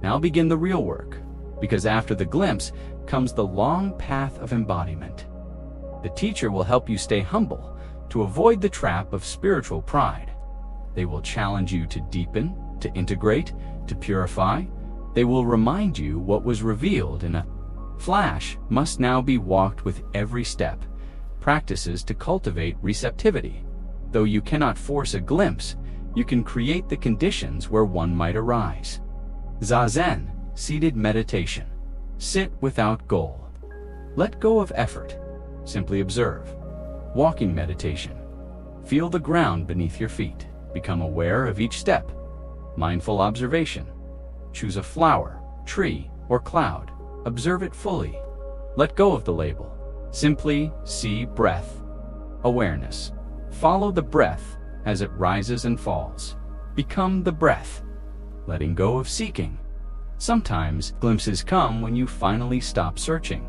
Now begin the real work," because after the glimpse comes the long path of embodiment. The teacher will help you stay humble, to avoid the trap of spiritual pride. They will challenge you to deepen, to integrate, to purify. They will remind you what was revealed in a flash must now be walked with every step. Practices to cultivate receptivity. Though you cannot force a glimpse, you can create the conditions where one might arise. Zazen, seated meditation. Sit without goal. Let go of effort. Simply observe. Walking meditation. Feel the ground beneath your feet. Become aware of each step. Mindful observation. Choose a flower, tree, or cloud. Observe it fully. Let go of the label. Simply see breath. Awareness. Follow the breath as it rises and falls. Become the breath. Letting go of seeking. Sometimes glimpses come when you finally stop searching.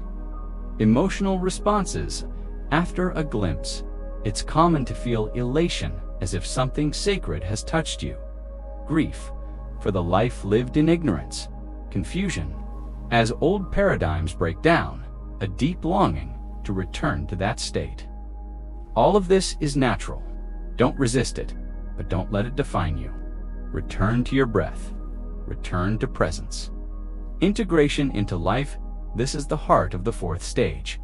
Emotional responses. After a glimpse, it's common to feel elation, as if something sacred has touched you. Grief, for the life lived in ignorance. Confusion, as old paradigms break down. A deep longing to return to that state. All of this is natural. Don't resist it, but don't let it define you. Return to your breath. Return to presence. Integration into life. This is the heart of the fourth stage.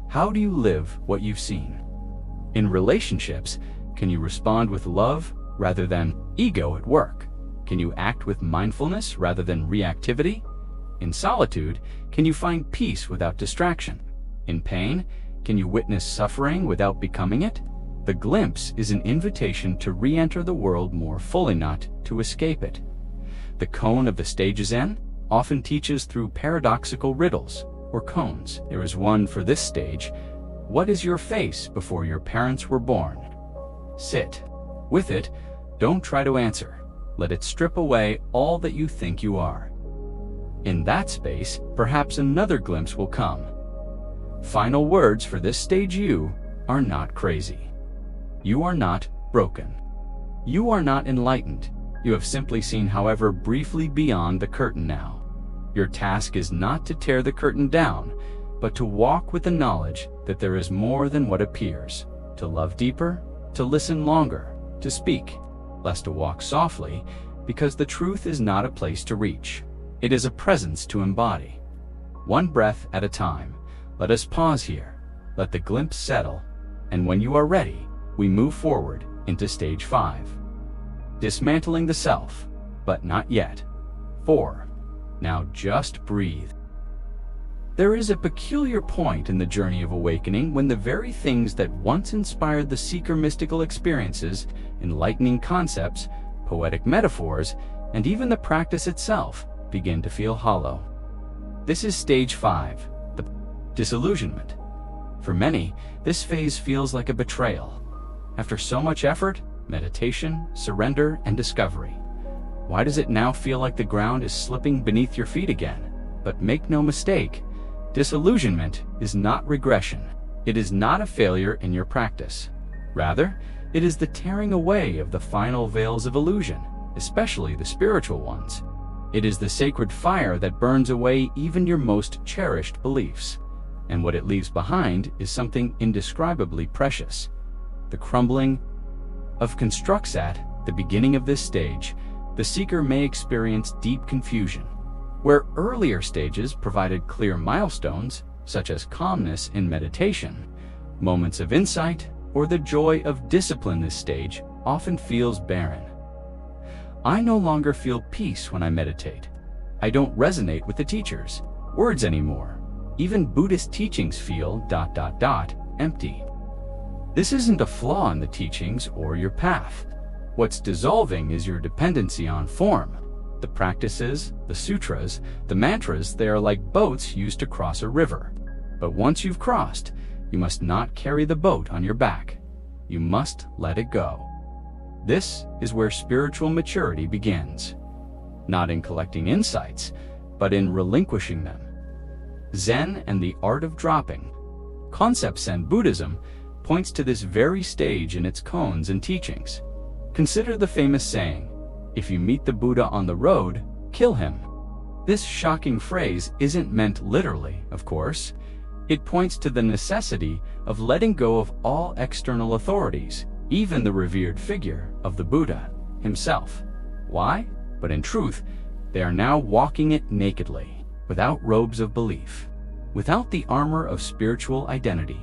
How do you live what you've seen? In relationships, can you respond with love rather than ego at work? Can you act with mindfulness rather than reactivity? In solitude, can you find peace without distraction? In pain, can you witness suffering without becoming it? The glimpse is an invitation to re-enter the world more fully, not to escape it. The koan of the stage Zen often teaches through paradoxical riddles, or koans. There is one for this stage. What is your face before your parents were born? Sit with it. Don't try to answer. Let it strip away all that you think you are. In that space, perhaps another glimpse will come. Final words for this stage: you are not crazy. You are not broken. You are not enlightened. You have simply seen, however briefly, beyond the curtain now. Your task is not to tear the curtain down, but to walk with the knowledge that there is more than what appears, to love deeper, to listen longer, to speak less, to walk softly, because the truth is not a place to reach. It is a presence to embody. One breath at a time. Let us pause here. Let the glimpse settle, and when you are ready, we move forward into stage 5. Dismantling the self, but not yet. 4. Now just breathe. There is a peculiar point in the journey of awakening when the very things that once inspired the seeker mystical experiences, enlightening concepts, poetic metaphors, and even the practice itself begin to feel hollow. This is stage 5, the disillusionment. For many, this phase feels like a betrayal. After so much effort, meditation, surrender, and discovery, why does it now feel like the ground is slipping beneath your feet again? But make no mistake, disillusionment is not regression. It is not a failure in your practice. Rather, it is the tearing away of the final veils of illusion, especially the spiritual ones. It is the sacred fire that burns away even your most cherished beliefs. And what it leaves behind is something indescribably precious. The crumbling of constructs. At the beginning of this stage, the seeker may experience deep confusion. Where earlier stages provided clear milestones, such as calmness in meditation, moments of insight, or the joy of discipline, this stage often feels barren. I no longer feel peace when I meditate. I don't resonate with the teacher's words anymore. Even Buddhist teachings feel ... empty. This isn't a flaw in the teachings or your path. What's dissolving is your dependency on form. The practices, the sutras, the mantras, they are like boats used to cross a river. But once you've crossed, You must not carry the boat on your back. You must let it go. This is where spiritual maturity begins. Not in collecting insights, but in relinquishing them. Zen and the art of dropping. Concept Zen Buddhism points to this very stage in its koans and teachings. Consider the famous saying, "If you meet the Buddha on the road, kill him." This shocking phrase isn't meant literally, of course. It points to the necessity of letting go of all external authorities, even the revered figure of the Buddha himself. Why? But in truth, they are now walking it nakedly, without robes of belief. Without the armor of spiritual identity,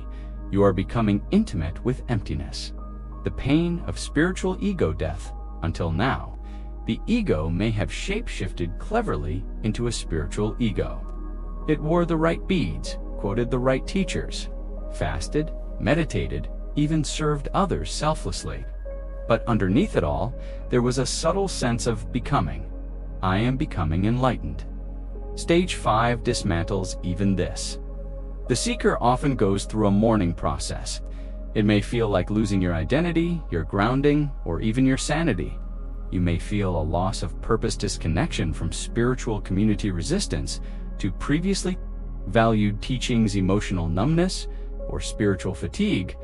you are becoming intimate with emptiness. The pain of spiritual ego death. Until now, the ego may have shape-shifted cleverly into a spiritual ego. It wore the right beads, quoted the right teachers, fasted, meditated, even served others selflessly. But underneath it all, there was a subtle sense of becoming. I am becoming enlightened. Stage 5 dismantles even this. The seeker often goes through a mourning process. It may feel like losing your identity, your grounding, or even your sanity. You may feel a loss of purpose, disconnection from spiritual community, resistance to previously valued teachings, emotional numbness, or spiritual fatigue.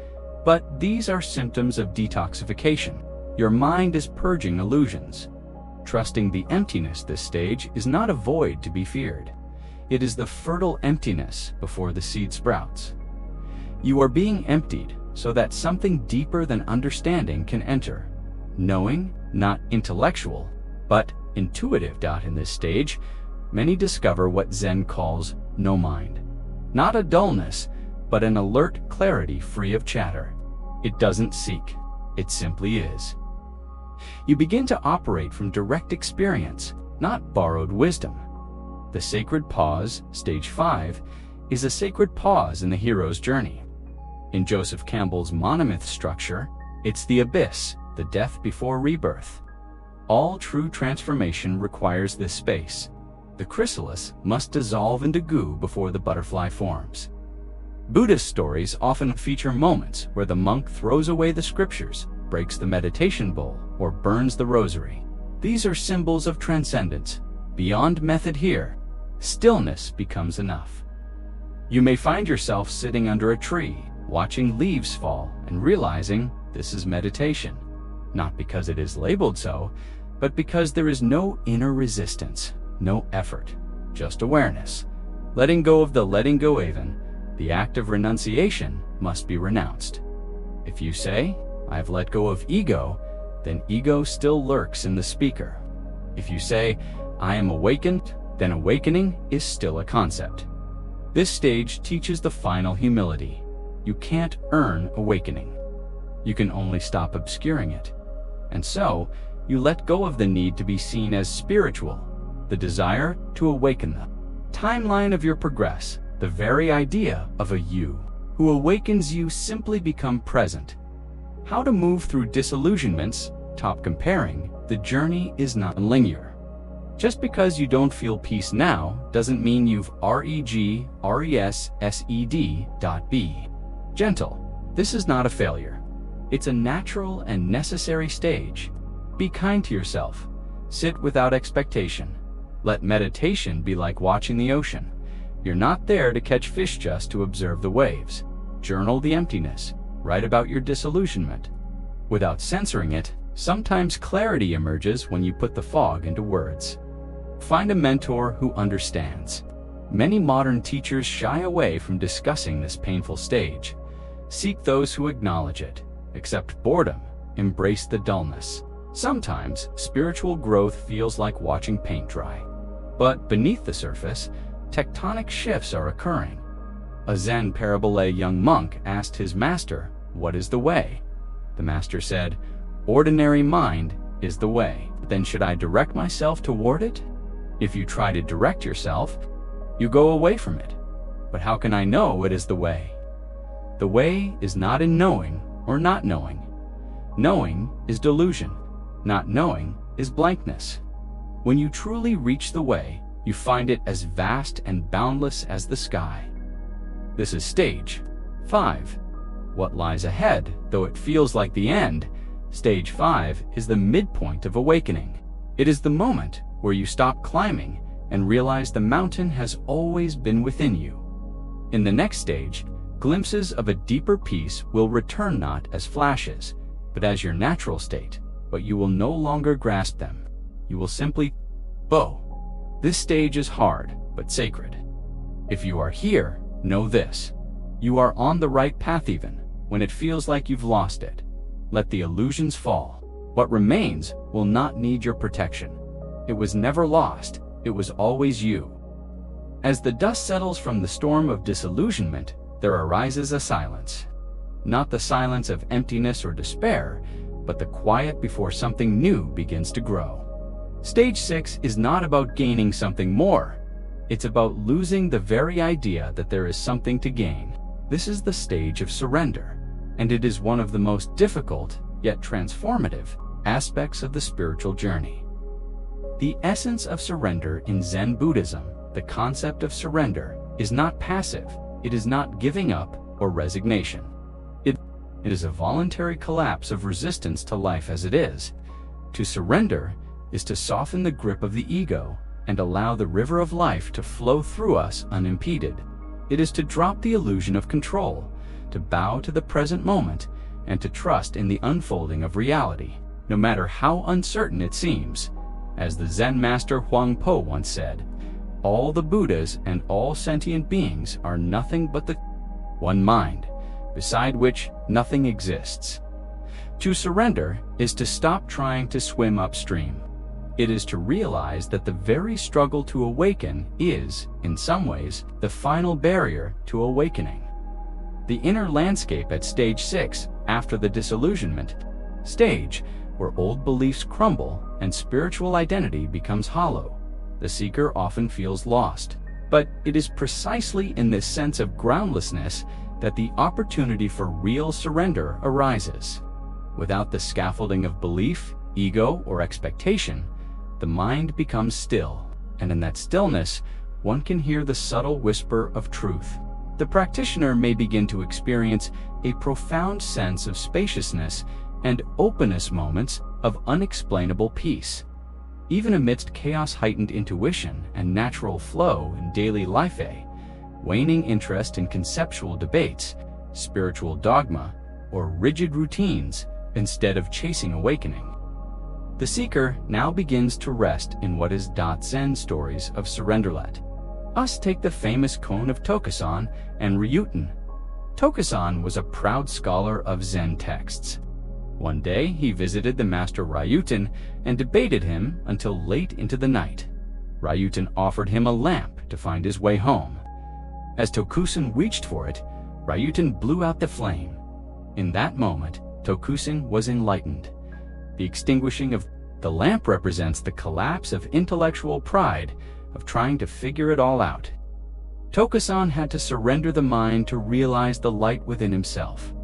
But these are symptoms of detoxification. Your mind is purging illusions. Trusting the emptiness this stage is not a void to be feared. It is the fertile emptiness before the seed sprouts. You are being emptied so that something deeper than understanding can enter. Knowing, not intellectual, but intuitive. In this stage, many discover what Zen calls no mind. Not a dullness, but an alert clarity free of chatter. It doesn't seek, it simply is. You begin to operate from direct experience, not borrowed wisdom. The sacred pause, stage 5, is a sacred pause in the hero's journey. In Joseph Campbell's monomyth structure, it's the abyss, the death before rebirth. All true transformation requires this space. The chrysalis must dissolve into goo before the butterfly forms. Buddhist stories often feature moments where the monk throws away the scriptures, breaks the meditation bowl, or burns the rosary. These are symbols of transcendence. Beyond method here, stillness becomes enough. You may find yourself sitting under a tree, watching leaves fall, and realizing this is meditation. Not because it is labeled so, but because there is no inner resistance, no effort, just awareness. Letting go of the letting go even, the act of renunciation must be renounced. If you say, "I've let go of ego," then ego still lurks in the speaker. If you say, "I am awakened," then awakening is still a concept. This stage teaches the final humility. You can't earn awakening. You can only stop obscuring it. And so, you let go of the need to be seen as spiritual, the desire to awaken the timeline of your progress, the very idea of a you who awakens you simply become present. How to move through disillusionments, top comparing, the journey is not linear. Just because you don't feel peace now doesn't mean you've regressed. Be gentle. This is not a failure. It's a natural and necessary stage. Be kind to yourself. Sit without expectation. Let meditation be like watching the ocean. You're not there to catch fish, just to observe the waves. Journal the emptiness. Write about your disillusionment. Without censoring it, sometimes clarity emerges when you put the fog into words. Find a mentor who understands. Many modern teachers shy away from discussing this painful stage. Seek those who acknowledge it. Accept boredom. Embrace the dullness. Sometimes, spiritual growth feels like watching paint dry. But beneath the surface, tectonic shifts are occurring. A Zen parable: a young monk asked his master, "What is the way?" The master said, "Ordinary mind is the way." Then should I direct myself toward it? If you try to direct yourself, you go away from it. But how can I know it is the way? The way is not in knowing or not knowing. Knowing is delusion. Not knowing is blankness. When you truly reach the way, you find it as vast and boundless as the sky. This is stage 5. What lies ahead, though it feels like the end, Stage 5 is the midpoint of awakening. It is the moment where you stop climbing and realize the mountain has always been within you. In the next stage, glimpses of a deeper peace will return not as flashes, but as your natural state, but you will no longer grasp them. You will simply bow. This stage is hard, but sacred. If you are here, know this. You are on the right path even when it feels like you've lost it. Let the illusions fall. What remains will not need your protection. It was never lost. It was always you. As the dust settles from the storm of disillusionment, there arises a silence. Not the silence of emptiness or despair, but the quiet before something new begins to grow. Stage 6 is not about gaining something more. It's about losing the very idea that there is something to gain. This is the stage of surrender, and it is one of the most difficult, yet transformative, aspects of the spiritual journey. The essence of surrender in Zen Buddhism, the concept of surrender, is not passive. It is not giving up or resignation. It is a voluntary collapse of resistance to life as it is. To surrender is to soften the grip of the ego and allow the river of life to flow through us unimpeded. It is to drop the illusion of control, to bow to the present moment, and to trust in the unfolding of reality, no matter how uncertain it seems. As the Zen master Huang Po once said, all the Buddhas and all sentient beings are nothing but the one mind, beside which nothing exists. To surrender is to stop trying to swim upstream. It is to realize that the very struggle to awaken is, in some ways, the final barrier to awakening. The inner landscape at stage 6, after the disillusionment stage, where old beliefs crumble and spiritual identity becomes hollow, the seeker often feels lost. But it is precisely in this sense of groundlessness that the opportunity for real surrender arises. Without the scaffolding of belief, ego, or expectation, the mind becomes still, and in that stillness, one can hear the subtle whisper of truth. The practitioner may begin to experience a profound sense of spaciousness and openness, moments of unexplainable peace. Even amidst chaos-heightened intuition and natural flow in daily life, a waning interest in conceptual debates, spiritual dogma, or rigid routines instead of chasing awakening. The seeker now begins to rest in what is Zen stories of surrender. Let us take the famous koan of Tokusan and Ryuten. Tokusan was a proud scholar of Zen texts. One day he visited the master Ryuten and debated him until late into the night. Ryuten offered him a lamp to find his way home. As Tokusan reached for it, Ryuten blew out the flame. In that moment, Tokusan was enlightened. The extinguishing of the lamp represents the collapse of intellectual pride of trying to figure it all out. Tokusan had to surrender the mind to realize the light within himself.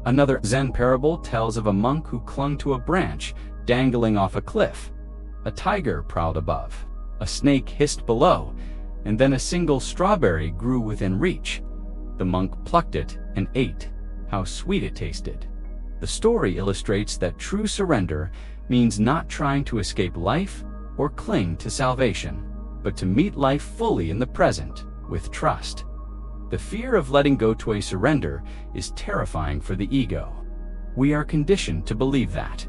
Another Zen parable tells of a monk who clung to a branch dangling off a cliff. A tiger prowled above, a snake hissed below, and then a single strawberry grew within reach. The monk plucked it and ate. How sweet it tasted. The story illustrates that true surrender means not trying to escape life or cling to salvation, but to meet life fully in the present with trust. The fear of letting go to a surrender is terrifying for the ego. We are conditioned to believe that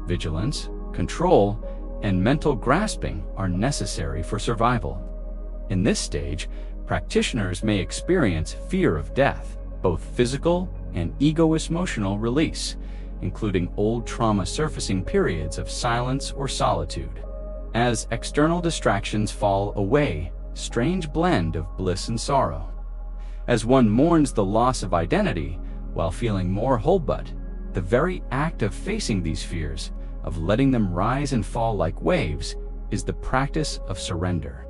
vigilance, control, and mental grasping are necessary for survival. In this stage, practitioners may experience fear of death, both physical and ego-emotional release, including old trauma surfacing periods of silence or solitude. As external distractions fall away, strange blend of bliss and sorrow. As one mourns the loss of identity while feeling more whole, but the very act of facing these fears, of letting them rise and fall like waves, is the practice of surrender.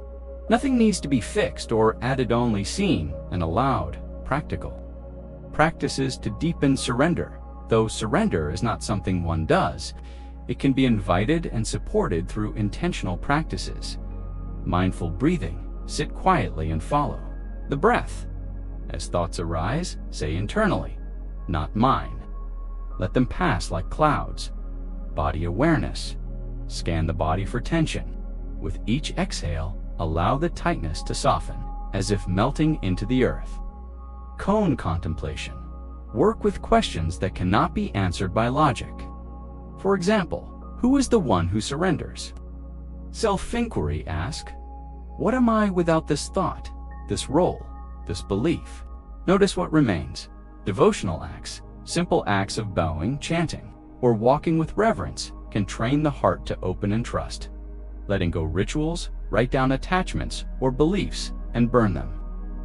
Nothing needs to be fixed or added, only seen and allowed, practical. Practices to deepen surrender. Though surrender is not something one does, it can be invited and supported through intentional practices. Mindful breathing, sit quietly and follow the breath. As thoughts arise, say internally, "Not mine." Let them pass like clouds. Body awareness. Scan the body for tension. With each exhale, allow the tightness to soften, as if melting into the earth. Cone contemplation. Work with questions that cannot be answered by logic. For example, who is the one who surrenders? Self-inquiry ask, what am I without this thought, this role, this belief? Notice what remains. Devotional acts, simple acts of bowing, chanting, or walking with reverence can train the heart to open and trust. Letting go rituals, write down attachments or beliefs and burn them.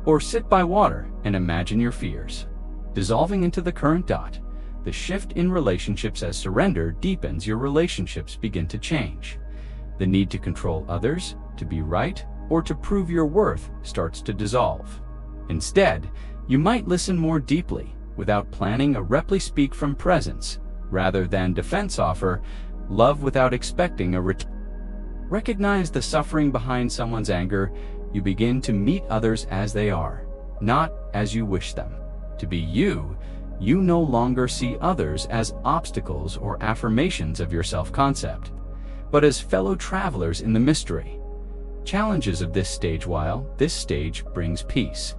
Or sit by water and imagine your fears. Dissolving into the current dot, the shift in relationships as surrender deepens, your relationships begin to change. The need to control others, to be right, or to prove your worth starts to dissolve. Instead, you might listen more deeply, without planning a speak from presence, rather than defense offer, love without expecting a return. Recognize the suffering behind someone's anger. You begin to meet others as they are, not as you wish them to be. You no longer see others as obstacles or affirmations of your self-concept, but as fellow travelers in the mystery. Challenges of this stage. While this stage brings peace,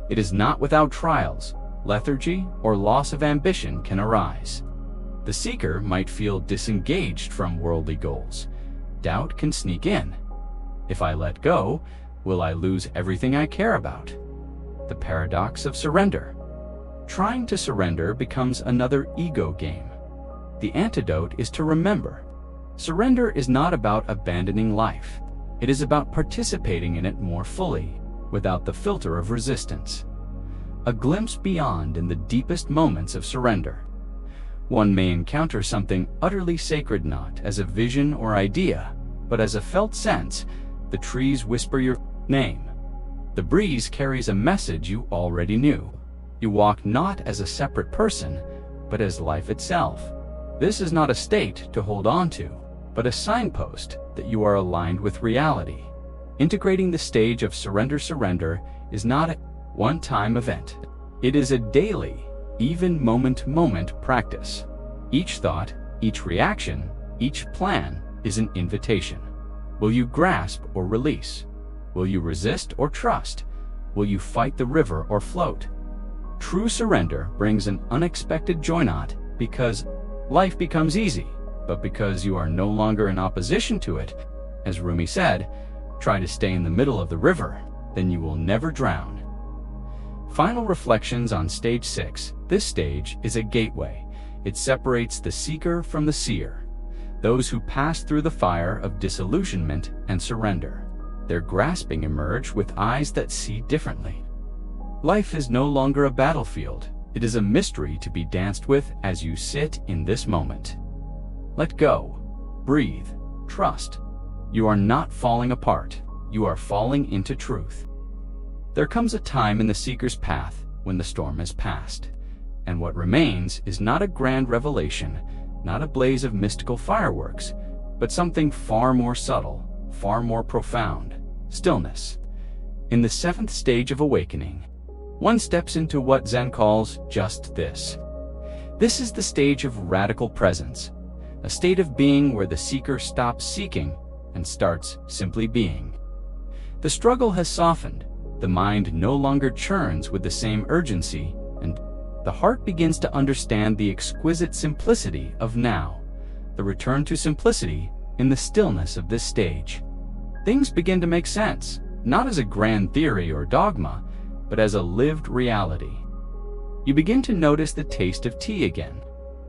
it is not without trials. Lethargy or loss of ambition can arise. The seeker might feel disengaged from worldly goals. Doubt can sneak in. If I let go, will I lose everything I care about? The paradox of surrender. Trying to surrender becomes another ego game. The antidote is to remember. Surrender is not about abandoning life. It is about participating in it more fully, without the filter of resistance. A glimpse beyond in the deepest moments of surrender. One may encounter something utterly sacred, not as a vision or idea, but as a felt sense. The trees whisper your name. The breeze carries a message you already knew. You walk not as a separate person, but as life itself. This is not a state to hold on to, but a signpost that you are aligned with reality. Integrating the stage of surrender is not a one-time event. It is a daily, even moment-to-moment practice. Each thought, each reaction, each plan is an invitation. Will you grasp or release? Will you resist or trust? Will you fight the river or float? True surrender brings an unexpected joy, not because life becomes easy, but because you are no longer in opposition to it. As Rumi said, try to stay in the middle of the river, then you will never drown. Final reflections on stage 6. This stage is a gateway. It separates the seeker from the seer, those who pass through the fire of disillusionment and surrender. Their grasping emerge with eyes that see differently. Life is no longer a battlefield. It is a mystery to be danced with as you sit in this moment. Let go, breathe, trust. You are not falling apart. You are falling into truth. There comes a time in the seeker's path when the storm has passed, and what remains is not a grand revelation, not a blaze of mystical fireworks, but something far more subtle, far more profound: stillness. In the 7th stage of awakening, one steps into what Zen calls just this. This is the stage of radical presence, a state of being where the seeker stops seeking and starts simply being. The struggle has softened. The mind no longer churns with the same urgency, and the heart begins to understand the exquisite simplicity of now. The return to simplicity in the stillness of this stage. Things begin to make sense, not as a grand theory or dogma, but as a lived reality. You begin to notice the taste of tea again.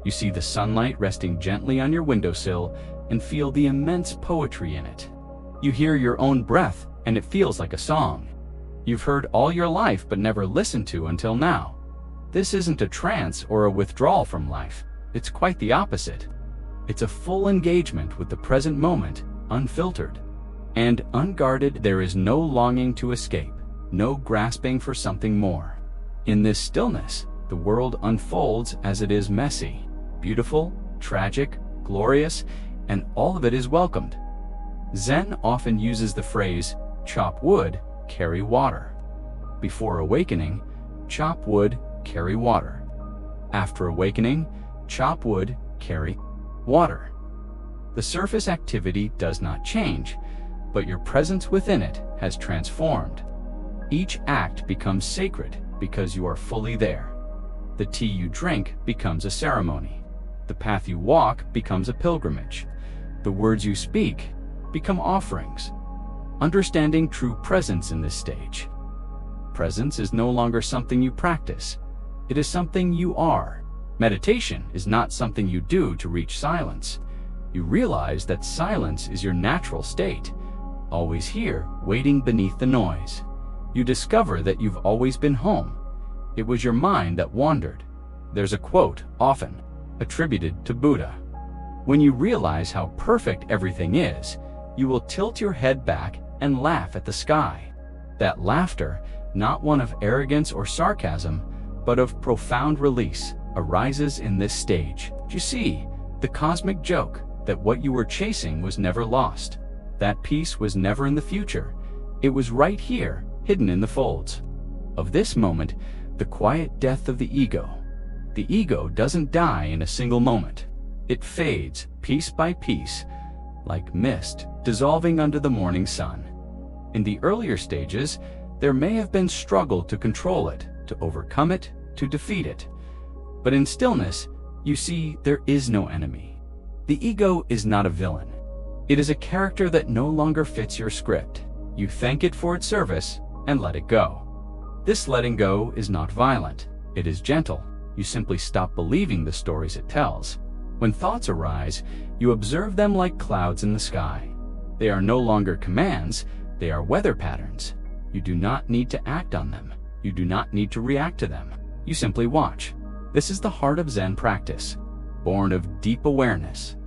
You see the sunlight resting gently on your windowsill and feel the immense poetry in it. You hear your own breath and it feels like a song you've heard all your life but never listened to until now. This isn't a trance or a withdrawal from life. It's quite the opposite. It's a full engagement with the present moment, unfiltered and unguarded. There is no longing to escape, no grasping for something more. In this stillness, the world unfolds as it is: messy, beautiful, tragic, glorious, and all of it is welcomed. Zen often uses the phrase, chop wood, carry water. Before awakening, chop wood, carry water. After awakening, chop wood, carry water. The surface activity does not change, but your presence within it has transformed. Each act becomes sacred because you are fully there. The tea you drink becomes a ceremony. The path you walk becomes a pilgrimage. The words you speak become offerings. Understanding true presence in this stage. Presence is no longer something you practice. It is something you are. Meditation is not something you do to reach silence. You realize that silence is your natural state, always here, waiting beneath the noise. You discover that you've always been home. It was your mind that wandered. There's a quote, often attributed to Buddha. When you realize how perfect everything is, you will tilt your head back and laugh at the sky. That laughter, not one of arrogance or sarcasm, but of profound release, arises in this stage. You see, the cosmic joke that what you were chasing was never lost. That peace was never in the future. It was right here, hidden in the folds of this moment, the quiet death of the ego. The ego doesn't die in a single moment. It fades, piece by piece, like mist dissolving under the morning sun. In the earlier stages, there may have been struggle to control it, to overcome it, to defeat it. But in stillness, you see there is no enemy. The ego is not a villain. It is a character that no longer fits your script. You thank it for its service and let it go. This letting go is not violent. It is gentle. You simply stop believing the stories it tells. When thoughts arise, you observe them like clouds in the sky. They are no longer commands, they are weather patterns. You do not need to act on them. You do not need to react to them. You simply watch. This is the heart of Zen practice, born of deep awareness.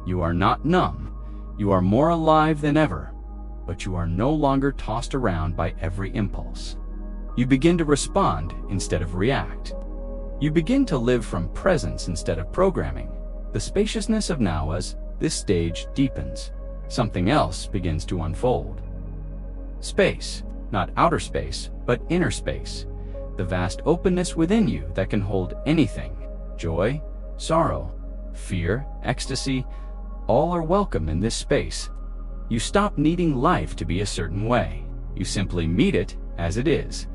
You are not numb. You are more alive than ever, but you are no longer tossed around by every impulse. You begin to respond instead of react. You begin to live from presence instead of programming. The spaciousness of now as this stage deepens. Something else begins to unfold. Space, not outer space, but inner space. The vast openness within you that can hold anything. Joy, sorrow, fear, ecstasy, all are welcome in this space. You stop needing life to be a certain way. You simply meet it as it is.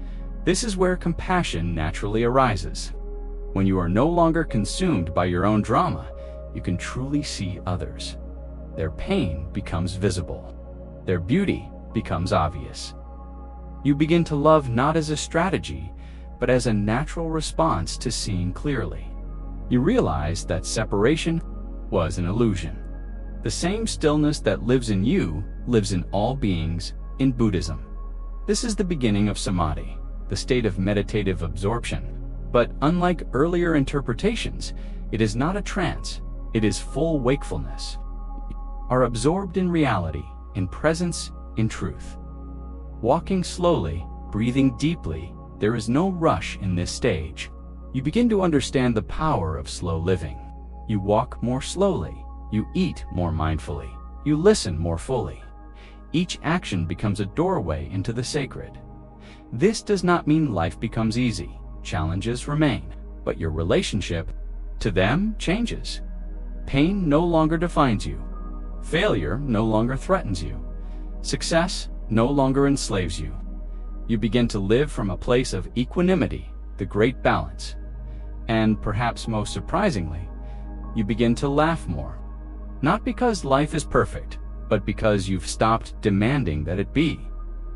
This is where compassion naturally arises. When you are no longer consumed by your own drama, you can truly see others. Their pain becomes visible. Their beauty becomes obvious. You begin to love not as a strategy, but as a natural response to seeing clearly. You realize that separation was an illusion. The same stillness that lives in you lives in all beings in Buddhism. This is the beginning of samadhi, the state of meditative absorption. But unlike earlier interpretations, it is not a trance, it is full wakefulness. Are absorbed in reality, in presence, in truth. Walking slowly, breathing deeply, there is no rush in this stage. You begin to understand the power of slow living. You walk more slowly, you eat more mindfully, you listen more fully. Each action becomes a doorway into the sacred. This does not mean life becomes easy. Challenges remain, but your relationship to them changes. Pain no longer defines you. Failure no longer threatens you. Success no longer enslaves you. You begin to live from a place of equanimity, the great balance. And perhaps most surprisingly, you begin to laugh more. Not because life is perfect, but because you've stopped demanding that it be.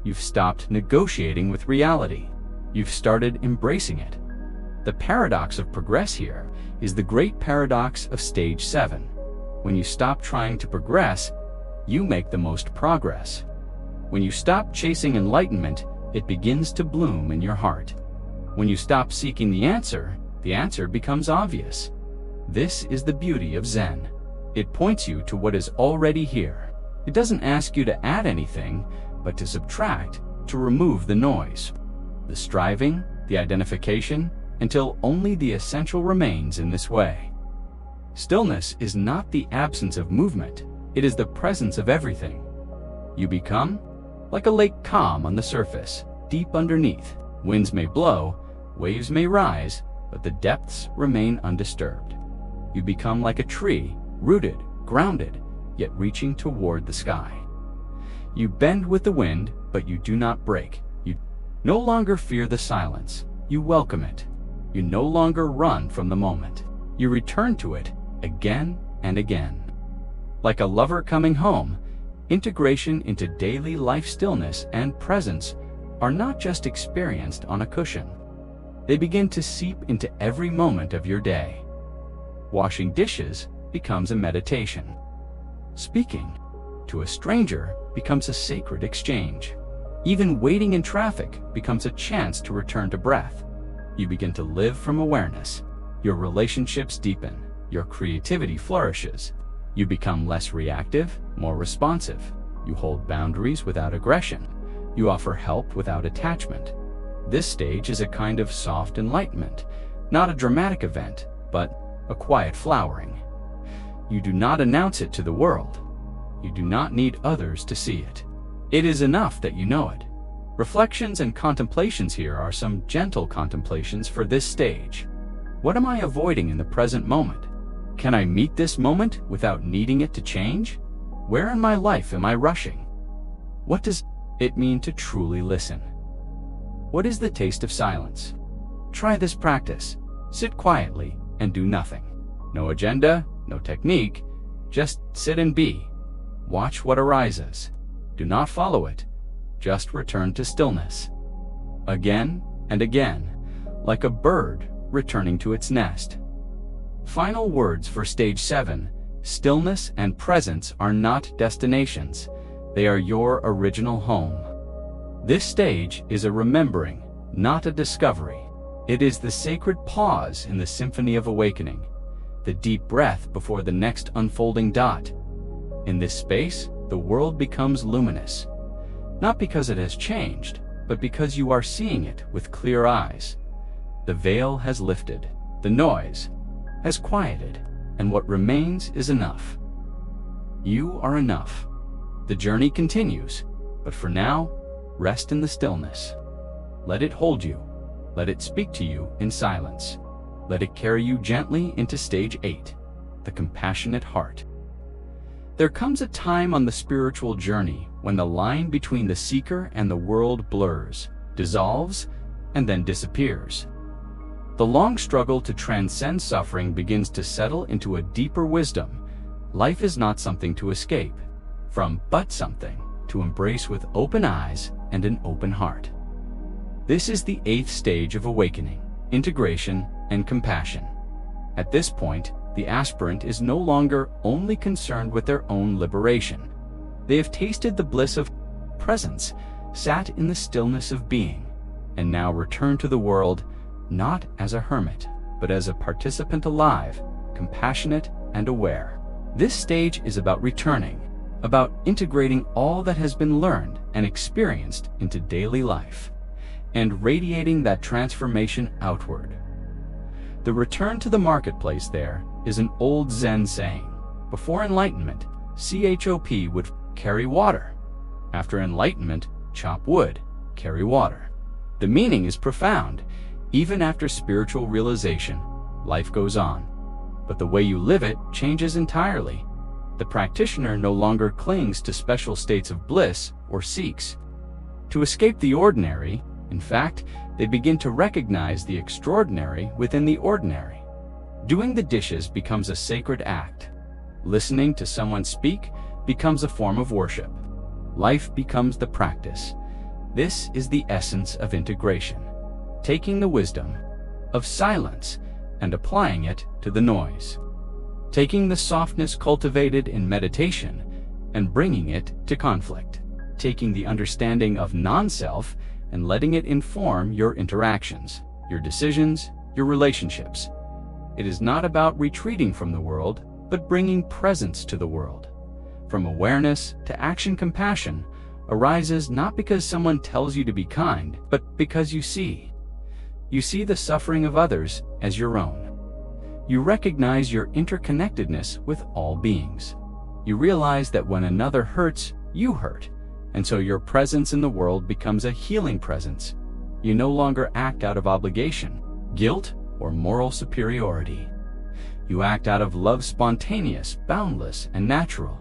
You've stopped negotiating with reality. You've started embracing it. The paradox of progress here is the great paradox of stage 7. When you stop trying to progress, you make the most progress. When you stop chasing enlightenment, it begins to bloom in your heart. When you stop seeking the answer becomes obvious. This is the beauty of Zen. It points you to what is already here. It doesn't ask you to add anything, but to subtract, to remove the noise, the striving, the identification, until only the essential remains in this way. Stillness is not the absence of movement, it is the presence of everything. You become like a lake calm on the surface, deep underneath. Winds may blow, Waves may rise, but the depths remain undisturbed. You become like a tree, rooted, grounded, yet reaching toward the sky. You bend with the wind, but you do not break. You no longer fear the silence. You welcome it. You no longer run from the moment. You return to it again and again. Like a lover coming home, integration into daily life stillness and presence are not just experienced on a cushion. They begin to seep into every moment of your day. Washing dishes becomes a meditation. Speaking to a stranger becomes a sacred exchange. Even waiting in traffic becomes a chance to return to breath. You begin to live from awareness. Your relationships deepen. Your creativity flourishes. You become less reactive, more responsive. You hold boundaries without aggression. You offer help without attachment. This stage is a kind of soft enlightenment, not a dramatic event, but a quiet flowering. You do not announce it to the world. You do not need others to see it. It is enough that you know it. Reflections and contemplations here are some gentle contemplations for this stage. What am I avoiding in the present moment? Can I meet this moment without needing it to change? Where in my life am I rushing? What does it mean to truly listen? What is the taste of silence? Try this practice. Sit quietly and do nothing. No agenda, no technique, just sit and be. Watch what arises. Do not follow it. Just return to stillness. Again and again, like a bird returning to its nest. Final words for stage 7. Stillness and presence are not destinations. They are your original home. This stage is a remembering, not a discovery. It is the sacred pause in the symphony of awakening, the deep breath before the next unfolding dot. In this space, the world becomes luminous, not because it has changed, but because you are seeing it with clear eyes. The veil has lifted, the noise has quieted, and what remains is enough. You are enough. The journey continues, but for now, rest in the stillness. Let it hold you. Let it speak to you in silence. Let it carry you gently into stage 8, the compassionate heart. There comes a time on the spiritual journey when the line between the seeker and the world blurs, dissolves, and then disappears. The long struggle to transcend suffering begins to settle into a deeper wisdom. Life is not something to escape from, but something to embrace with open eyes and an open heart. This is the 8th stage of awakening, integration and compassion. At this point, the aspirant is no longer only concerned with their own liberation. They have tasted the bliss of presence, sat in the stillness of being, and now return to the world not as a hermit, but as a participant alive, compassionate and aware. This stage is about returning, about integrating all that has been learned and experienced into daily life, and radiating that transformation outward. The return to the marketplace there is an old Zen saying. Before enlightenment, CHOP would carry water. After enlightenment, chop wood, carry water. The meaning is profound. Even after spiritual realization, life goes on. But the way you live it changes entirely. The practitioner no longer clings to special states of bliss or seeks to escape the ordinary. In fact, they begin to recognize the extraordinary within the ordinary. Doing the dishes becomes a sacred act. Listening to someone speak becomes a form of worship. Life becomes the practice. This is the essence of integration. Taking the wisdom of silence and applying it to the noise. Taking the softness cultivated in meditation and bringing it to conflict. Taking the understanding of non-self and letting it inform your interactions, your decisions, your relationships. It is not about retreating from the world, but bringing presence to the world. From awareness to action, compassion arises not because someone tells you to be kind, but because you see. You see the suffering of others as your own. You recognize your interconnectedness with all beings. You realize that when another hurts, you hurt, and so your presence in the world becomes a healing presence, You no longer act out of obligation, guilt, or moral superiority. You act out of love, spontaneous, boundless, and natural.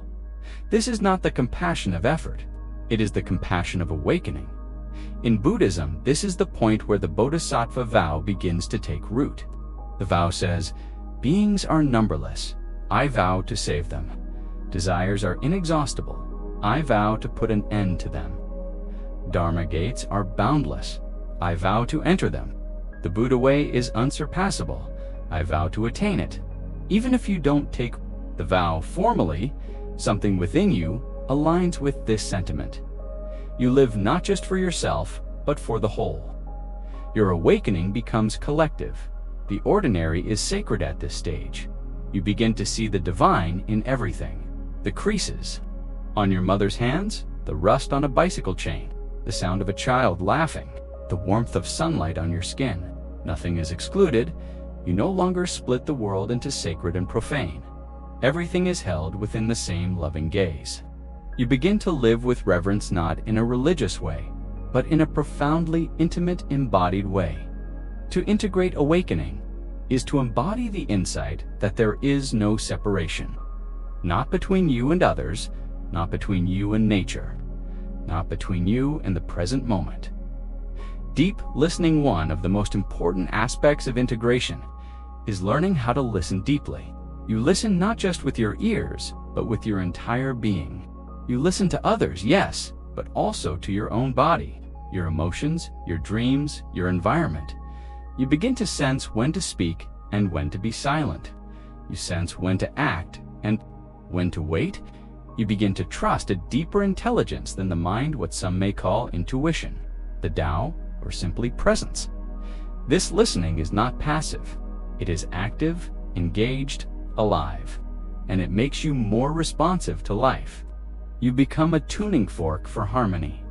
This is not the compassion of effort. It is the compassion of awakening. In Buddhism, this is the point where the Bodhisattva vow begins to take root. The vow says, "Beings are numberless. I vow to save them. Desires are inexhaustible. I vow to put an end to them. Dharma gates are boundless. I vow to enter them. The Buddha way is unsurpassable. I vow to attain it." Even if you don't take the vow formally, something within you aligns with this sentiment. You live not just for yourself, but for the whole. Your awakening becomes collective. The ordinary is sacred at this stage. You begin to see the divine in everything. The creases on your mother's hands, the rust on a bicycle chain, the sound of a child laughing, the warmth of sunlight on your skin. Nothing is excluded. You no longer split the world into sacred and profane. Everything is held within the same loving gaze. You begin to live with reverence, not in a religious way, but in a profoundly intimate, embodied way. To integrate awakening is to embody the insight that there is no separation. Not between you and others, not between you and nature, not between you and the present moment. Deep listening, one of the most important aspects of integration, is learning how to listen deeply. You listen not just with your ears, but with your entire being. You listen to others, yes, but also to your own body, your emotions, your dreams, your environment. You begin to sense when to speak and when to be silent. You sense when to act and when to wait. You begin to trust a deeper intelligence than the mind, what some may call intuition, the Tao, or simply presence. This listening is not passive. It is active, engaged, alive, and it makes you more responsive to life. You become a tuning fork for harmony.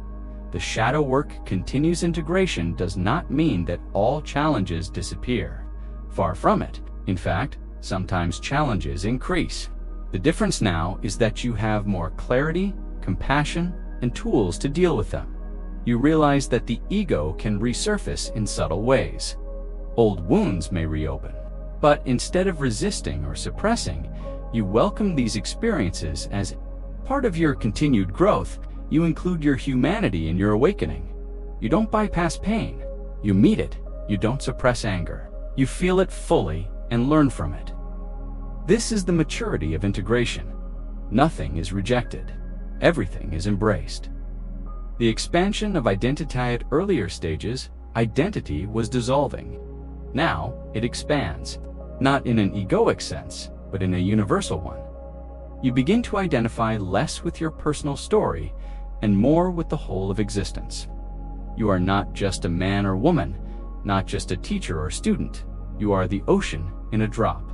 The shadow work continues. Integration does not mean that all challenges disappear. Far from it. In fact, sometimes challenges increase. The difference now is that you have more clarity, compassion, and tools to deal with them. You realize that the ego can resurface in subtle ways. Old wounds may reopen. But instead of resisting or suppressing, you welcome these experiences as part of your continued growth. You include your humanity in your awakening. You don't bypass pain. You meet it. You don't suppress anger. You feel it fully and learn from it. This is the maturity of integration. Nothing is rejected. Everything is embraced. The expansion of identity. At earlier stages, identity was dissolving. Now it expands, not in an egoic sense, but in a universal one. You begin to identify less with your personal story and more with the whole of existence. You are not just a man or woman, not just a teacher or student. You are the ocean in a drop,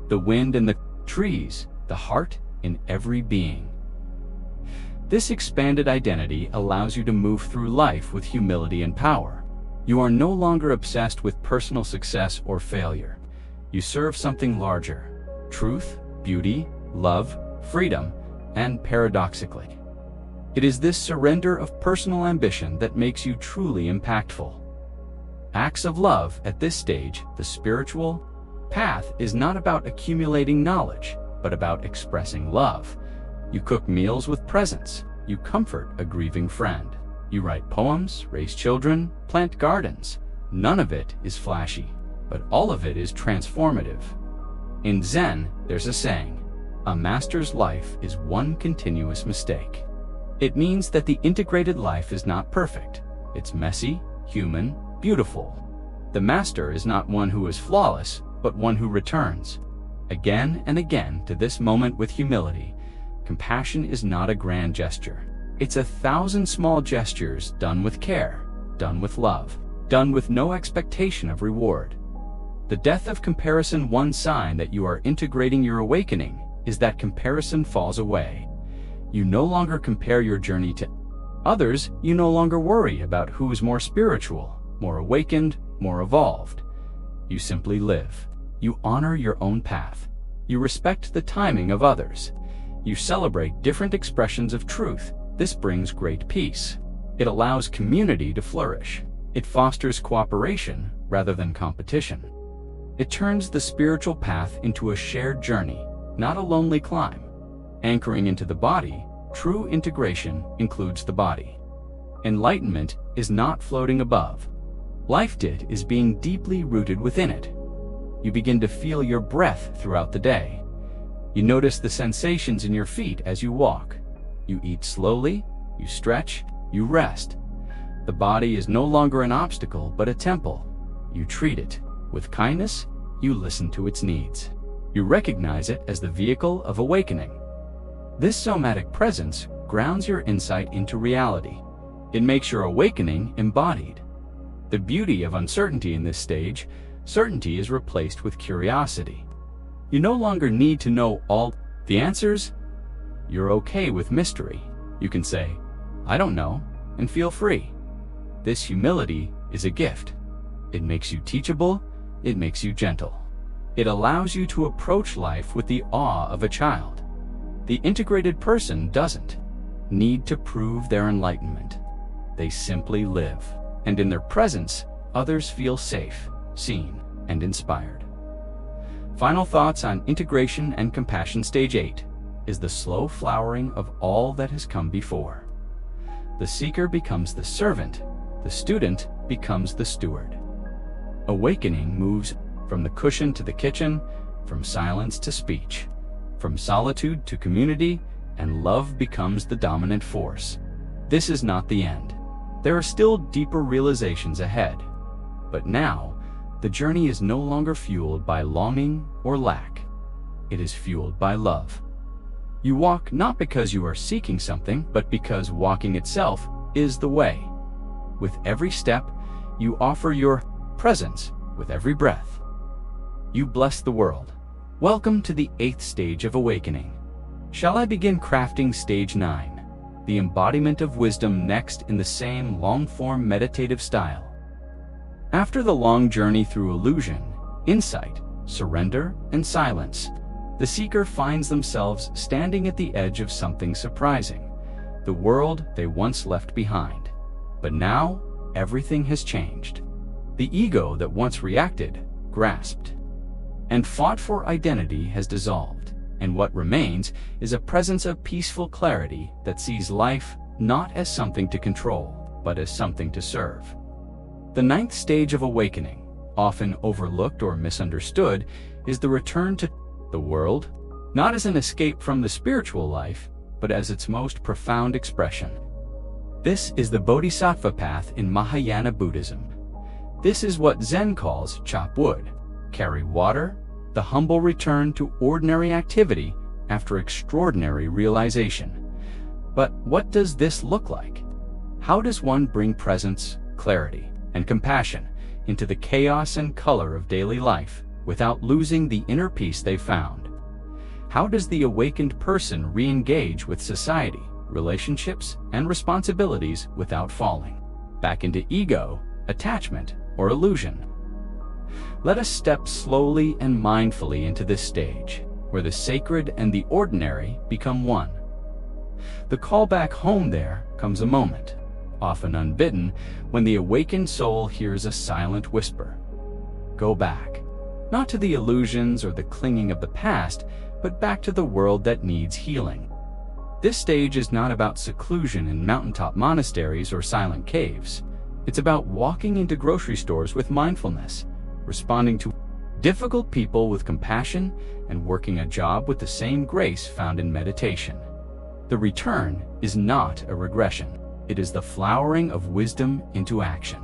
the wind in the trees, the heart in every being. This expanded identity allows you to move through life with humility and power. You are no longer obsessed with personal success or failure. You serve something larger: truth, beauty, love, freedom, and paradoxically, it is this surrender of personal ambition that makes you truly impactful. Acts of love. At this stage, the spiritual path is not about accumulating knowledge, but about expressing love. You cook meals with presence. You comfort a grieving friend. You write poems, raise children, plant gardens. None of it is flashy, but all of it is transformative. In Zen, there's a saying, "A master's life is one continuous mistake." It means that the integrated life is not perfect. It's messy, human, beautiful. The master is not one who is flawless, but one who returns again and again to this moment with humility. Compassion is not a grand gesture. It's 1,000 small gestures done with care, done with love, done with no expectation of reward. The death of comparison. One sign that you are integrating your awakening is that comparison falls away. You no longer compare your journey to others. You no longer worry about who is more spiritual, more awakened, more evolved. You simply live. You honor your own path. You respect the timing of others. You celebrate different expressions of truth. This brings great peace. It allows community to flourish. It fosters cooperation rather than competition. It turns the spiritual path into a shared journey, not a lonely climb. Anchoring into the body, true integration includes the body. Enlightenment is not floating above. Life is being deeply rooted within it. You begin to feel your breath throughout the day. You notice the sensations in your feet as you walk. You eat slowly, you stretch, you rest. The body is no longer an obstacle but a temple. You treat it with kindness, you listen to its needs. You recognize it as the vehicle of awakening. This somatic presence grounds your insight into reality. It makes your awakening embodied. The beauty of uncertainty in this stage, certainty is replaced with curiosity. You no longer need to know all the answers. You're okay with mystery. You can say, "I don't know," and feel free. This humility is a gift. It makes you teachable, it makes you gentle. It allows you to approach life with the awe of a child. The integrated person doesn't need to prove their enlightenment. They simply live, and in their presence, others feel safe, seen, and inspired. Final thoughts on integration and compassion. Stage 8 is the slow flowering of all that has come before. The seeker becomes the servant, the student becomes the steward. Awakening moves from the cushion to the kitchen, from silence to speech, from solitude to community, and love becomes the dominant force. This is not the end. There are still deeper realizations ahead. But now, the journey is no longer fueled by longing or lack. It is fueled by love. You walk not because you are seeking something, but because walking itself is the way. With every step, you offer your presence. With every breath, you bless the world. Welcome to the 8th stage of awakening. Shall I begin crafting stage 9, the embodiment of wisdom, next in the same long-form meditative style? After the long journey through illusion, insight, surrender, and silence, the seeker finds themselves standing at the edge of something surprising, the world they once left behind. But now, everything has changed. The ego that once reacted, grasped, and fought for identity has dissolved, and what remains is a presence of peaceful clarity that sees life not as something to control, but as something to serve. The 9th stage of awakening, often overlooked or misunderstood, is the return to the world, not as an escape from the spiritual life, but as its most profound expression. This is the Bodhisattva path in Mahayana Buddhism. This is what Zen calls chop wood, carry water, the humble return to ordinary activity after extraordinary realization. But what does this look like? How does one bring presence, clarity, and compassion into the chaos and color of daily life without losing the inner peace they found? How does the awakened person re-engage with society, relationships, and responsibilities without falling back into ego, attachment, or illusion? Let us step slowly and mindfully into this stage, where the sacred and the ordinary become one. The call back home there comes a moment, often unbidden, when the awakened soul hears a silent whisper. Go back, not to the illusions or the clinging of the past, but back to the world that needs healing. This stage is not about seclusion in mountaintop monasteries or silent caves. It's about walking into grocery stores with mindfulness, responding to difficult people with compassion, and working a job with the same grace found in meditation. The return is not a regression. It is the flowering of wisdom into action.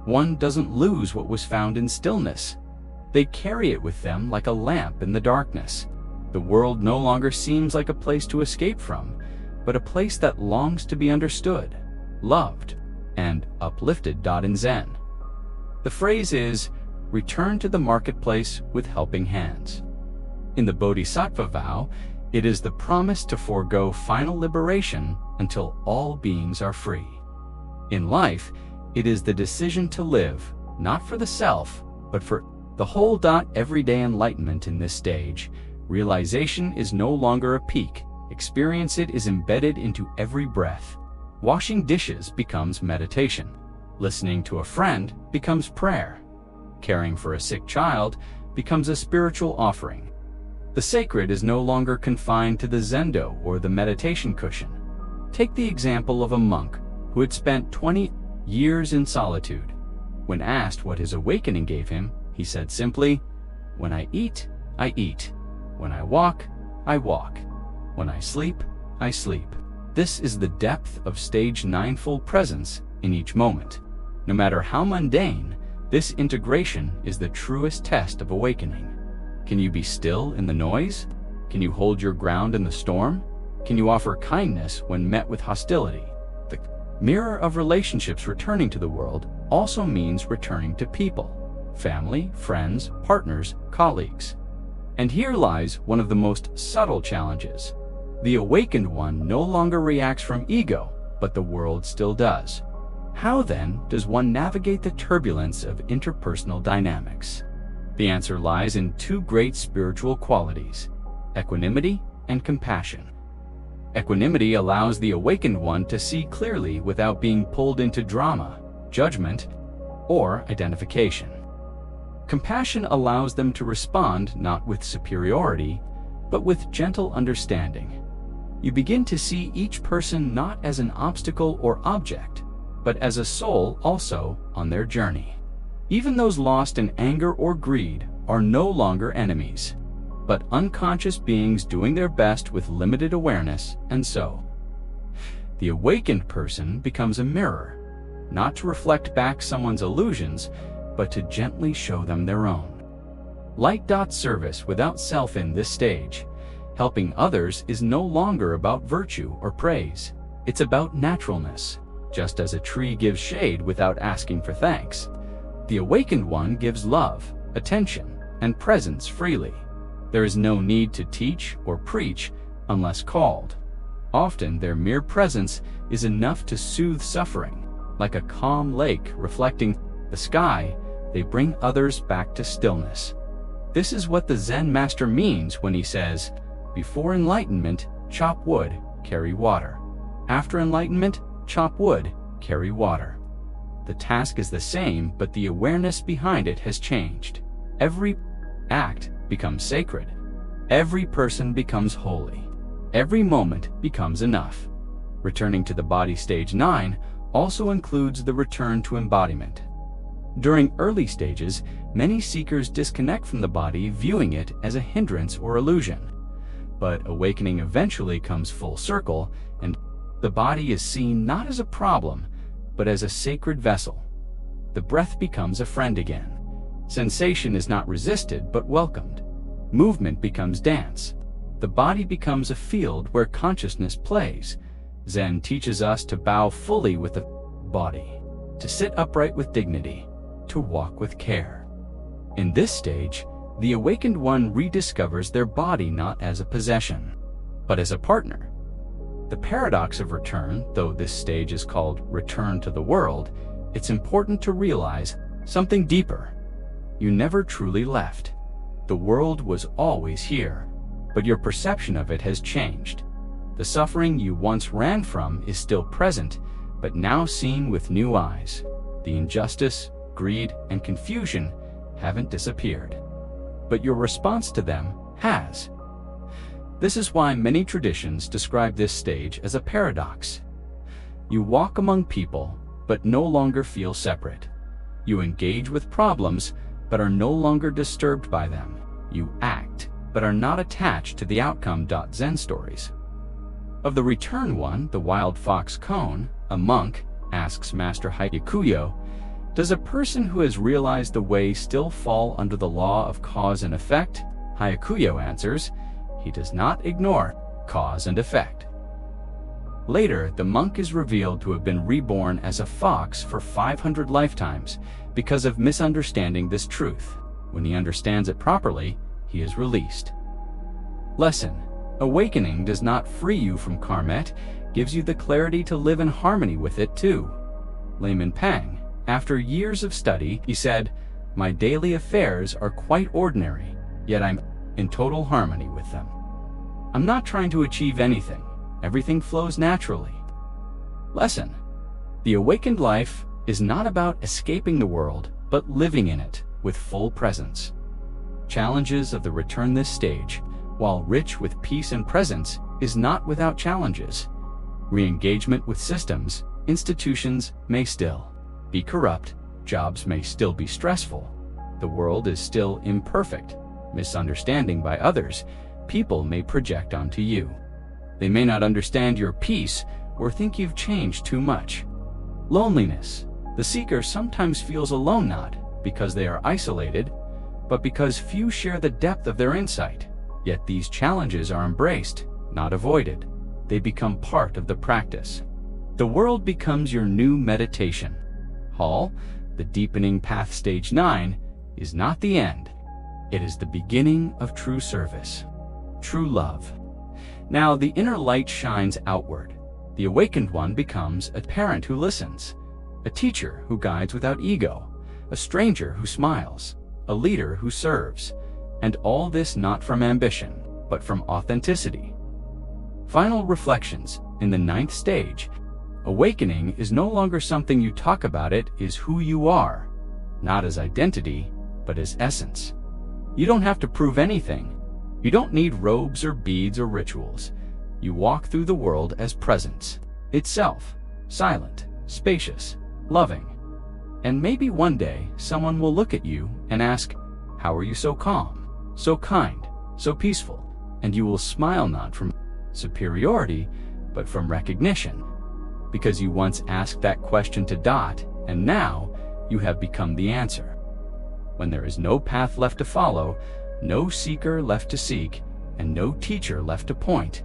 One doesn't lose what was found in stillness. They carry it with them like a lamp in the darkness. The world no longer seems like a place to escape from, but a place that longs to be understood, loved, and uplifted. In Zen, the phrase is, return to the marketplace with helping hands. In the Bodhisattva vow, it is the promise to forego final liberation until all beings are free. In life, it is the decision to live, not for the self, but for the whole. Everyday enlightenment in this stage, realization is no longer a peak. Experience it is embedded into every breath. Washing dishes becomes meditation. Listening to a friend becomes prayer. Caring for a sick child becomes a spiritual offering. The sacred is no longer confined to the zendo or the meditation cushion. Take the example of a monk who had spent 20 years in solitude. When asked what his awakening gave him, he said simply, "When I eat, I eat. When I walk, I walk. When I sleep, I sleep." This is the depth of stage 9 full presence in each moment. No matter how mundane, this integration is the truest test of awakening. Can you be still in the noise? Can you hold your ground in the storm? Can you offer kindness when met with hostility? The mirror of relationships returning to the world also means returning to people, family, friends, partners, colleagues. And here lies one of the most subtle challenges. The awakened one no longer reacts from ego, but the world still does. How then does one navigate the turbulence of interpersonal dynamics? The answer lies in two great spiritual qualities: equanimity and compassion. Equanimity allows the awakened one to see clearly without being pulled into drama, judgment, or identification. Compassion allows them to respond not with superiority, but with gentle understanding. You begin to see each person not as an obstacle or object, but as a soul also on their journey. Even those lost in anger or greed are no longer enemies, but unconscious beings doing their best with limited awareness, and so the awakened person becomes a mirror, not to reflect back someone's illusions, but to gently show them their own. Light service without self in this stage. Helping others is no longer about virtue or praise. It's about naturalness. Just as a tree gives shade without asking for thanks, the awakened one gives love, attention, and presence freely. There is no need to teach or preach unless called. Often their mere presence is enough to soothe suffering. Like a calm lake reflecting the sky, they bring others back to stillness. This is what the Zen master means when he says, "Before enlightenment, chop wood, carry water. After enlightenment, chop wood, carry water." The task is the same, but the awareness behind it has changed. Every act becomes sacred. Every person becomes holy. Every moment becomes enough. Returning to the body stage 9 also includes the return to embodiment. During early stages, many seekers disconnect from the body, viewing it as a hindrance or illusion. But awakening eventually comes full circle, and the body is seen not as a problem, but as a sacred vessel. The breath becomes a friend again. Sensation is not resisted, but welcomed. Movement becomes dance. The body becomes a field where consciousness plays. Zen teaches us to bow fully with the body, to sit upright with dignity, to walk with care. In this stage, the awakened one rediscovers their body not as a possession, but as a partner. The paradox of return, though this stage is called return to the world, it's important to realize something deeper. You never truly left. The world was always here, but your perception of it has changed. The suffering you once ran from is still present, but now seen with new eyes. The injustice, greed, and confusion haven't disappeared, but your response to them has. This is why many traditions describe this stage as a paradox. You walk among people, but no longer feel separate. You engage with problems, but are no longer disturbed by them. You act, but are not attached to the outcome. Zen stories. Of the return one, the wild fox Cone, a monk, asks Master Hyakuyo, "Does a person who has realized the way still fall under the law of cause and effect?" Hyakuyo answers, "He does not ignore cause and effect." Later, the monk is revealed to have been reborn as a fox for 500 lifetimes because of misunderstanding this truth. When he understands it properly, he is released. Lesson: awakening does not free you from karma, it gives you the clarity to live in harmony with it too. Layman Pang, after years of study, he said, "My daily affairs are quite ordinary, yet I'm in total harmony with them. I'm not trying to achieve anything. Everything flows naturally." Lesson: the awakened life is not about escaping the world, but living in it with full presence. Challenges of the return. This stage, while rich with peace and presence, is not without challenges. Re-engagement with systems, institutions may still be corrupt, jobs may still be stressful, the world is still imperfect, misunderstanding by others, people may project onto you. They may not understand your peace or think you've changed too much. Loneliness. The seeker sometimes feels alone, not because they are isolated, but because few share the depth of their insight. Yet these challenges are embraced, not avoided. They become part of the practice. The world becomes your new meditation hall. The deepening path. Stage 9 is not the end. It is the beginning of true service, true love. Now the inner light shines outward. The awakened one becomes a parent who listens, a teacher who guides without ego, a stranger who smiles, a leader who serves, and all this not from ambition, but from authenticity. Final reflections. In the 9th stage, awakening is no longer something you talk about, it is who you are, not as identity, but as essence. You don't have to prove anything. You don't need robes or beads or rituals. You walk through the world as presence itself, silent, spacious, loving. And maybe one day someone will look at you and ask, "How are you so calm, so kind, so peaceful?" And you will smile, not from superiority, but from recognition. Because you once asked that question to Dot, and now you have become the answer. When there is no path left to follow, no seeker left to seek, and no teacher left to point,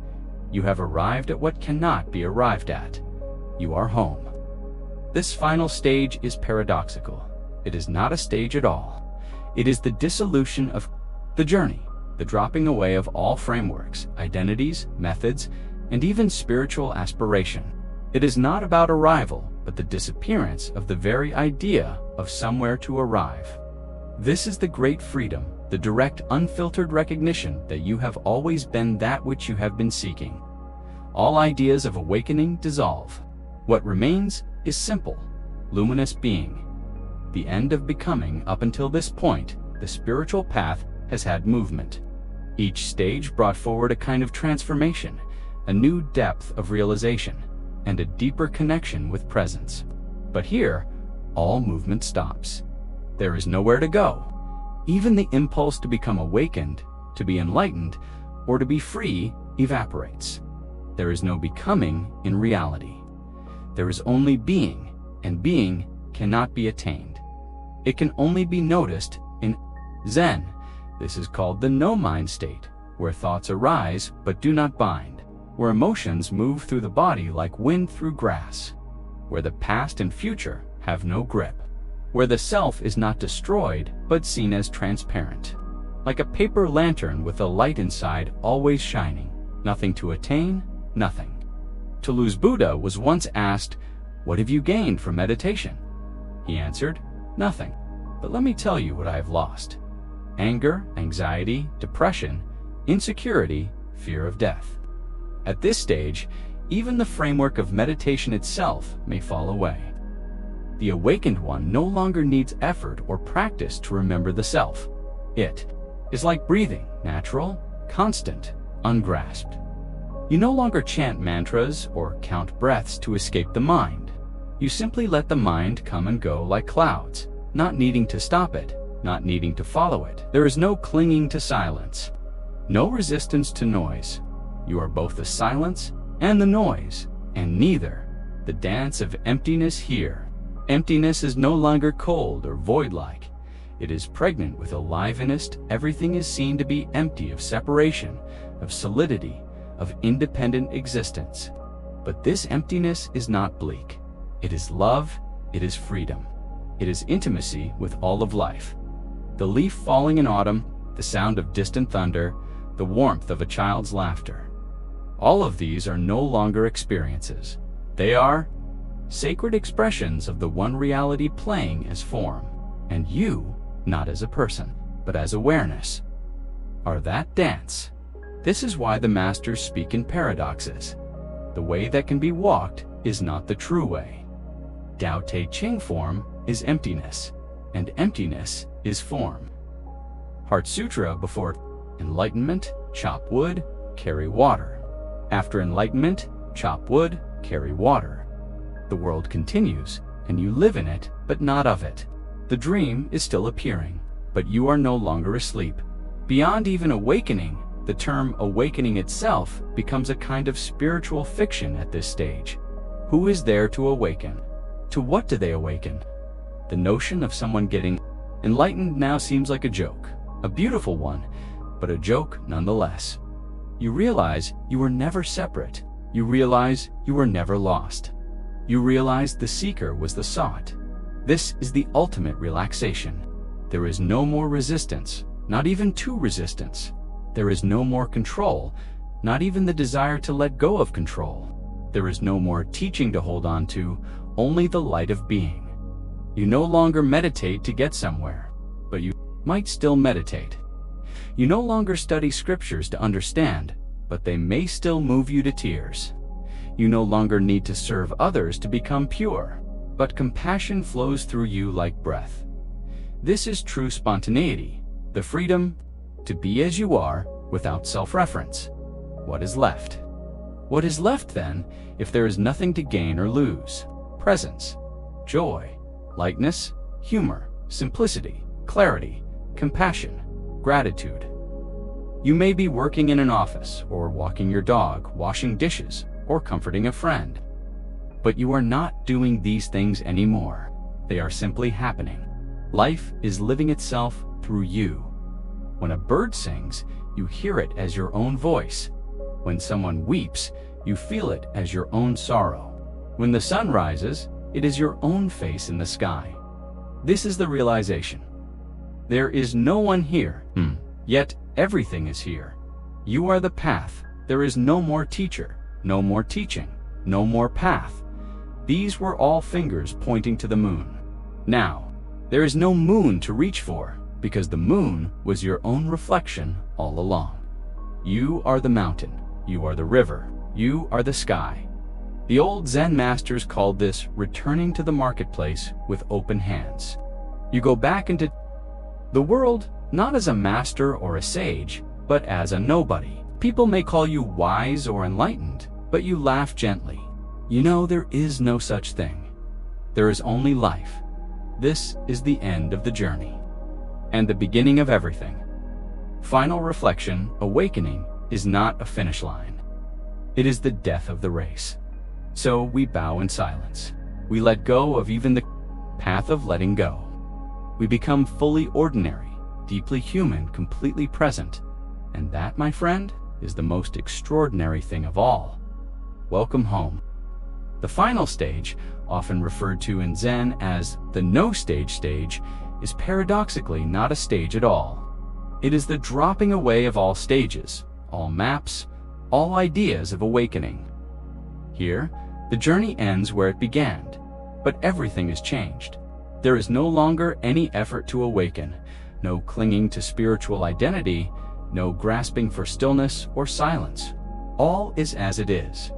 you have arrived at what cannot be arrived at. You are home. This final stage is paradoxical. It is not a stage at all. It is the dissolution of the journey, the dropping away of all frameworks, identities, methods, and even spiritual aspiration. It is not about arrival, but the disappearance of the very idea of somewhere to arrive. This is the great freedom, the direct, unfiltered recognition that you have always been that which you have been seeking. All ideas of awakening dissolve. What remains is simple, luminous being. The end of becoming. Up until this point, the spiritual path has had movement. Each stage brought forward a kind of transformation, a new depth of realization, and a deeper connection with presence. But here, all movement stops. There is nowhere to go. Even the impulse to become awakened, to be enlightened, or to be free evaporates. There is no becoming in reality. There is only being, and being cannot be attained. It can only be noticed in Zen. This is called the no-mind state, where thoughts arise but do not bind, where emotions move through the body like wind through grass, where the past and future have no grip, where the self is not destroyed but seen as transparent, like a paper lantern with a light inside always shining, nothing to attain, nothing to lose. Buddha was once asked, "What have you gained from meditation?" He answered, "Nothing. But let me tell you what I have lost: anger, anxiety, depression, insecurity, fear of death." At this stage, even the framework of meditation itself may fall away. The awakened one no longer needs effort or practice to remember the self. It is like breathing, natural, constant, ungrasped. You no longer chant mantras or count breaths to escape the mind. You simply let the mind come and go like clouds, not needing to stop it, not needing to follow it. There is no clinging to silence, no resistance to noise. You are both the silence and the noise, and neither. The dance of emptiness here. Emptiness is no longer cold or void-like. It is pregnant with aliveness. Everything is seen to be empty of separation, of solidity, of independent existence. But this emptiness is not bleak. It is love, it is freedom. It is intimacy with all of life. The leaf falling in autumn, the sound of distant thunder, the warmth of a child's laughter. All of these are no longer experiences. They are sacred expressions of the one reality playing as form, and you, not as a person, but as awareness, are that dance. This is why the masters speak in paradoxes. The way that can be walked is not the true way. Tao Te Ching form is emptiness, and emptiness is form. Heart Sutra before enlightenment, chop wood, carry water. After enlightenment, chop wood, carry water. The world continues, and you live in it, but not of it. The dream is still appearing, but you are no longer asleep. Beyond even awakening, the term awakening itself becomes a kind of spiritual fiction at this stage. Who is there to awaken? To what do they awaken? The notion of someone getting enlightened now seems like a joke, a beautiful one, but a joke nonetheless. You realize you were never separate. You realize you were never lost. You realize the seeker was the sought. This is the ultimate relaxation. There is no more resistance, not even to resistance. There is no more control, not even the desire to let go of control. There is no more teaching to hold on to, only the light of being. You no longer meditate to get somewhere, but you might still meditate. You no longer study scriptures to understand, but they may still move you to tears. You no longer need to serve others to become pure, but compassion flows through you like breath. This is true spontaneity, the freedom to be as you are without self-reference. What is left? What is left then if there is nothing to gain or lose? Presence, joy, lightness, humor, simplicity, clarity, compassion, gratitude. You may be working in an office, or walking your dog, washing dishes, or comforting a friend. But you are not doing these things anymore. They are simply happening. Life is living itself through you. When a bird sings, you hear it as your own voice. When someone weeps, you feel it as your own sorrow. When the sun rises, it is your own face in the sky. This is the realization. There is no one here, yet everything is here. You are the path. There is no more teacher, no more teaching, no more path. These were all fingers pointing to the moon. Now, there is no moon to reach for, because the moon was your own reflection all along. You are the mountain, you are the river, you are the sky. The old Zen masters called this returning to the marketplace with open hands. You go back into the world not as a master or a sage, but as a nobody. People may call you wise or enlightened, but you laugh gently. You know there is no such thing. There is only life. This is the end of the journey, and the beginning of everything. Final reflection, awakening, is not a finish line. It is the death of the race. So we bow in silence. We let go of even the path of letting go. We become fully ordinary, deeply human, completely present. And that, my friend, is the most extraordinary thing of all. Welcome home. The final stage, often referred to in Zen as the no-stage stage, is paradoxically not a stage at all. It is the dropping away of all stages, all maps, all ideas of awakening. Here, the journey ends where it began, but everything is changed. There is no longer any effort to awaken, no clinging to spiritual identity, no grasping for stillness or silence. All is as it is.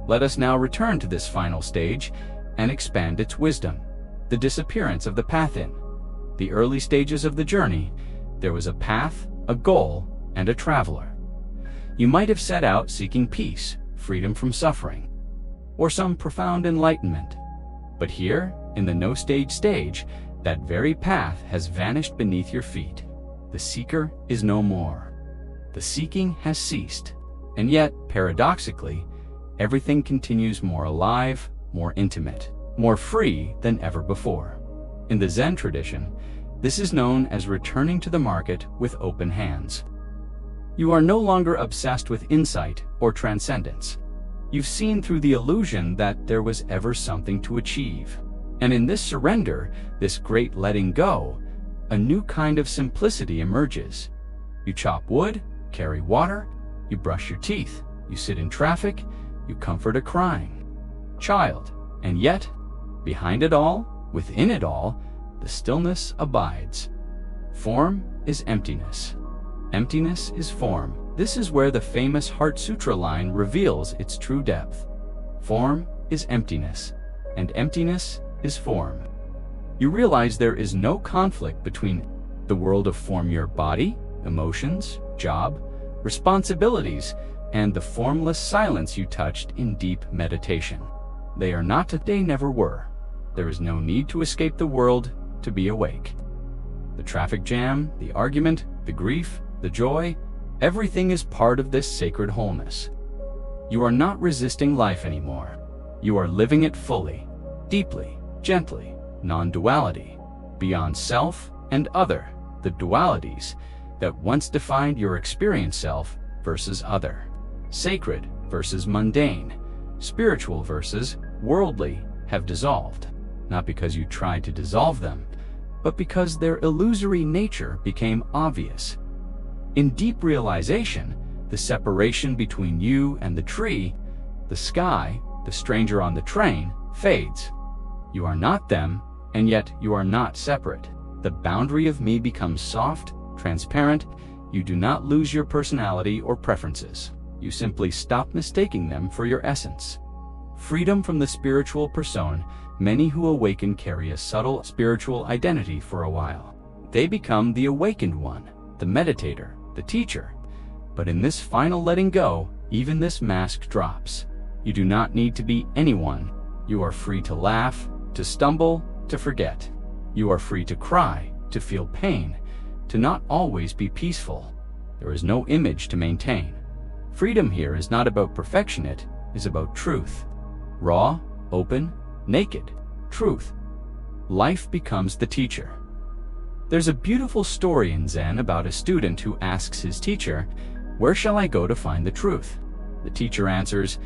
Let us now return to this final stage and expand its wisdom, the disappearance of the path in. The early stages of the journey, there was a path, a goal, and a traveler. You might have set out seeking peace, freedom from suffering, or some profound enlightenment. But here, in the no-stage stage, that very path has vanished beneath your feet. The seeker is no more. The seeking has ceased. And yet, paradoxically, everything continues more alive, more intimate, more free than ever before. In the Zen tradition, this is known as returning to the market with open hands. You are no longer obsessed with insight or transcendence. You've seen through the illusion that there was ever something to achieve. And in this surrender, this great letting go, a new kind of simplicity emerges. You chop wood, carry water, you brush your teeth, you sit in traffic, you comfort a crying child. And yet, behind it all, within it all, the stillness abides. Form is emptiness. Emptiness is form. This is where the famous Heart Sutra line reveals its true depth. Form is emptiness, and emptiness is form. You realize there is no conflict between the world of form, your body, emotions, job, responsibilities, and the formless silence you touched in deep meditation. They are not, they never were. There is no need to escape the world to be awake. The traffic jam, the argument, the grief, the joy, everything is part of this sacred wholeness. You are not resisting life anymore. You are living it fully, deeply, gently, non-duality, beyond self and other, the dualities that once defined your experience, self versus other, sacred versus mundane, spiritual versus worldly, have dissolved, not because you tried to dissolve them, but because their illusory nature became obvious. In deep realization, the separation between you and the tree, the sky, the stranger on the train, fades. You are not them, and yet you are not separate. The boundary of me becomes soft, transparent. You do not lose your personality or preferences. You simply stop mistaking them for your essence. Freedom from the spiritual persona. Many who awaken carry a subtle spiritual identity for a while. They become the awakened one, the meditator, the teacher. But in this final letting go, even this mask drops. You do not need to be anyone. You are free to laugh, to stumble, to forget. You are free to cry, to feel pain, to not always be peaceful. There is no image to maintain. Freedom here is not about perfection, it is about truth. Raw, open, naked, truth. Life becomes the teacher. There's a beautiful story in Zen about a student who asks his teacher, "Where shall I go to find the truth?" The teacher answers,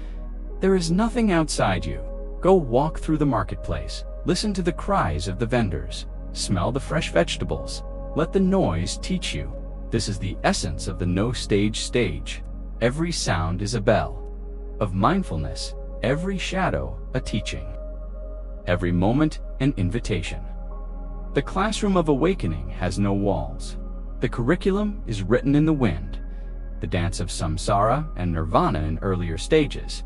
"There is nothing outside you. Go walk through the marketplace. Listen to the cries of the vendors. Smell the fresh vegetables. Let the noise teach you. This is the essence of the no-stage stage. Every sound is a bell. Of mindfulness, every shadow a teaching. Every moment an invitation." The classroom of awakening has no walls. The curriculum is written in the wind. The dance of samsara and nirvana in earlier stages.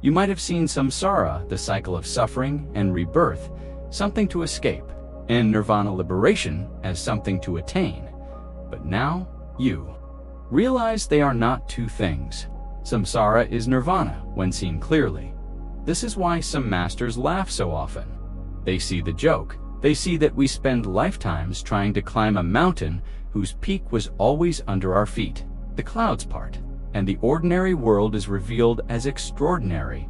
You might have seen samsara, the cycle of suffering and rebirth, something to escape, and nirvana, liberation, as something to attain. But now, you realize they are not two things. Samsara is nirvana when seen clearly. This is why some masters laugh so often. They see the joke. They see that we spend lifetimes trying to climb a mountain whose peak was always under our feet, the clouds part, and the ordinary world is revealed as extraordinary.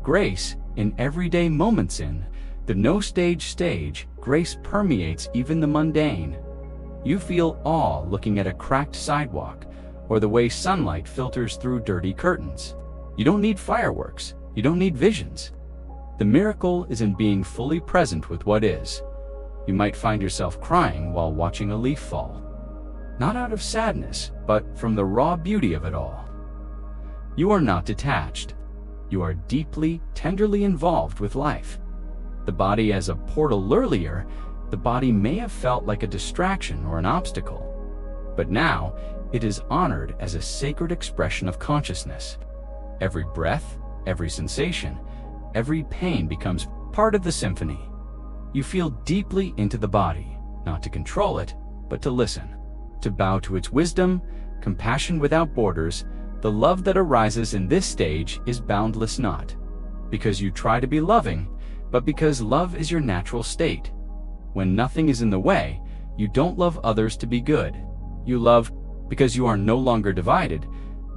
Grace in everyday moments, in the no-stage stage, grace permeates even the mundane. You feel awe looking at a cracked sidewalk, or the way sunlight filters through dirty curtains. You don't need fireworks. You don't need visions. The miracle is in being fully present with what is. You might find yourself crying while watching a leaf fall. Not out of sadness, but from the raw beauty of it all. You are not detached. You are deeply, tenderly involved with life. The body as a portal. Earlier, the body may have felt like a distraction or an obstacle. But now, it is honored as a sacred expression of consciousness. Every breath, every sensation, every pain becomes part of the symphony. You feel deeply into the body, not to control it, but to listen, to bow to its wisdom, compassion without borders. The love that arises in this stage is boundless, not because you try to be loving, but because love is your natural state. When nothing is in the way, you don't love others to be good. You love because you are no longer divided.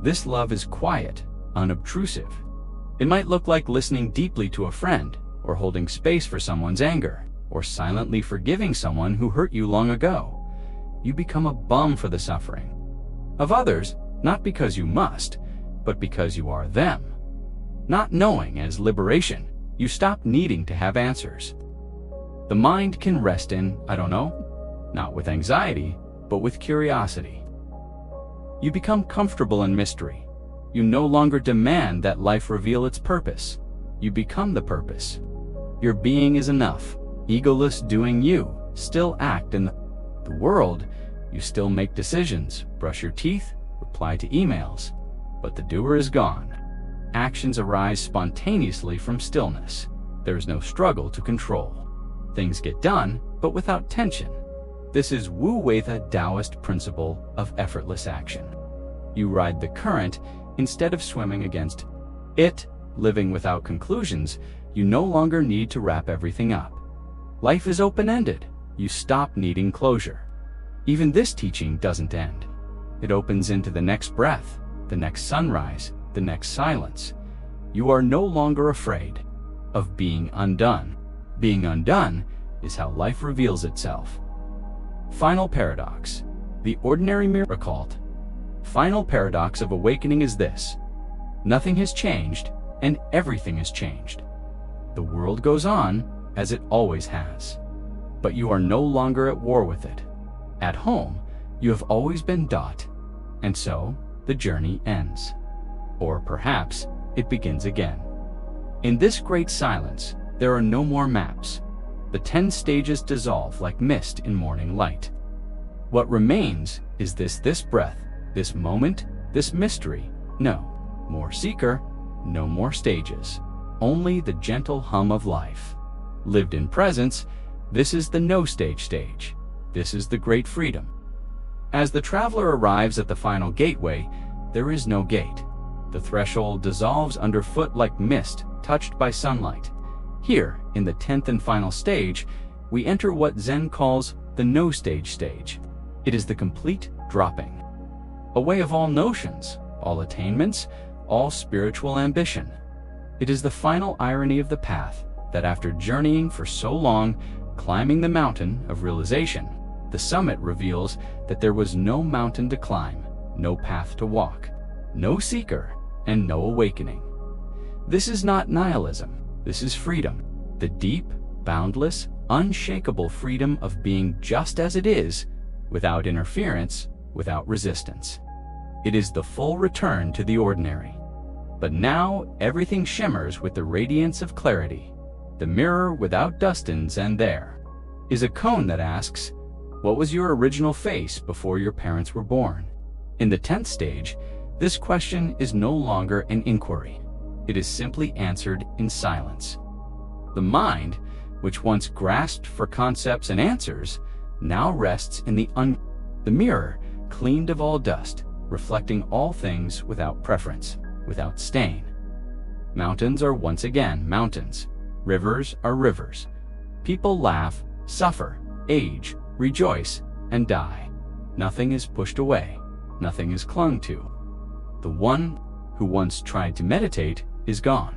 This love is quiet, unobtrusive. It might look like listening deeply to a friend, or holding space for someone's anger, or silently forgiving someone who hurt you long ago. You become a balm for the suffering of others, not because you must, but because you are them. Not knowing as liberation, you stop needing to have answers. The mind can rest in, I don't know, not with anxiety, but with curiosity. You become comfortable in mystery. You no longer demand that life reveal its purpose. You become the purpose. Your being is enough. Egoless doing, you still act in the world. You still make decisions, brush your teeth, reply to emails. But the doer is gone. Actions arise spontaneously from stillness. There is no struggle to control. Things get done, but without tension. This is Wu Weitha Taoist principle of effortless action. You ride the current instead of swimming against it. Living without conclusions, you no longer need to wrap everything up. Life is open-ended. You stop needing closure. Even this teaching doesn't end. It opens into the next breath, the next sunrise, the next silence. You are no longer afraid of being undone. Being undone is how life reveals itself. Final paradox. The ordinary miracle. Final paradox of awakening is this: nothing has changed, and everything has changed. The world goes on as it always has, but you are no longer at war with it. At home, you have always been . And so, the journey ends. Or perhaps, it begins again. In this great silence, there are no more maps. The 10 stages dissolve like mist in morning light. What remains is this breath, this moment, this mystery. No more seeker, no more stages. Only the gentle hum of life. Lived in presence, this is the no-stage stage. This is the great freedom. As the traveler arrives at the final gateway, there is no gate. The threshold dissolves underfoot like mist touched by sunlight. Here, in the 10th and final stage, we enter what Zen calls the no-stage stage. It is the complete dropping away of all notions, all attainments, all spiritual ambition. It is the final irony of the path that after journeying for so long, climbing the mountain of realization, the summit reveals that there was no mountain to climb, no path to walk, no seeker, and no awakening. This is not nihilism. This is freedom. The deep, boundless, unshakable freedom of being just as it is, without interference, without resistance. It is the full return to the ordinary. But now everything shimmers with the radiance of clarity. The mirror without dustins, and there is a cone that asks, what was your original face before your parents were born? In the 10th stage, this question is no longer an inquiry. It is simply answered in silence. The mind, which once grasped for concepts and answers, now rests in the mirror, cleaned of all dust, reflecting all things without preference, without stain. Mountains are once again mountains. Rivers are rivers. People laugh, suffer, age, rejoice, and die. Nothing is pushed away. Nothing is clung to. The one who once tried to meditate is gone.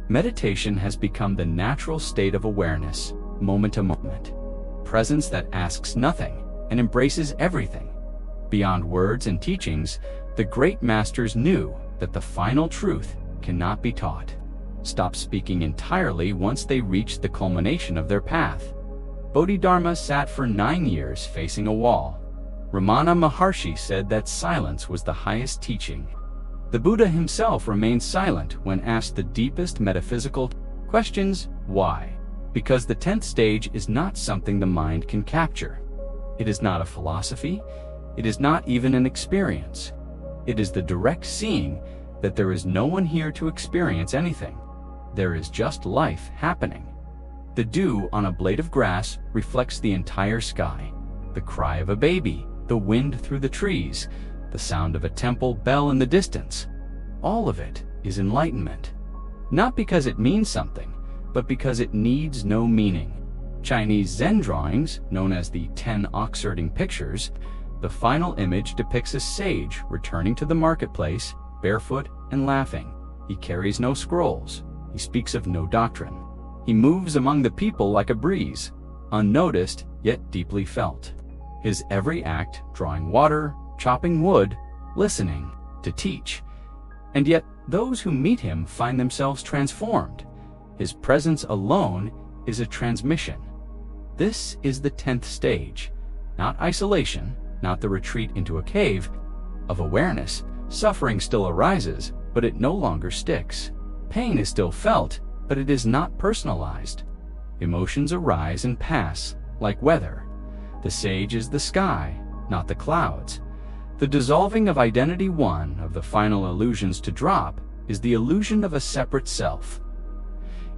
Meditation has become the natural state of awareness, moment to moment. Presence that asks nothing and embraces everything. Beyond words and teachings, the great masters knew that the final truth cannot be taught. Stopped speaking entirely once they reached the culmination of their path. Bodhidharma sat for 9 years facing a wall. Ramana Maharshi said that silence was the highest teaching. The Buddha himself remained silent when asked the deepest metaphysical questions. Why? Because the 10th stage is not something the mind can capture. It is not a philosophy. It is not even an experience. It is the direct seeing that there is no one here to experience anything. There is just life happening. The dew on a blade of grass reflects the entire sky. The cry of a baby, the wind through the trees, the sound of a temple bell in the distance. All of it is enlightenment. Not because it means something, but because it needs no meaning. Chinese Zen drawings, known as the 10 oxherding pictures, the final image depicts a sage returning to the marketplace, barefoot and laughing. He carries no scrolls. He speaks of no doctrine. He moves among the people like a breeze, unnoticed yet deeply felt. His every act, drawing water, chopping wood, listening, to teach. And yet those who meet him find themselves transformed. His presence alone is a transmission. This is the 10th stage, not isolation, not the retreat into a cave. Of awareness, suffering still arises, but it no longer sticks. Pain is still felt, but it is not personalized. Emotions arise and pass, like weather. The sage is the sky, not the clouds. The dissolving of identity, one of the final illusions to drop, is the illusion of a separate self.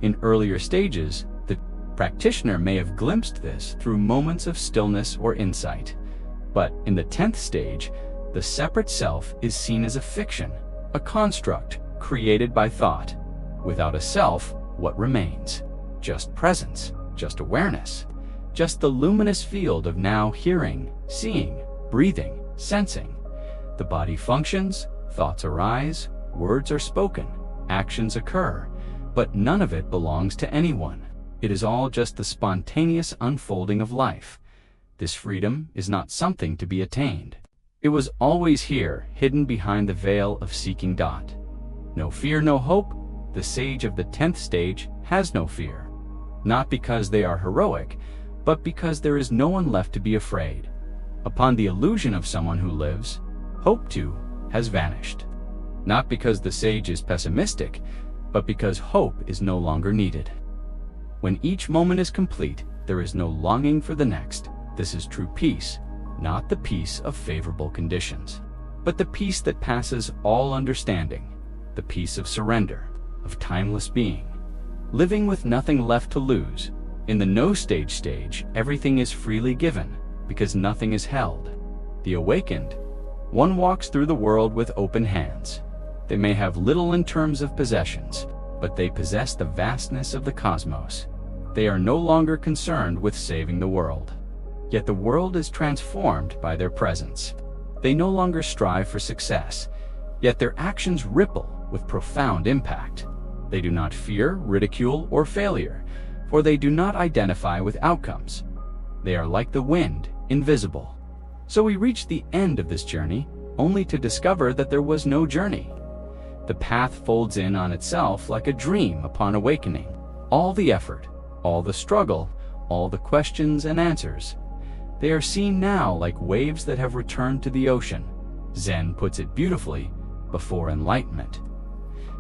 In earlier stages, the practitioner may have glimpsed this through moments of stillness or insight. But in the 10th stage, the separate self is seen as a fiction, a construct created by thought. Without a self, what remains? Just presence, just awareness, just the luminous field of now hearing, seeing, breathing, sensing. The body functions, thoughts arise, words are spoken, actions occur, but none of it belongs to anyone. It is all just the spontaneous unfolding of life. This freedom is not something to be attained. It was always here, hidden behind the veil of seeking dot. No fear, no hope. The sage of the 10th stage has no fear. Not because they are heroic, but because there is no one left to be afraid. Upon the illusion of someone who lives, hope too has vanished. Not because the sage is pessimistic, but because hope is no longer needed. When each moment is complete, there is no longing for the next. This is true peace, not the peace of favorable conditions, but the peace that passes all understanding, the peace of surrender, of timeless being, living with nothing left to lose. In the no-stage, everything is freely given, because nothing is held. The awakened, one walks through the world with open hands. They may have little in terms of possessions, but they possess the vastness of the cosmos. They are no longer concerned with saving the world. Yet the world is transformed by their presence. They no longer strive for success, yet their actions ripple with profound impact. They do not fear ridicule or failure, for they do not identify with outcomes. They are like the wind, invisible. So we reach the end of this journey, only to discover that there was no journey. The path folds in on itself like a dream upon awakening. All the effort, all the struggle, all the questions and answers, they are seen now like waves that have returned to the ocean. Zen puts it beautifully, before enlightenment.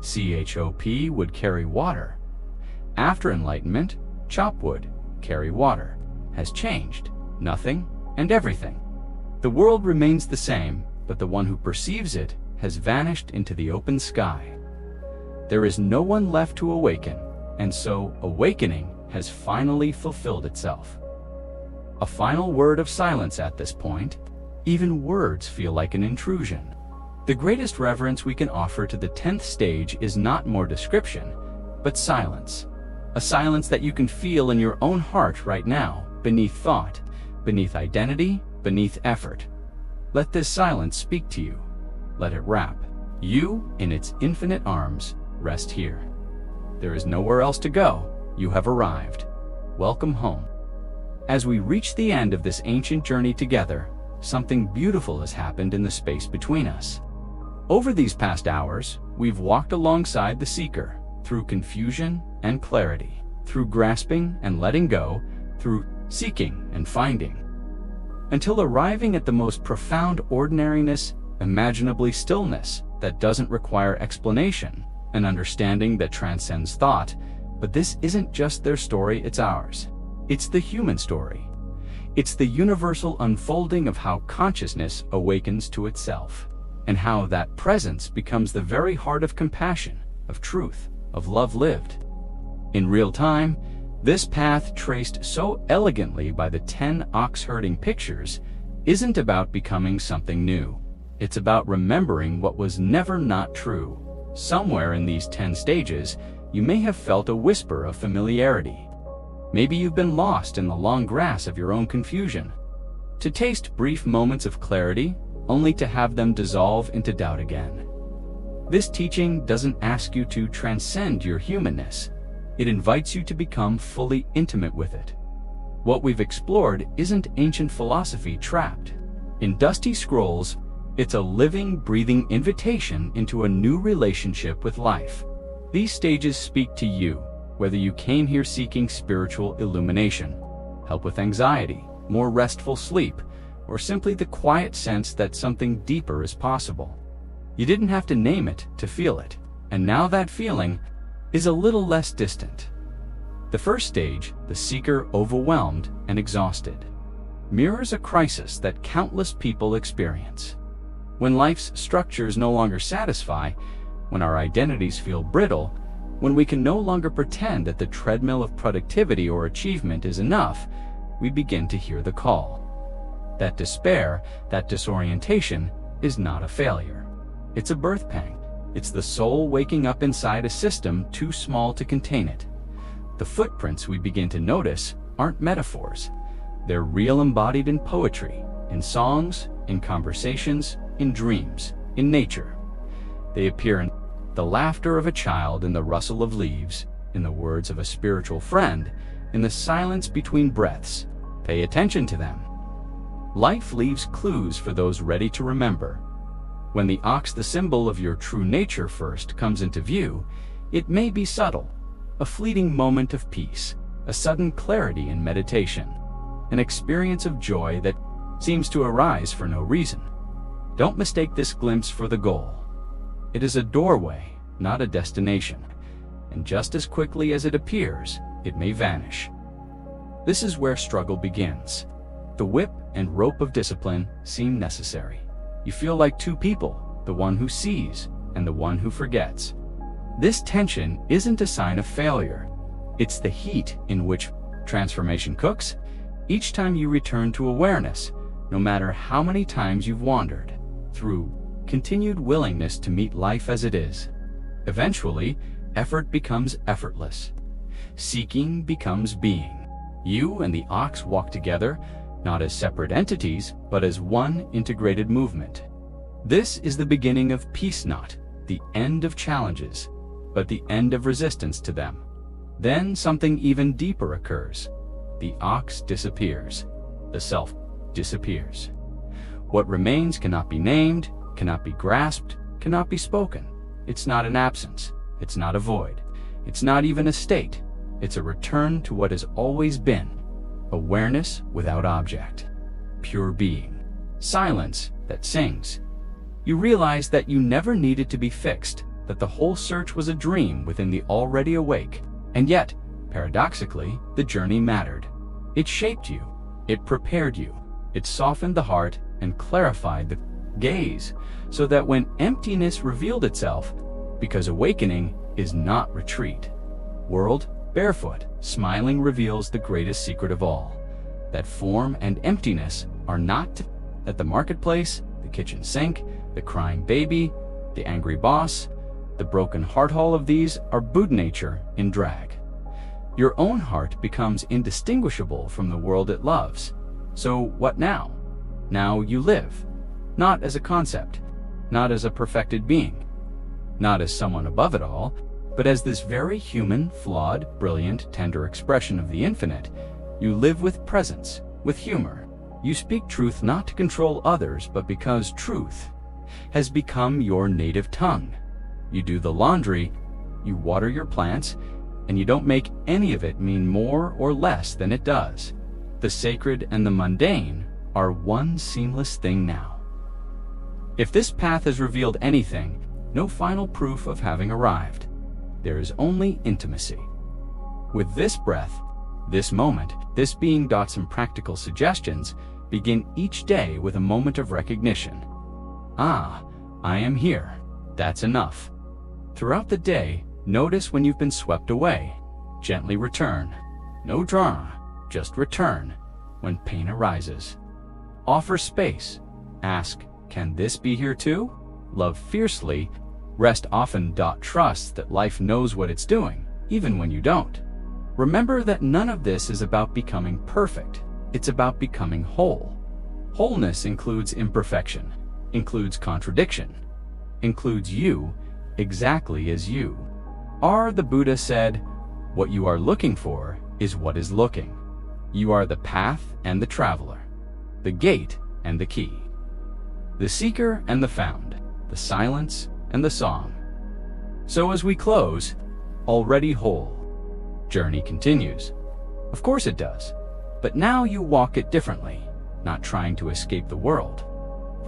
CHOP would carry water. After enlightenment, chop wood, carry water, has changed, nothing and everything. The world remains the same, but the one who perceives it has vanished into the open sky. There is no one left to awaken, and so awakening has finally fulfilled itself. A final word of silence at this point. Even words feel like an intrusion. The greatest reverence we can offer to the 10th stage is not more description, but silence. A silence that you can feel in your own heart right now, beneath thought, beneath identity, beneath effort. Let this silence speak to you. Let it wrap you in its infinite arms. Rest here. There is nowhere else to go. You have arrived. Welcome home. As we reach the end of this ancient journey together, something beautiful has happened in the space between us. Over these past hours, we've walked alongside the seeker, through confusion and clarity, through grasping and letting go, through seeking and finding, until arriving at the most profound ordinariness, imaginably stillness that doesn't require explanation, an understanding that transcends thought. But this isn't just their story, it's ours. It's the human story. It's the universal unfolding of how consciousness awakens to itself, and how that presence becomes the very heart of compassion, of truth, of love lived. In real time, this path traced so elegantly by the 10 ox-herding pictures isn't about becoming something new. It's about remembering what was never not true. Somewhere in these 10 stages, you may have felt a whisper of familiarity. Maybe you've been lost in the long grass of your own confusion, to taste brief moments of clarity, only to have them dissolve into doubt again. This teaching doesn't ask you to transcend your humanness. It invites you to become fully intimate with it. What we've explored isn't ancient philosophy trapped in dusty scrolls. It's a living, breathing invitation into a new relationship with life. These stages speak to you, whether you came here seeking spiritual illumination, help with anxiety, more restful sleep, or simply the quiet sense that something deeper is possible. You didn't have to name it to feel it, and now that feeling is a little less distant. The first stage, the seeker overwhelmed and exhausted, mirrors a crisis that countless people experience. When life's structures no longer satisfy, when our identities feel brittle, When we can no longer pretend that the treadmill of productivity or achievement is enough, we begin to hear the call. That despair, that disorientation, is not a failure. It's a birth pang. It's the soul waking up inside a system too small to contain it. The footprints we begin to notice aren't metaphors. They're real, embodied in poetry, in songs, in conversations, in dreams, in nature. They appear in the laughter of a child, in the rustle of leaves, in the words of a spiritual friend, in the silence between breaths. Pay attention to them. Life leaves clues for those ready to remember. When the ox, the symbol of your true nature, first comes into view, it may be subtle, a fleeting moment of peace, a sudden clarity in meditation, an experience of joy that seems to arise for no reason. Don't mistake this glimpse for the goal. It is a doorway, not a destination, and just as quickly as it appears, it may vanish. This is where struggle begins. The whip and rope of discipline seem necessary. You feel like two people, the one who sees and the one who forgets. This tension isn't a sign of failure. It's the heat in which transformation cooks each time you return to awareness, no matter how many times you've wandered, through continued willingness to meet life as it is. Eventually, effort becomes effortless. Seeking becomes being. You and the ox walk together, not as separate entities, but as one integrated movement. This is the beginning of peace, not the end of challenges, but the end of resistance to them. Then something even deeper occurs. The ox disappears. The self disappears. What remains cannot be named, cannot be grasped, cannot be spoken. It's not an absence. It's not a void. It's not even a state. It's a return to what has always been. Awareness without object. Pure being. Silence that sings. You realize that you never needed to be fixed, that the whole search was a dream within the already awake. And yet, paradoxically, the journey mattered. It shaped you. It prepared you. It softened the heart and clarified the gaze, so that when emptiness revealed itself, because awakening is not retreat. World, barefoot, smiling reveals the greatest secret of all, that form and emptiness are not at the marketplace, the kitchen sink, the crying baby, the angry boss. The broken heart, all of these are Buddha nature in drag. Your own heart becomes indistinguishable from the world it loves. So what now? Now you live, not as a concept, not as a perfected being, not as someone above it all, but as this very human, flawed, brilliant, tender expression of the infinite. You live with presence, with humor. You speak truth not to control others, but because truth has become your native tongue. You do the laundry, you water your plants, and you don't make any of it mean more or less than it does. The sacred and the mundane are one seamless thing now. If this path has revealed anything, no final proof of having arrived. There is only intimacy. With this breath, this moment, this being. Some practical suggestions. Begin each day with a moment of recognition. Ah, I am here. That's enough. Throughout the day, notice when you've been swept away. Gently return. No drama, just return when pain arises. Offer space. Ask, can this be here too? Love fiercely. Rest often. Trust that life knows what it's doing, even when you don't. Remember that none of this is about becoming perfect. It's about becoming whole. Wholeness includes imperfection, includes contradiction, includes you exactly as you are. The Buddha said, what you are looking for is what is looking. You are the path and the traveler, the gate and the key, the seeker and the found, the silence and the song. So as we close, already whole. Journey continues. Of course it does. But now you walk it differently, not trying to escape the world.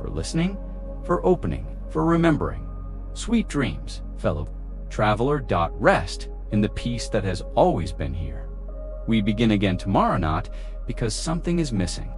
For listening, for opening, for remembering. Sweet dreams, fellow traveler. Rest in the peace that has always been here. We begin again tomorrow, not because something is missing,